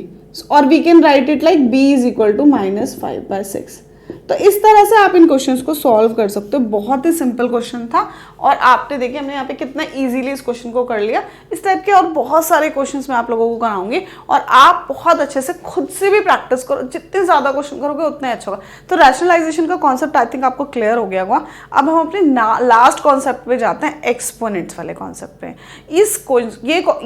और we can write it like b is equal to -5/6। तो इस तरह से आप इन क्वेश्चंस को सॉल्व कर सकते हो। बहुत ही सिंपल क्वेश्चन था और आपने देखिए हमने यहाँ पे कितना इजीली इस क्वेश्चन को कर लिया। इस टाइप के और बहुत सारे क्वेश्चंस मैं आप लोगों को कराऊंगी और आप बहुत अच्छे से खुद से भी प्रैक्टिस करो। जितने ज़्यादा क्वेश्चन करोगे उतना अच्छा होगा। तो रैशनलाइजेशन का कॉन्सेप्ट आई थिंक आपको क्लियर हो गया होगा। अब हम अपने लास्ट कॉन्सेप्ट पे जाते हैं, एक्सपोनेंट्स वाले कॉन्सेप्ट पे।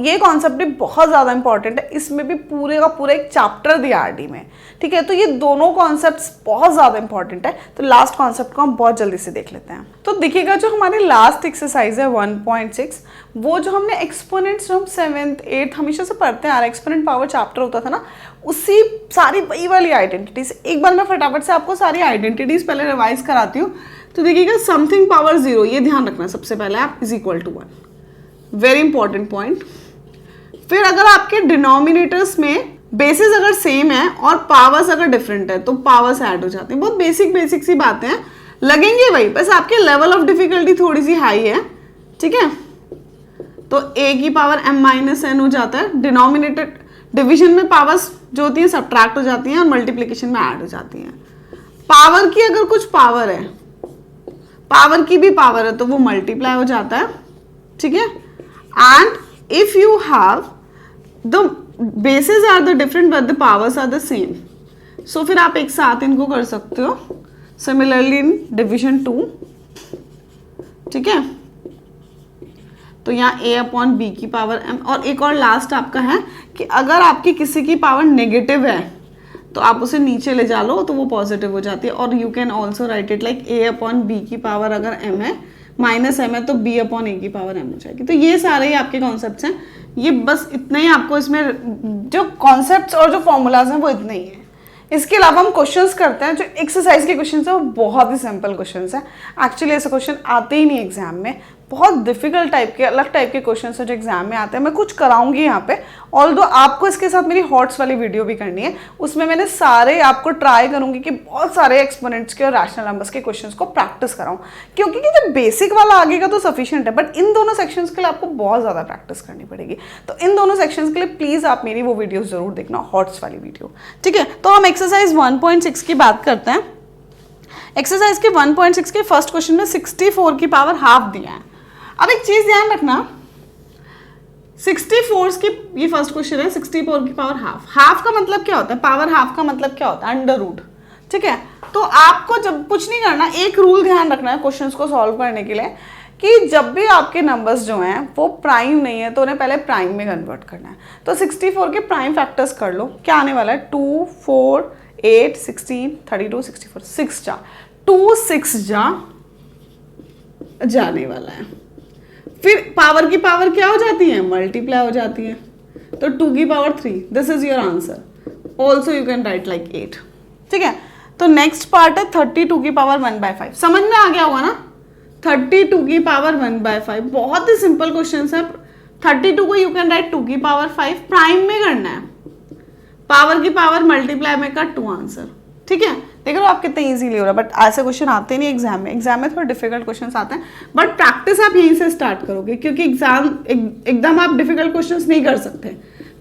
ये कॉन्सेप्ट भी बहुत ज़्यादा इंपॉर्टेंट है। इसमें भी पूरे का पूरा एक चैप्टर दिया आरडी में, ठीक है। तो ये दोनों कॉन्सेप्ट्स बहुत ज़्यादा इंपॉर्टेंट है। तो लास्ट कॉन्सेप्ट को हम बहुत जल्दी से देख लेते हैं। तो देखिएगा जो हमारी लास्ट एक्सरसाइज है 1.6, वो जो हमने एक्सपोनेंट्स जो हम 7th 8th हमेशा से पढ़ते हैं, एक्सपोनेंट पावर चैप्टर होता था ना, उसी सारी वही वाली आइडेंटिटीज। एक बार मैं फटाफट से आपको सारी आइडेंटिटीज पहले रिवाइज कराती हूँ। तो देखिएगा समथिंग पावर 0, ये ध्यान रखना सबसे पहले आप, is equal to 1, very important point. फिर अगर आपके डिनोमिनेटर्स में बेसिस अगर सेम है और पावर्स अगर डिफरेंट है तो पावर्स ऐड हो जाते हैं। बहुत बेसिक सी बातें हैं, लगेंगे वही, बस आपके लेवल ऑफ डिफिकल्टी थोड़ी सी हाई है, ठीक है। तो a की पावर m-n हो जाता है। डिनोमिनेटर डिवीजन में पावर्स जो होती हैं सब्ट्रैक्ट हो जाती हैं और मल्टीप्लिकेशन में ऐड हो जाती हैं। पावर की अगर कुछ पावर है, पावर की भी पावर है, तो वो मल्टीप्लाई हो जाता है, ठीक है। And if you have the basis are the different but the powers are the same, so फिर आप एक साथ इनको कर सकते हो। सिमिलरली इन डिविजन 2, ठीक है। तो यहाँ a/b की पावर m, और एक और लास्ट आपका है कि अगर आपकी किसी की पावर नेगेटिव है तो आप उसे नीचे ले जा लो तो वो पॉजिटिव हो जाती है। और you can also right it like a/b की पावर अगर m है, माइनस m है, तो b/a की पावर m हो जाएगी। तो ये सारे ही आपके कॉन्सेप्ट्स हैं। ये बस इतना ही आपको इसमें जो कॉन्सेप्ट्स और जो फॉर्मूलाज हैं वो इतने ही हैं। इसके अलावा हम क्वेश्चंस करते हैं। जो एक्सरसाइज के क्वेश्चंस हैं वो बहुत ही सिंपल क्वेश्चंस हैं। एक्चुअली ऐसे क्वेश्चन आते ही नहीं एग्जाम में। बहुत डिफिकल्ट टाइप के, अलग टाइप के क्वेश्चंस हैं जो एग्जाम में आते हैं। मैं कुछ कराऊंगी यहाँ पे, ऑल्दो आपको इसके साथ मेरी हॉट्स वाली वीडियो भी करनी है। उसमें मैंने सारे आपको ट्राई करूंगी कि बहुत सारे एक्सपोनेंट्स के और रैशनल नंबर्स के क्वेश्चंस को प्रैक्टिस कराऊं, क्योंकि जो बेसिक वाला आगेगा तो सफिशिएंट है, बट इन दोनों सेक्शंस के लिए आपको बहुत ज़्यादा प्रैक्टिस करनी पड़ेगी। तो इन दोनों सेक्शंस के लिए प्लीज़ आप मेरी वो वीडियो जरूर देखना, हॉट्स वाली वीडियो, ठीक है। तो हम एक्सरसाइज 1.6 की बात करते हैं। एक्सरसाइज के 1.6 के फर्स्ट क्वेश्चन में 64 की पावर हाफ दिया है। अब एक चीज ध्यान रखना, 64 की, ये फर्स्ट क्वेश्चन है, 64 की पावर हाफ। हाफ का मतलब क्या होता है? पावर हाफ का मतलब क्या होता है? अंडर रूट, ठीक है। तो आपको जब कुछ नहीं करना, एक रूल ध्यान रखना है क्वेश्चंस को सॉल्व करने के लिए, कि जब भी आपके नंबर्स जो हैं वो प्राइम नहीं है तो उन्हें पहले प्राइम में कन्वर्ट करना है। तो 64 के प्राइम फैक्टर्स कर लो। क्या आने वाला है? 2, 4, 8, 16, 32, 64, 6 जा 2 6 जा जाने वाला है। फिर पावर की पावर क्या हो जाती है? मल्टीप्लाई हो जाती है। तो 2 की power 3, this is your answer. Also you can write like 8, ठीक है। तो नेक्स्ट पार्ट है 32 की पावर 1/5। समझ में आ गया होगा ना? 32 की पावर 1/5 बहुत ही सिंपल क्वेश्चन है। 32 को यू कैन राइट 2 की पावर 5, प्राइम में करना है, पावर की पावर मल्टीप्लाई में का 2 आंसर, ठीक है। देख लो आप कितने इजीली हो रहा है, बट ऐसे क्वेश्चन आते नहीं एग्जाम में। एग्जाम में थोड़ा डिफिकल्ट क्वेश्चंस आते हैं, बट प्रैक्टिस आप यहीं से स्टार्ट करोगे, क्योंकि एग्जाम एकदम आप डिफिकल्ट क्वेश्चंस नहीं कर सकते।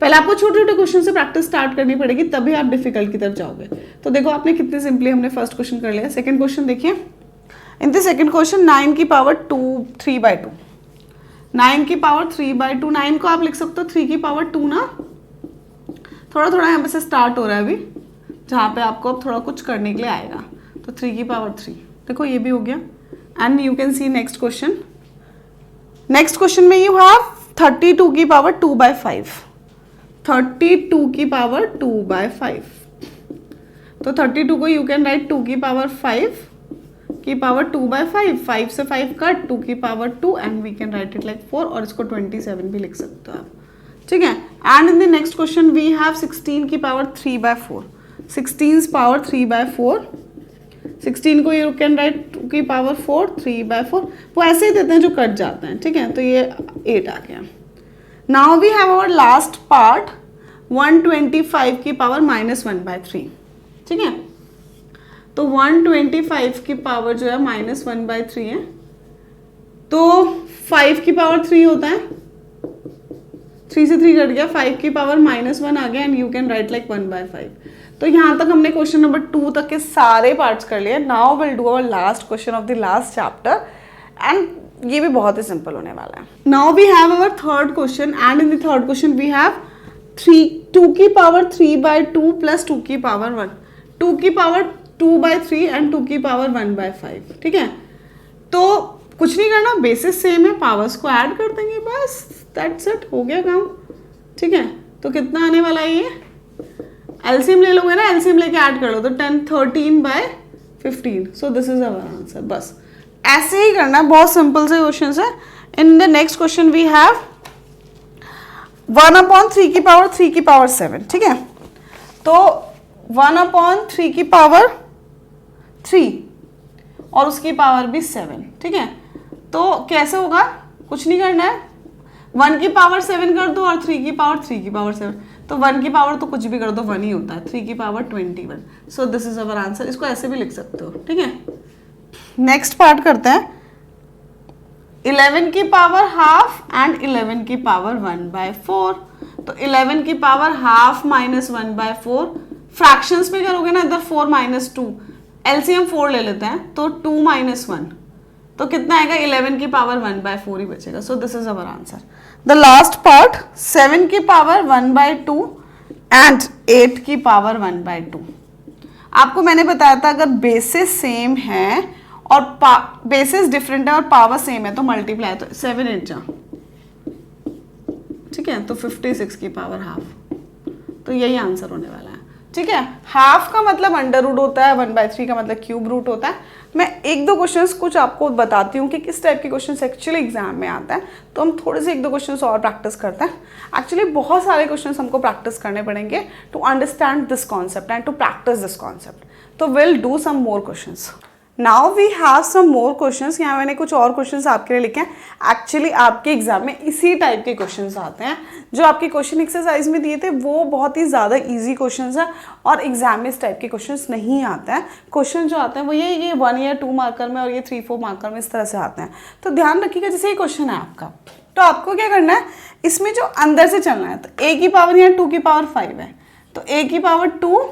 पहले आपको छोटे छोटे क्वेश्चन से प्रैक्टिस स्टार्ट करनी पड़ेगी, तभी आप डिफिकल्ट की तरफ जाओगे। तो देखो आपने कितने सिंपली हमने फर्स्ट क्वेश्चन कर लिया। सेकंड क्वेश्चन देखिए, इन द सेकंड क्वेश्चन 9 की पावर 3/2, 9 की पावर 3/2, 9 को आप लिख सकते हो 3 की पावर 2 ना। थोड़ा थोड़ा यहाँ पे से स्टार्ट हो रहा है अभी, जहाँ पे आपको अब थोड़ा कुछ करने के लिए आएगा। तो 3 की पावर 3, देखो ये भी हो गया। And you can C next question. Next question में यू हैव 32 की पावर 2/5, 32 की पावर 2/5। तो 32 को यू कैन राइट 2 की पावर 5 की पावर 2/5, 5 से 5 कट, 2 की power 2, and we can write it like 4, और इसको 27 भी लिख सकते हो आप, ठीक है। And in the next question we have 16 की पावर 3/4, 16 पावर 3/4, 16 को यू कैन राइट 2 की पावर 4, 3/4। वो ऐसे ही देते हैं जो कट जाते हैं, ठीक है। तो ये 8 आ गया। Now we have our last part 125 की पावर -1/3, ठीक है। तो 125 की पावर जो है -1/3 है। तो 5 की पावर 3 होता है, 3 से 3 कट गया, 5 की पावर -1 आ गया and you can write like 1/5। तो यहाँ तक हमने क्वेश्चन नंबर 2 तक के सारे पार्ट्स कर लिए। Now will do our last question of the last chapter and ये भी बहुत ही सिंपल होने वाला है। Now we have our third question and in the third question we have 2 की पावर 3/2 प्लस 2 की पावर 1, 2 की पावर 2/3 एंड 2 की पावर 1/5। ठीक है, तो कुछ नहीं करना, बेसिस सेम है, पावर्स को ऐड कर देंगे बस, दैट्स इट, हो गया काम। ठीक है, तो कितना आने वाला है ये, एलसीएम ले लोगे ना, एलसीएम लेके ऐड कर लो तो 13/15। सो दिस इज अवर आंसर। बस ऐसे ही करना है, बहुत सिंपल से क्वेश्चन है। In the next question we have 1/3 की पावर 3 की पावर 7। ठीक है, तो 1/3 की पावर 3 और उसकी पावर भी 7। ठीक है, तो कैसे होगा, कुछ नहीं करना है, 1 की पावर 7 कर दो और 3 की पावर 7। तो 1 की पावर तो कुछ भी कर दो 1 ही होता है, 3 की power 21। So this is our answer. इसको ऐसे भी लिख सकते हो। ठीक है, नेक्स्ट पार्ट करते हैं, 11 की पावर हाफ एंड 11 की पावर 1/4। तो 11 की पावर हाफ माइनस 1/4, फ्रैक्शंस में करोगे ना इधर 4 - 2, एलसीएम 4 ले लेते हैं तो 2 - 1, तो कितना आएगा, 11 की पावर 1/4 ही बचेगा। सो this is our answer. The last part 7 की पावर 1/2 एंड 8 की पावर 1/2। आपको मैंने बताया था अगर बेसिस सेम है और बेसिस डिफरेंट है और पावर सेम है तो मल्टीप्लाई, तो 7 8 जा, ठीक है, तो 56 की पावर हाफ। तो यही आंसर होने वाला है। ठीक है, हाफ का मतलब अंडर रूट होता है, 1/3 का मतलब क्यूब रूट होता है। मैं 1-2 क्वेश्चंस कुछ आपको बताती हूँ कि किस टाइप के क्वेश्चंस एक्चुअली एग्जाम में आता है, तो हम थोड़े से 1-2 क्वेश्चंस और प्रैक्टिस करते हैं। एक्चुअली बहुत सारे क्वेश्चंस हमको प्रैक्टिस करने पड़ेंगे to understand this concept and to practice this concept. तो will do some more questions. Now we have some more questions. यहाँ मैंने कुछ और क्वेश्चंस आपके लिए लिखे हैं। एक्चुअली आपके एग्जाम में इसी टाइप के क्वेश्चंस आते हैं। जो आपके क्वेश्चन एक्सरसाइज में दिए थे वो बहुत ही ज़्यादा इजी क्वेश्चंस हैं और एग्जाम में इस टाइप के क्वेश्चंस नहीं आते हैं। क्वेश्चन जो आते हैं वो ये 1 या 2 मार्कर में और ये 3-4 मार्कर में इस तरह से आते हैं। तो ध्यान रखिएगा, जैसे ये क्वेश्चन है आपका, तो आपको क्या करना है, इसमें जो अंदर से चलना है, तो a की पावर यहाँ 2 की पावर 5 है, तो a की पावर 2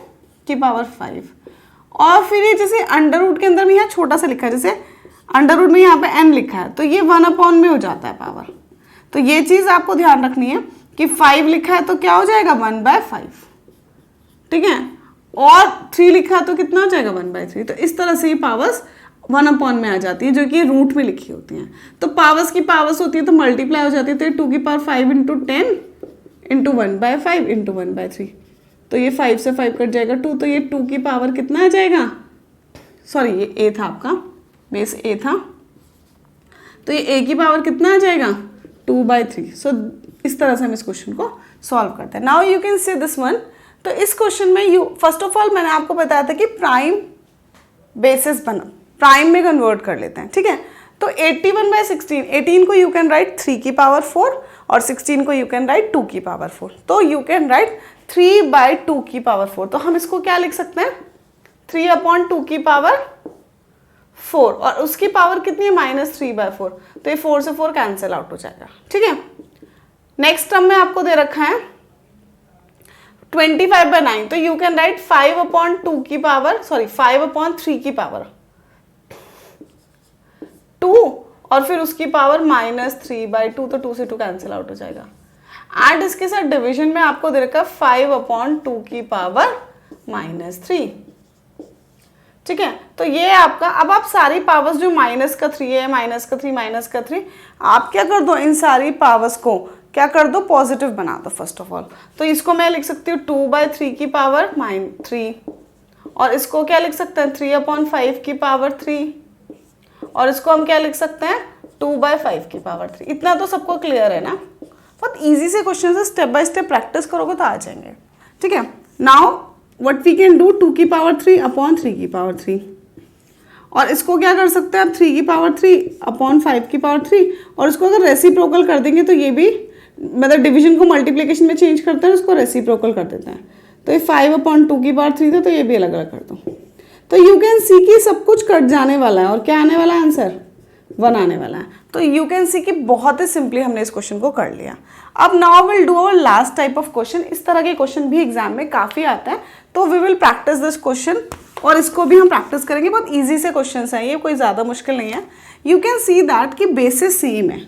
की पावर 5, और फिर ये जैसे अंडर रूट के अंदर भी यहाँ छोटा सा लिखा है, जैसे अंडर रूट में यहाँ पे n लिखा है, तो ये 1/, में हो जाता है पावर। तो ये चीज़ आपको ध्यान रखनी है कि 5 लिखा है तो क्या हो जाएगा 1/5। ठीक है, और 3 लिखा है तो कितना हो जाएगा 1/3। तो इस तरह से ये पावर्स 1/, में आ जाती है, जो कि रूट में लिखी होती हैं। तो पावर्स की पावर्स होती है तो मल्टीप्लाई हो जाती है, तो 2 की पावर 5 × 10 × 1/5 × 1/3। तो ये 5 से 5 कट जाएगा 2, तो ये 2 की पावर कितना आ जाएगा, सॉरी ये a था आपका, बेस a था, तो ये a की पावर कितना आ जाएगा 2/3। सो इस तरह से हम इस क्वेश्चन को सॉल्व करते हैं। Now you can see this one. तो इस क्वेश्चन में यू फर्स्ट ऑफ ऑल मैंने आपको बताया था कि प्राइम बेसिस बना, प्राइम में कन्वर्ट कर लेते हैं। ठीक है, तो 81/16, 18 को यू कैन राइट 3 की पावर 4 और 16 को यू कैन राइट 2 की पावर 4। तो यू कैन राइट 3/2 की पावर 4। तो हम इसको क्या लिख सकते हैं, 3/2 की पावर 4, और उसकी पावर कितनी है -3/4। तो ये 4 से 4 कैंसिल आउट हो जाएगा। ठीक है, नेक्स्ट टर्म में आपको दे रखा है 25/9, तो यू कैन राइट 5/2 की पावर, सॉरी 5/3 की पावर 2 और फिर उसकी पावर -3/2, तो 2 से 2 कैंसिल आउट हो जाएगा। एंड इसके साथ डिवीजन में आपको दे रखा है 5/2 की पावर -3। ठीक है, तो ये आपका, अब आप सारी पावर्स जो -3 है, -3, आप क्या कर दो, इन सारी पावर्स को क्या कर दो, पॉजिटिव बना दो फर्स्ट ऑफ ऑल। तो इसको मैं लिख सकती हूँ 2/3 की पावर -3, और इसको क्या लिख सकते हैं 3/5 की पावर 3, और इसको हम क्या लिख सकते हैं 2/5 की पावर 3। इतना तो सबको क्लियर है ना। बहुत इजी से क्वेश्चन है, स्टेप बाय स्टेप प्रैक्टिस करोगे तो आ जाएंगे। ठीक है, now what we can do, 2 की पावर 3/3 की पावर 3, और इसको क्या कर सकते हैं आप 3 की पावर 3/5 की पावर 3, और इसको अगर रेसिप्रोकल कर देंगे तो ये भी, मतलब डिवीजन को मल्टीप्लिकेशन में चेंज करते हैं, उसको रेसिप्रोकल कर देते हैं। तो ये 5/2 की पावर 3 था, तो ये भी अलग अलग कर दो। तो यू कैन सी कि सब कुछ कट जाने वाला है और क्या आने वाला है आंसर 1 आने वाला है। तो यू कैन सी कि बहुत ही सिंपली हमने इस क्वेश्चन को कर लिया। अब now will do our last type of question. इस तरह के क्वेश्चन भी एग्जाम में काफ़ी आता है, तो we will practice this question और इसको भी हम प्रैक्टिस करेंगे। बहुत ईजी से क्वेश्चन है ये, कोई ज़्यादा मुश्किल नहीं है। यू कैन सी दैट कि बेसिस सेम है,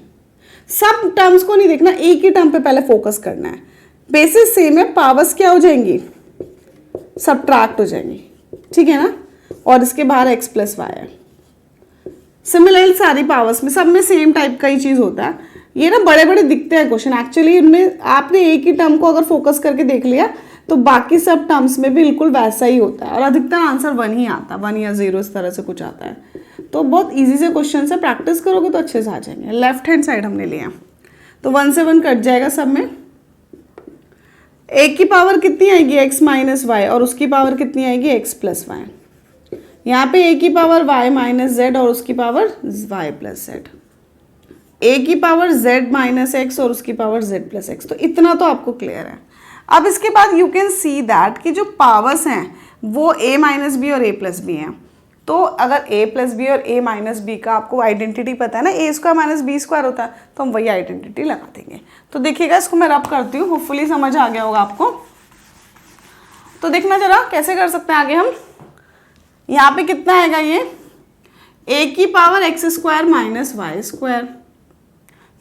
सब टर्म्स को नहीं देखना, एक ही टर्म पे पहले फोकस करना है। बेसिस सेम है, पावर्स क्या हो जाएंगी, सबट्रैक्ट हो जाएंगी, ठीक है ना, और इसके बाहर x प्लस वाई है। सिमिलरली सारी पावर्स में सब में सेम टाइप का ही चीज़ होता है। ये ना बड़े बड़े दिखते हैं क्वेश्चन, एक्चुअली इनमें आपने एक ही टर्म को अगर फोकस करके देख लिया तो बाकी सब टर्म्स में भी बिल्कुल वैसा ही होता है और अधिकतर आंसर 1 ही आता है, 1 या 0 इस तरह से कुछ आता है। तो बहुत ईजी से क्वेश्चन है, प्रैक्टिस करोगे तो अच्छे से आ जाएंगे। लेफ्ट हैंड साइड हमने लिया तो 1 से 1 कट जाएगा सब में। एक की पावर कितनी आएगी, x माइनस वाई, और उसकी पावर कितनी आएगी, x प्लस वाई। यहाँ पे a की पावर y माइनस जेड और उसकी power y plus Z, a की पावर z माइनस एक्स और उसकी पावर z प्लस एक्स। तो इतना तो आपको क्लियर है। अब इसके बाद यू कैन सी दैट कि जो पावर्स हैं वो a माइनस बी और a प्लस बी हैं। तो अगर a प्लस बी और a माइनस बी का आपको आइडेंटिटी पता है ना, a square minus b square होता है, तो हम वही आइडेंटिटी लगा देंगे। तो देखिएगा, इसको मैं रब करती हूँ, होपफुली समझ आ गया होगा आपको। तो देखना जरा कैसे कर सकते हैं आगे हम। यहाँ पे कितना आएगा, ये a की power x square minus y square,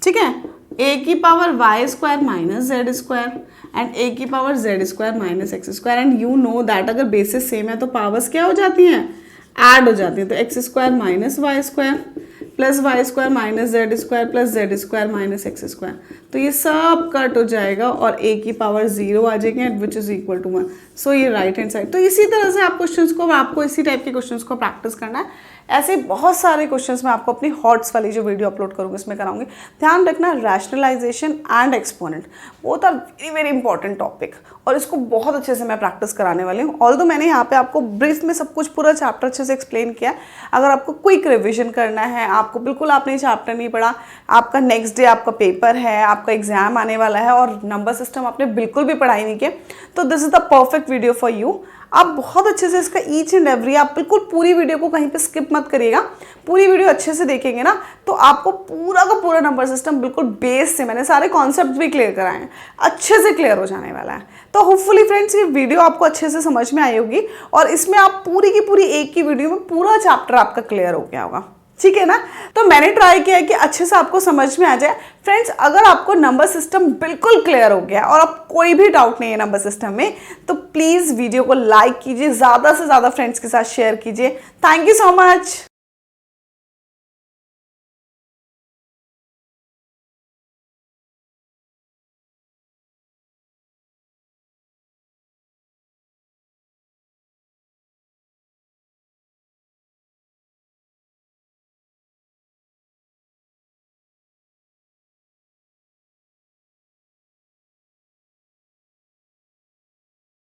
ठीक है, a की power y square minus z square and a की power z square minus x square. And you know that अगर बेसिस सेम है तो पावर्स क्या हो जाती हैं, ऐड हो जाती है। तो x square minus y square plus y square minus z square plus z square minus x square, तो ये सब कट हो जाएगा और a की पावर 0 आ जाएगी and which is equal to 1। So ये राइट हैंड साइड। तो इसी तरह से आप क्वेश्चंस को, आपको इसी टाइप के क्वेश्चंस को प्रैक्टिस करना है। ऐसे बहुत सारे क्वेश्चंस मैं आपको अपनी हॉट्स वाली जो वीडियो अपलोड करूँगी उसमें कराऊंगी। ध्यान रखना, rationalization and exponent both are very very important topic और इसको बहुत अच्छे से मैं प्रैक्टिस कराने वाली हूँ। ऑल्दो मैंने यहाँ पे आपको ब्रीफ में सब कुछ पूरा चैप्टर अच्छे से एक्सप्लेन किया। अगर आपको क्विक रिविजन करना है, आपको बिल्कुल आपने चैप्टर नहीं पढ़ा, आपका नेक्स्ट डे आपका पेपर है, आपका एग्जाम आने वाला है और नंबर सिस्टम आपने बिल्कुल भी पढ़ाई नहीं किया, तो this is the perfect video for you. आप बहुत अच्छे से इसका ईच एंड एवरी, आप बिल्कुल पूरी वीडियो को कहीं पे स्किप मत करिएगा। पूरी वीडियो अच्छे से देखेंगे ना तो आपको पूरा का पूरा नंबर सिस्टम बिल्कुल बेस से, मैंने सारे कॉन्सेप्ट भी क्लियर कराए हैं, अच्छे से क्लियर हो जाने वाला है। तो होपफुली फ्रेंड्स ये वीडियो आपको अच्छे से समझ में आई होगी और इसमें आप पूरी की पूरी एक की वीडियो में पूरा चैप्टर आपका क्लियर हो गया होगा, ठीक है ना। तो मैंने ट्राई किया है कि अच्छे से आपको समझ में आ जाए। फ्रेंड्स अगर आपको नंबर सिस्टम बिल्कुल क्लियर हो गया और आप कोई भी डाउट नहीं है नंबर सिस्टम में, तो प्लीज़ वीडियो को लाइक कीजिए, ज़्यादा से ज़्यादा फ्रेंड्स के साथ शेयर कीजिए। Thank you so much.